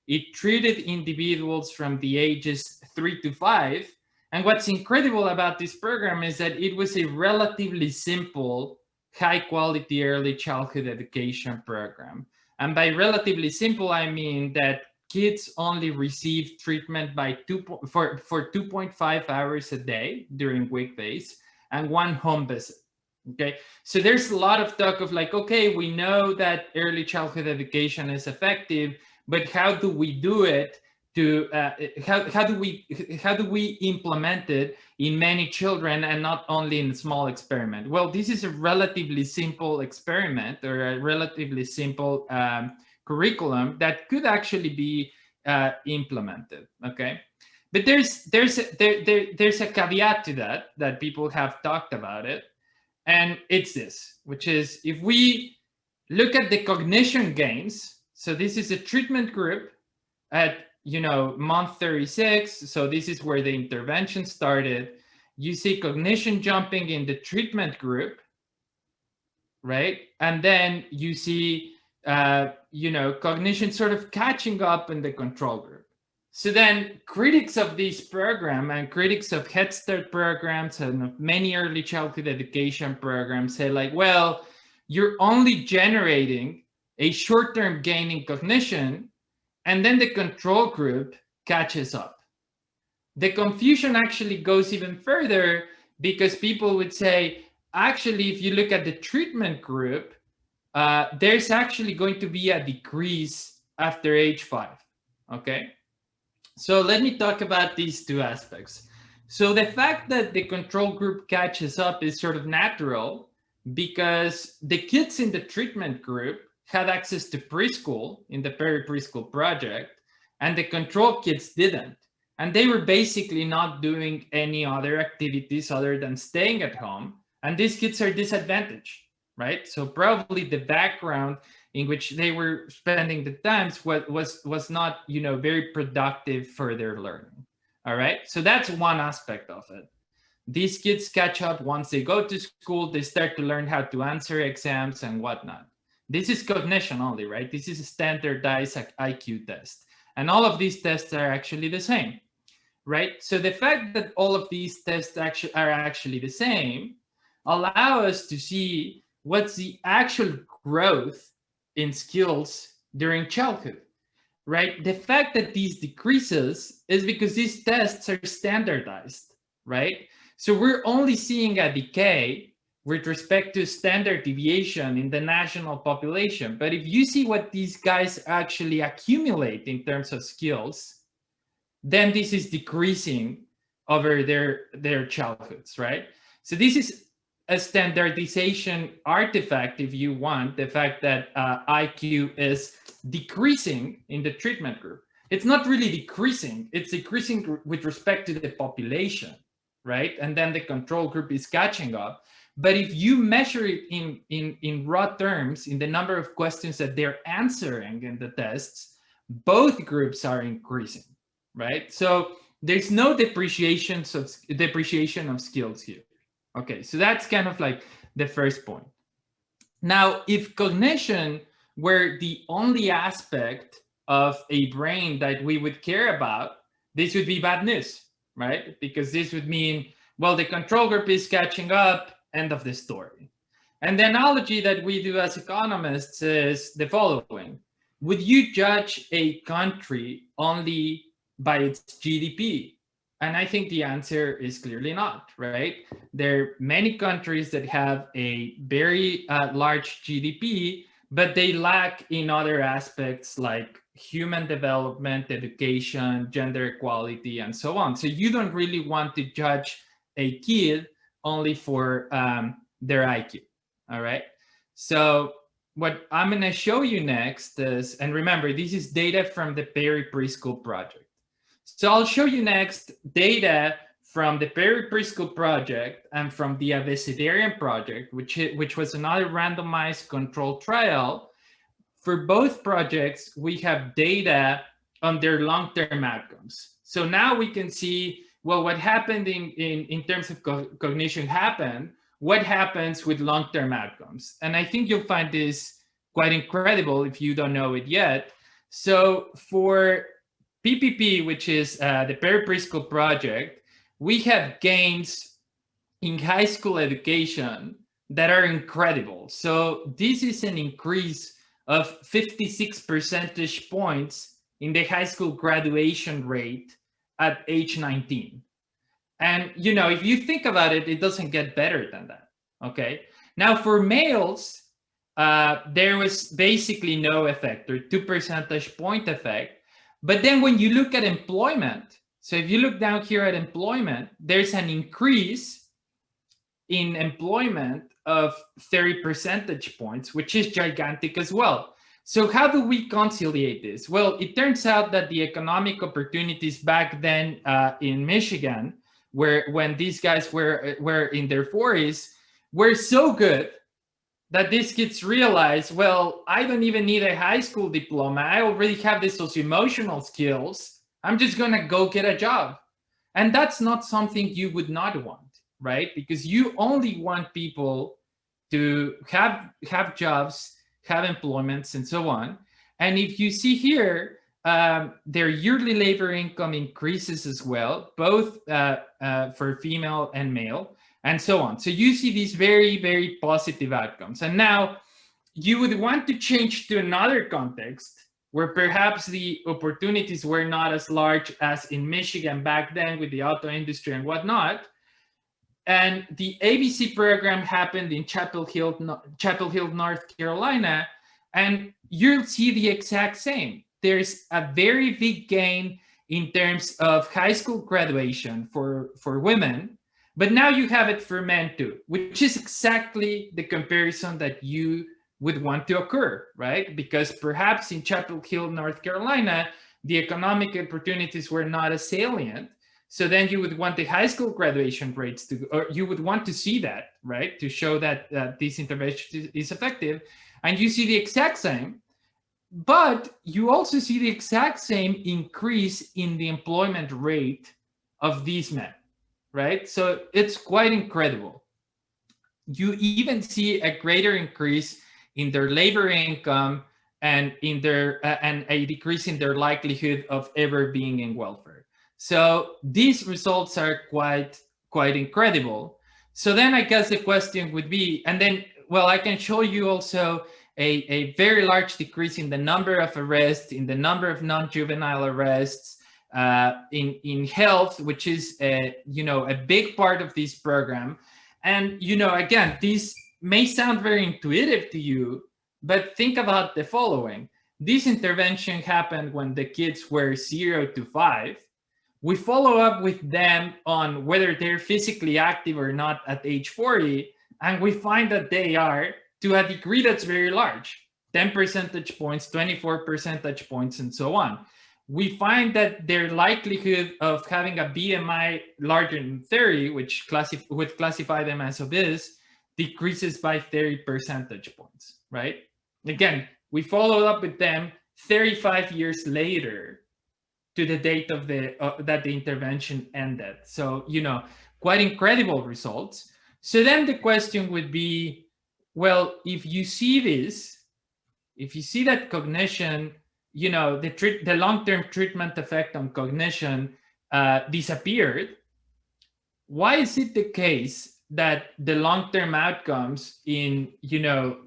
It treated individuals from the ages 3 to 5. And what's incredible about this program is that it was a relatively simple, high quality early childhood education program. And by relatively simple, I mean that kids only received treatment for 2.5 hours a day during weekdays and 1 home visit. Okay, so there's a lot of talk of like, okay, we know that early childhood education is effective, but how do we do it? How do we implement it in many children and not only in a small experiment? Well, this is a relatively simple experiment or a relatively simple curriculum that could actually be implemented. Okay, but there's a caveat to that people have talked about it, and it's this, which is if we look at the cognition gains. So this is a treatment group at month 36. So this is where the intervention started. You see cognition jumping in the treatment group, right? And then you see cognition sort of catching up in the control group. So then critics of this program and critics of Head Start programs and of many early childhood education programs say like, well, you're only generating a short-term gain in cognition, and then the control group catches up. The confusion actually goes even further because people would say, actually, if you look at the treatment group, there's actually going to be a decrease after age 5, okay? So let me talk about these two aspects. So the fact that the control group catches up is sort of natural because the kids in the treatment group had access to preschool in the peri-preschool project, and the control kids didn't. And they were basically not doing any other activities other than staying at home. And these kids are disadvantaged, right? So probably the background in which they were spending the times was not, very productive for their learning. All right. So that's one aspect of it. These kids catch up once they go to school, they start to learn how to answer exams and whatnot. This is cognition only, right? This is a standardized IQ test. And all of these tests are actually the same, right? So the fact that all of these tests are actually the same allow us to see what's the actual growth in skills during childhood, right? The fact that these decreases is because these tests are standardized, right? So we're only seeing a decay with respect to standard deviation in the national population. But if you see what these guys actually accumulate in terms of skills, then this is decreasing over their childhoods, right? So this is a standardization artifact, if you want, the fact that IQ is decreasing in the treatment group. it's not really decreasing, it's decreasing with respect to the population, right? And then the control group is catching up. But if you measure it in raw terms, in the number of questions that they're answering in the tests, both groups are increasing, right? So there's no depreciation of skills here. Okay, so that's kind of like the first point. Now, if cognition were the only aspect of a brain that we would care about, this would be bad news, right? Because this would mean, well, the control group is catching up, end of the story. And the analogy that we do as economists is the following. Would you judge a country only by its GDP? And I think the answer is clearly not, right? There are many countries that have a very large GDP, but they lack in other aspects like human development, education, gender equality, and so on. So you don't really want to judge a kid only for their IQ, all right? So what I'm gonna show you next is, and remember, this is data from the Perry Preschool Project. So I'll show you next data from the Perry Preschool Project and from the Abecedarian Project, which was another randomized controlled trial. For both projects, we have data on their long-term outcomes. So now we can see, well, what happened in terms of cognition happened, what happens with long-term outcomes. And I think you'll find this quite incredible if you don't know it yet. So for PPP, which is the Perry Preschool Project, we have gains in high school education that are incredible. So this is an increase of 56 percentage points in the high school graduation rate at age 19. And, you know, if you think about it, it doesn't get better than that, okay? Now for males, there was basically no effect or 2 percentage point effect. But then when you look at employment, so if you look down here at employment, there's an increase in employment of 30 percentage points, which is gigantic as well. So how do we conciliate this? Well, it turns out that the economic opportunities back then in Michigan, when these guys were in their 40s, were so good that these kids realize, well, I don't even need a high school diploma. I already have the socio-emotional skills. I'm just gonna go get a job. And that's not something you would not want, right? Because you only want people to have jobs, have employments, and so on. And if you see here, their yearly labor income increases as well, both for female and male, and so on. So you see these very, very positive outcomes. And now you would want to change to another context where perhaps the opportunities were not as large as in Michigan back then with the auto industry and whatnot. And the ABC program happened in Chapel Hill, North Carolina, and you'll see the exact same. There's a very big gain in terms of high school graduation for women, but now you have it for men too, which is exactly the comparison that you would want to occur, right? Because perhaps in Chapel Hill, North Carolina, the economic opportunities were not as salient. So then you would want the high school graduation rates to, or you would want to see that, right? To show that this intervention is effective. And you see the exact same, but you also see the exact same increase in the employment rate of these men, right? So it's quite incredible. You even see a greater increase in their labor income and in their and a decrease in their likelihood of ever being in welfare. So these results are quite incredible. So then I guess the question would be, and then, well, I can show you also a very large decrease in the number of arrests, in the number of non-juvenile arrests, in health, which is a big part of this program. And again, these may sound very intuitive to you, but think about the following. This intervention happened when the kids were 0 to 5. We follow up with them on whether they're physically active or not at age 40, and we find that they are, to a degree that's very large, 10 percentage points, 24 percentage points, and so on. we find that their likelihood of having a BMI larger than 30, which would classify them as obese, decreases by 30 percentage points, right? Again, we followed up with them 35 years later to the date of that the intervention ended. So, quite incredible results. So then the question would be, well, if you see this, if you see that cognition, the long-term treatment effect on cognition disappeared, why is it the case that the long-term outcomes in,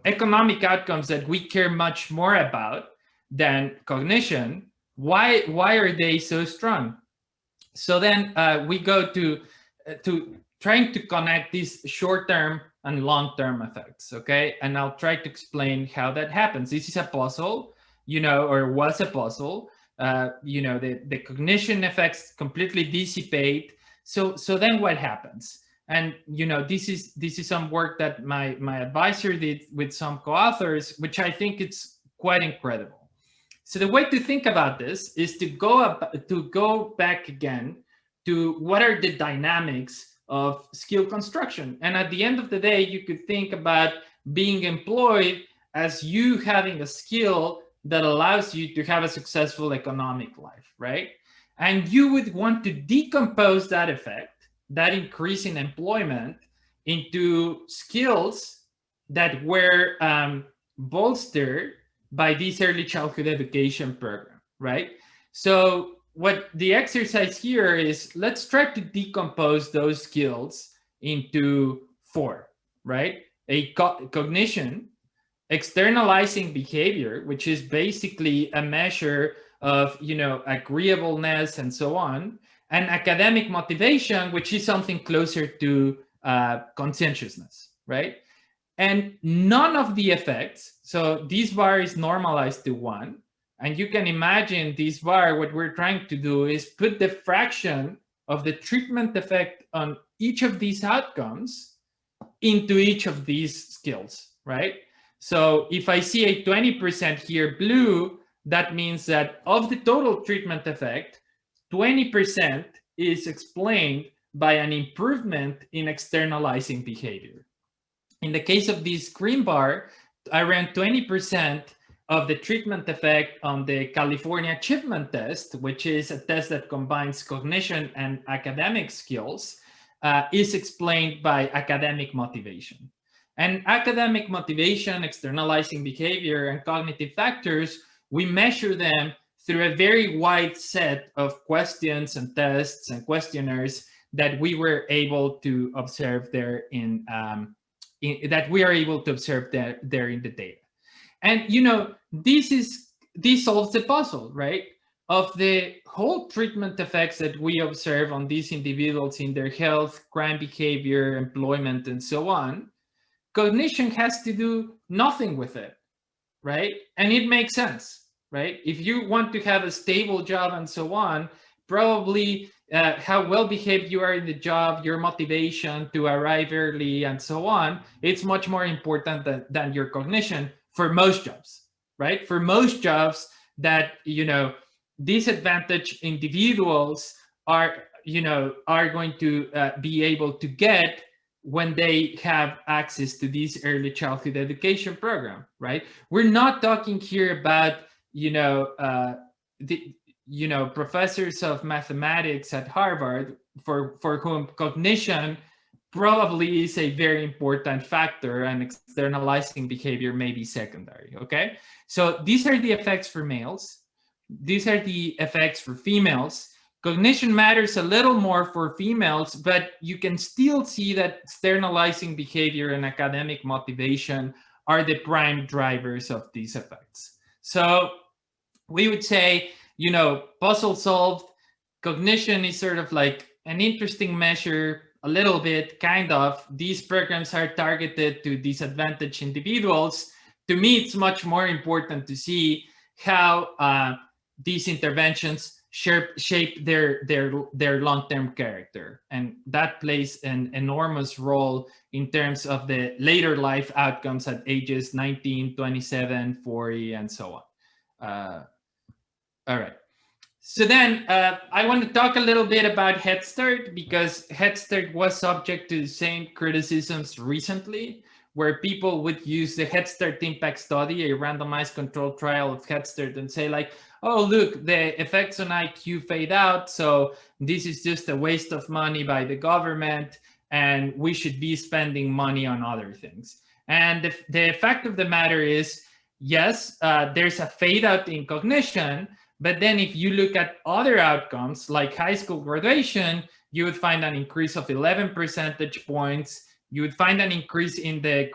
economic outcomes that we care much more about than cognition, why are they so strong? So then we go to trying to connect these short-term and long-term effects, okay? And I'll try to explain how that happens. This is a puzzle, or was a puzzle. The cognition effects completely dissipate. So then what happens? And this is some work that my advisor did with some co-authors, which I think it's quite incredible. So the way to think about this is to go back again to what are the dynamics of skill construction. And at the end of the day, you could think about being employed as you having a skill that allows you to have a successful economic life, right? And you would want to decompose that effect, that increase in employment, into skills that were bolstered by this early childhood education program, right? So what the exercise here is, let's try to decompose those skills into 4, right? Cognition, externalizing behavior, which is basically a measure of, agreeableness and so on, and academic motivation, which is something closer to conscientiousness, right? And none of the effects, so this bar is normalized to 1, and you can imagine this bar, what we're trying to do is put the fraction of the treatment effect on each of these outcomes into each of these skills, right? So if I see a 20% here, blue, that means that of the total treatment effect, 20% is explained by an improvement in externalizing behavior. In the case of this green bar, around 20% of the treatment effect on the California Achievement Test, which is a test that combines cognition and academic skills, is explained by academic motivation. And academic motivation, externalizing behavior, and cognitive factors, we measure them through a very wide set of questions and tests and questionnaires that we were able to observe there in the data. And this solves the puzzle, right? Of the whole treatment effects that we observe on these individuals in their health, crime behavior, employment, and so on, cognition has to do nothing with it, right? And it makes sense, right? If you want to have a stable job and so on, probably how well behaved you are in the job, your motivation to arrive early and so on, it's much more important than your cognition for most jobs, right? For most jobs that, disadvantaged individuals are going to be able to get when they have access to this early childhood education program, right? We're not talking here about, professors of mathematics at Harvard for whom cognition probably is a very important factor and externalizing behavior may be secondary, okay? So these are the effects for males. These are the effects for females. Cognition matters a little more for females, but you can still see that externalizing behavior and academic motivation are the prime drivers of these effects. So we would say, puzzle solved. Cognition is sort of like an interesting measure, a little bit, kind of. These programs are targeted to disadvantaged individuals. To me, it's much more important to see how these interventions shape their long-term character. And that plays an enormous role in terms of the later life outcomes at ages 19, 27, 40, and so on. All right. So then I want to talk a little bit about Head Start, because Head Start was subject to the same criticisms recently, where people would use the Head Start impact study, a randomized controlled trial of Head Start, and say like, oh, look, the effects on IQ fade out. So this is just a waste of money by the government, and we should be spending money on other things. And the fact of the matter is, yes, there's a fade out in cognition. But then if you look at other outcomes like high school graduation, you would find an increase of 11 percentage points. You would find an increase in the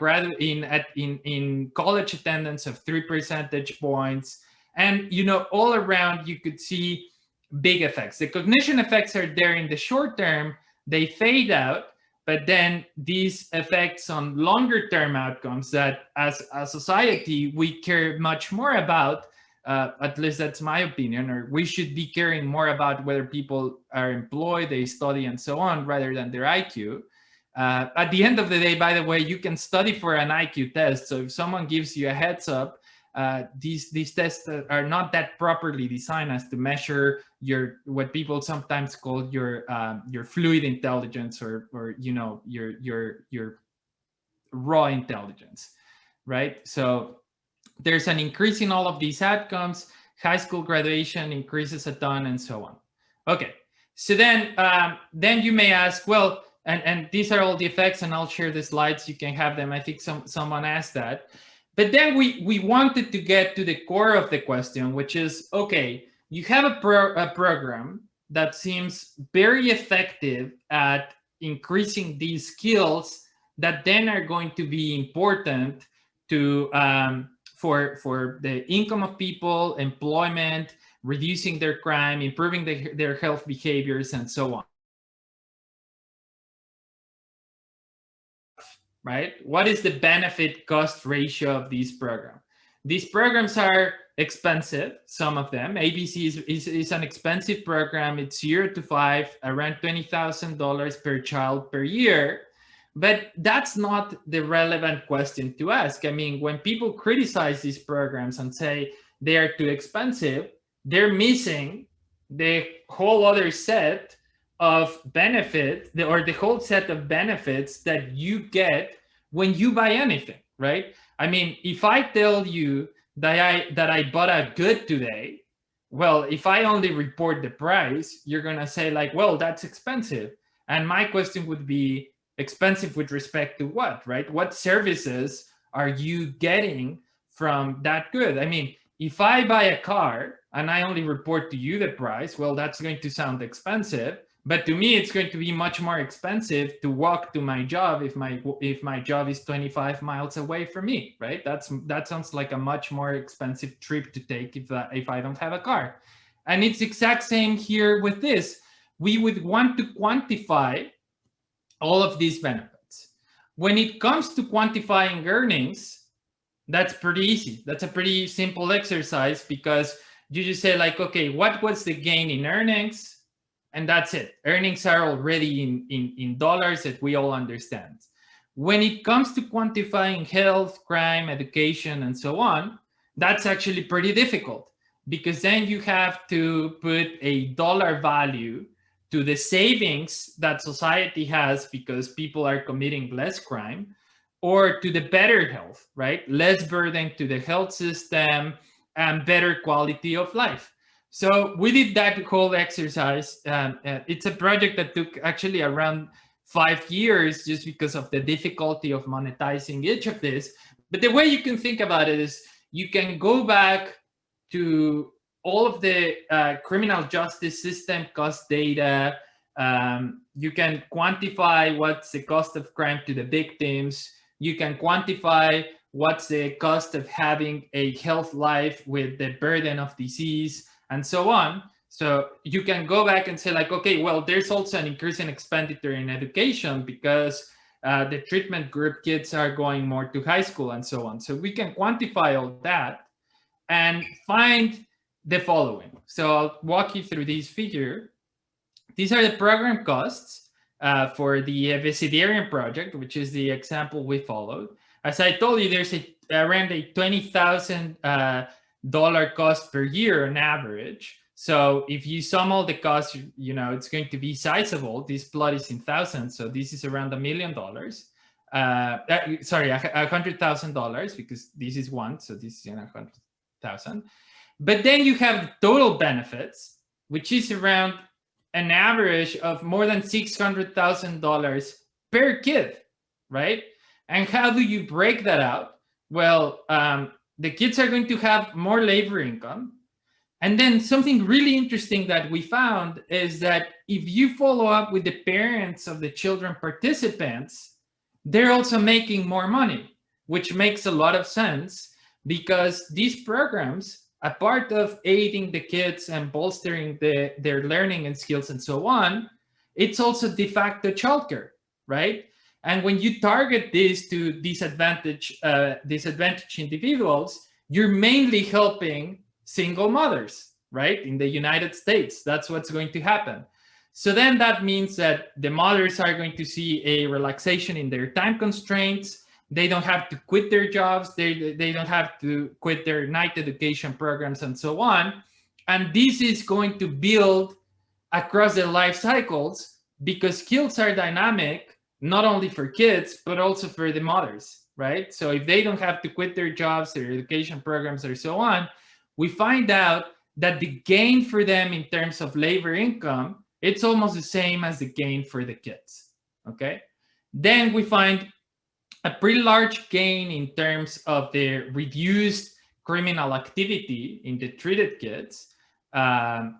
in college attendance of 3 percentage points. And all around you could see big effects. The cognition effects are there in the short term, they fade out, but then these effects on longer term outcomes that as a society we care much more about. At least that's my opinion, or we should be caring more about whether people are employed, they study, and so on, rather than their IQ. At the end of the day, by the way, you can study for an IQ test. So if someone gives you a heads up, these tests are not that properly designed as to measure what people sometimes call your fluid intelligence, or your raw intelligence, right? So there's an increase in all of these outcomes. High school graduation increases a ton, and so on. Okay, so then you may ask, well, and these are all the effects, and I'll share the slides. You can have them. I think someone asked that. But then we wanted to get to the core of the question, which is, okay, you have a program that seems very effective at increasing these skills that then are going to be important to for the income of people, employment, reducing their crime, improving their health behaviors, and so on. Right? What is the benefit cost ratio of these programs? These programs are expensive, some of them. ABC is an expensive program. It's 0 to 5, around $20,000 per child per year. But that's not the relevant question to ask. I mean, when people criticize these programs and say they are too expensive, they're missing the whole other set of benefits, or the whole set of benefits that you get when you buy anything, right? I mean, if I tell you that I bought a good today, well, if I only report the price, you're gonna say like, well, that's expensive. And my question would be, expensive with respect to what, right? What services are you getting from that good? I mean, if I buy a car and I only report to you the price, well, that's going to sound expensive. But to me, it's going to be much more expensive to walk to my job if my job is 25 miles away from me, right? That sounds like a much more expensive trip to take if I don't have a car. And it's exact same here with this. We would want to quantify all of these benefits. When it comes to quantifying earnings, that's pretty easy. That's a pretty simple exercise, because you just say like, okay, what was the gain in earnings? And that's it. Earnings are already in dollars that we all understand. When it comes to quantifying health, crime, education, and so on, that's actually pretty difficult, because then you have to put a dollar value to the savings that society has because people are committing less crime, or to the better health, right? Less burden to the health system and better quality of life. So we did that whole exercise. It's a project that took actually around 5 years, just because of the difficulty of monetizing each of this. But the way you can think about it is, you can go back to all of the criminal justice system cost data. You can quantify what's the cost of crime to the victims. You can quantify what's the cost of having a health life with the burden of disease, and so on. So you can go back and say like, okay, well, there's also an increase in expenditure in education because the treatment group kids are going more to high school, and so on. So we can quantify all that and find the following. So I'll walk you through these figures. These are the program costs for the Vesidarian project, which is the example we followed. As I told you, there's around a $20,000 cost per year on average. So if you sum all the costs, it's going to be sizable. This plot is in thousands, so this is around $1 million. Sorry, $100,000, because this is one, so this is 100,000. But then you have the total benefits, which is around an average of more than $600,000 per kid, right? And how do you break that out? Well, the kids are going to have more labor income. And then something really interesting that we found is that if you follow up with the parents of the children participants, they're also making more money, which makes a lot of sense, because these programs, a part of aiding the kids and bolstering their learning and skills and so on, it's also de facto childcare, right? And when you target this to disadvantaged individuals, you're mainly helping single mothers, right? In the United States, that's what's going to happen. So then that means that the mothers are going to see a relaxation in their time constraints. They don't have to quit their jobs. They don't have to quit their night education programs and so on. And this is going to build across their life cycles, because skills are dynamic, not only for kids, but also for the mothers, right? So if they don't have to quit their jobs, their education programs, or so on, we find out that the gain for them in terms of labor income, it's almost the same as the gain for the kids, okay? Then we find a pretty large gain in terms of the reduced criminal activity in the treated kids. Crime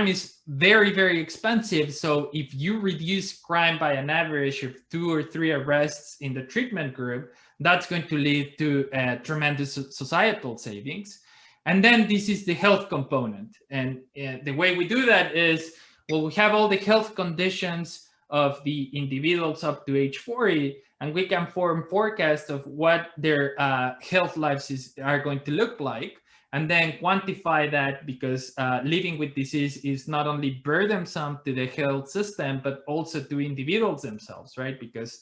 is very, very expensive. So if you reduce crime by an average of 2 or 3 arrests in the treatment group, that's going to lead to tremendous societal savings. And then this is the health component. And the way we do that is, well, we have all the health conditions of the individuals up to age 40, and we can form forecasts of what their health lives are going to look like, and then quantify that, because living with disease is not only burdensome to the health system, but also to individuals themselves, right? Because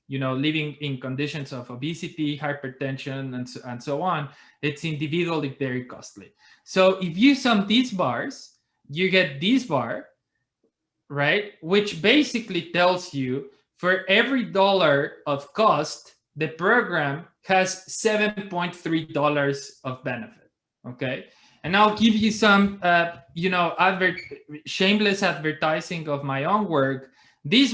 living in conditions of obesity, hypertension, and so on, it's individually very costly. So if you sum these bars, you get this bar, right? Which basically tells you for every $1 of cost, the program has $7.3 of benefit, okay? And I'll give you some, shameless advertising of my own work. These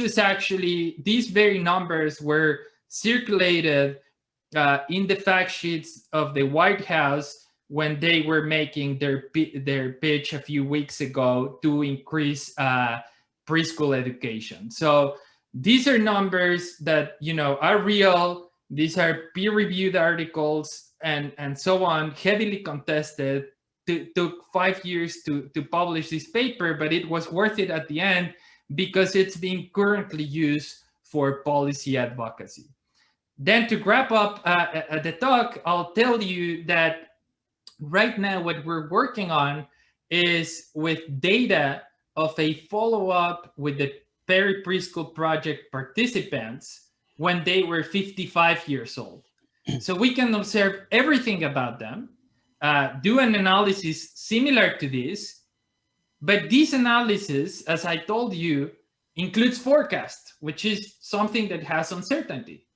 very numbers were circulated in the fact sheets of the White House when they were making their pitch a few weeks ago to increase preschool education. So these are numbers that are real. These are peer-reviewed articles and so on, heavily contested. Took 5 years to publish this paper, but it was worth it at the end, because it's being currently used for policy advocacy. Then to wrap up the talk, I'll tell you that right now what we're working on is with data of a follow-up with the peri-preschool project participants when they were 55 years old. So we can observe everything about them, do an analysis similar to this, but this analysis, as I told you, includes forecast, which is something that has uncertainty.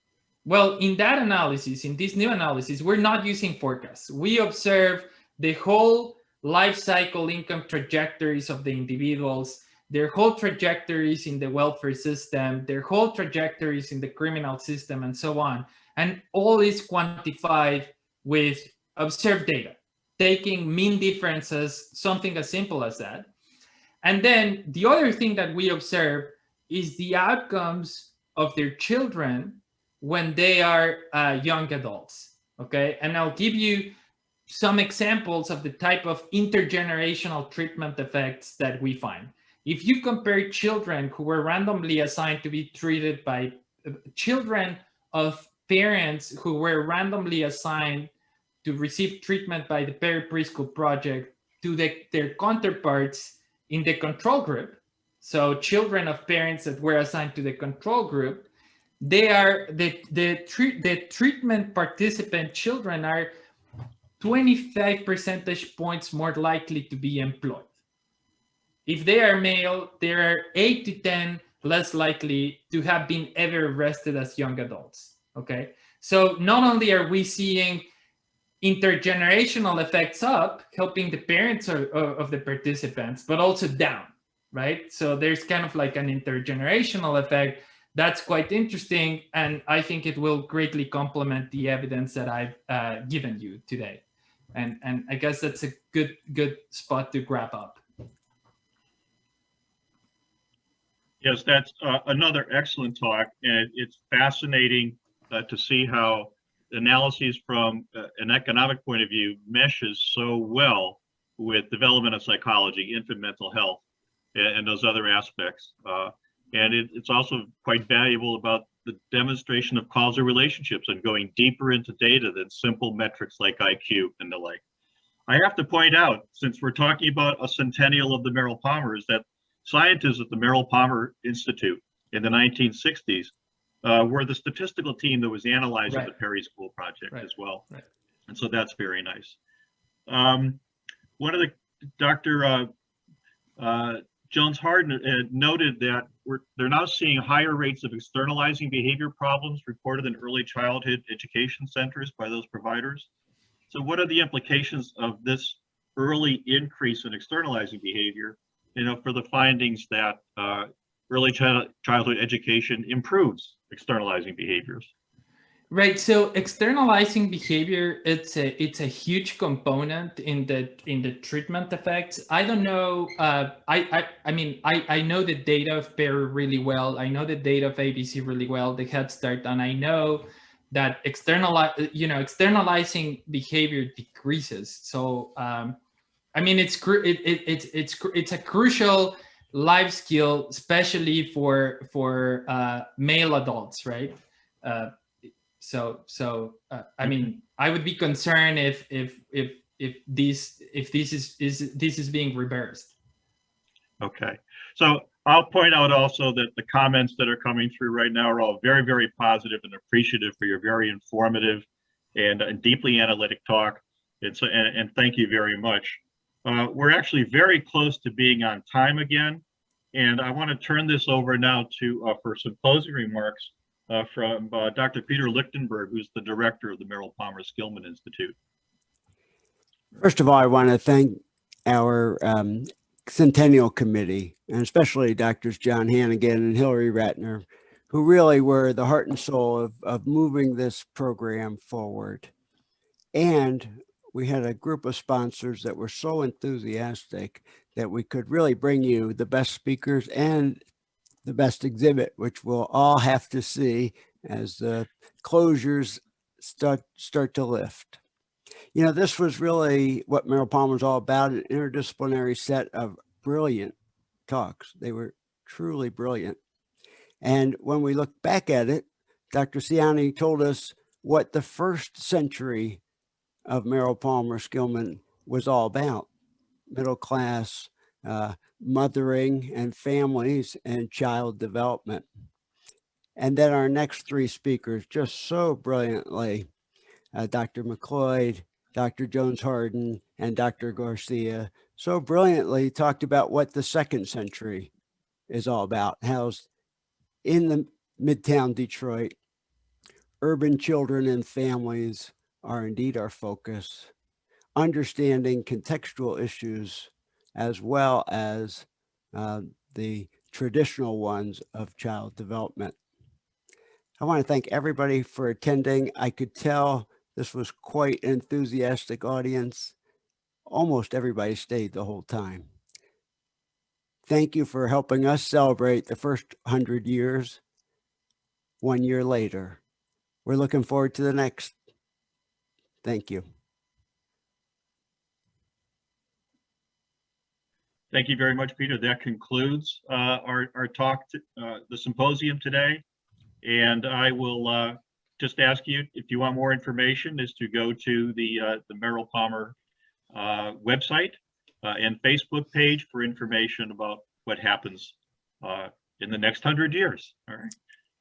Well, in that analysis, in this new analysis, we're not using forecasts. We observe the whole life cycle income trajectories of the individuals, their whole trajectories in the welfare system, their whole trajectories in the criminal system, and so on. And all is quantified with observed data, taking mean differences, something as simple as that. And then the other thing that we observe is the outcomes of their children when they are young adults, okay? And I'll give you some examples of the type of intergenerational treatment effects that we find. If you compare children who were randomly assigned to be treated by children of parents who were randomly assigned to receive treatment by the peri-preschool project to their counterparts in the control group, so children of parents that were assigned to the control group, they are the treatment participant children are 25 percentage points more likely to be employed. If they are male, they are 8 to 10 less likely to have been ever arrested as young adults. Okay, so not only are we seeing intergenerational effects up, helping the parents of the participants, but also down, right? So there's kind of like an intergenerational effect that's quite interesting, and I think it will greatly complement the evidence that I've given you today. And I guess that's a good spot to wrap up. Yes, that's another excellent talk, and it's fascinating to see how analyses from an economic point of view meshes so well with development of psychology, infant mental health, and those other aspects. And it's also quite valuable about the demonstration of causal relationships and going deeper into data than simple metrics like IQ and the like. I have to point out, since we're talking about a centennial of the Merrill Palmers, that scientists at the Merrill Palmer Institute in the 1960s were the statistical team that was analyzing the Perry School project as well. Right. And so that's very nice. One of the, Dr. Jones-Harden noted that they're now seeing higher rates of externalizing behavior problems reported in early childhood education centers by those providers. So what are the implications of this early increase in externalizing behavior, for the findings that early childhood education improves externalizing behaviors? Right. So externalizing behavior, it's a huge component in the treatment effects. I don't know. I know the data of Perry really well. I know the data of ABC really well, the Head Start, and I know that externalizing behavior decreases. So it's a crucial life skill, especially for male adults, right? I would be concerned if this is being reversed. Okay, so I'll point out also that the comments that are coming through right now are all very, very positive and appreciative for your very informative and deeply analytic talk. And thank you very much. We're actually very close to being on time again, and I want to turn this over now to for some closing remarks from Dr. Peter Lichtenberg, who's the director of the Merrill Palmer Skillman Institute. First of all, I want to thank our Centennial Committee, and especially Drs. John Hannigan and Hillary Ratner, who really were the heart and soul of moving this program forward. And we had a group of sponsors that were so enthusiastic that we could really bring you the best speakers and the best exhibit, which we'll all have to see as the closures start to lift. This was really what Merrill Palmer was all about, an interdisciplinary set of brilliant talks. They were truly brilliant. And when we look back at it, Dr. Ciani told us what the first century of Merrill Palmer Skillman was all about: middle class, mothering and families and child development. And then our next three speakers just so brilliantly, Dr. McLeod, Dr. Jones-Harden, and Dr. Garcia, so brilliantly talked about what the second century is all about. How in the Midtown Detroit, urban children and families are indeed our focus, understanding contextual issues as well as the traditional ones of child development. I want to thank everybody for attending. I could tell this was quite an enthusiastic audience. Almost everybody stayed the whole time. Thank you for helping us celebrate the first 100 years 1 year later. We're looking forward to the next. Thank you. Thank you very much, Peter. That concludes our talk, the symposium today. And I will just ask you, if you want more information, is to go to the Merrill Palmer website and Facebook page for information about what happens in the next 100 years. All right.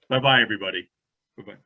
Bye-bye, everybody. Bye-bye.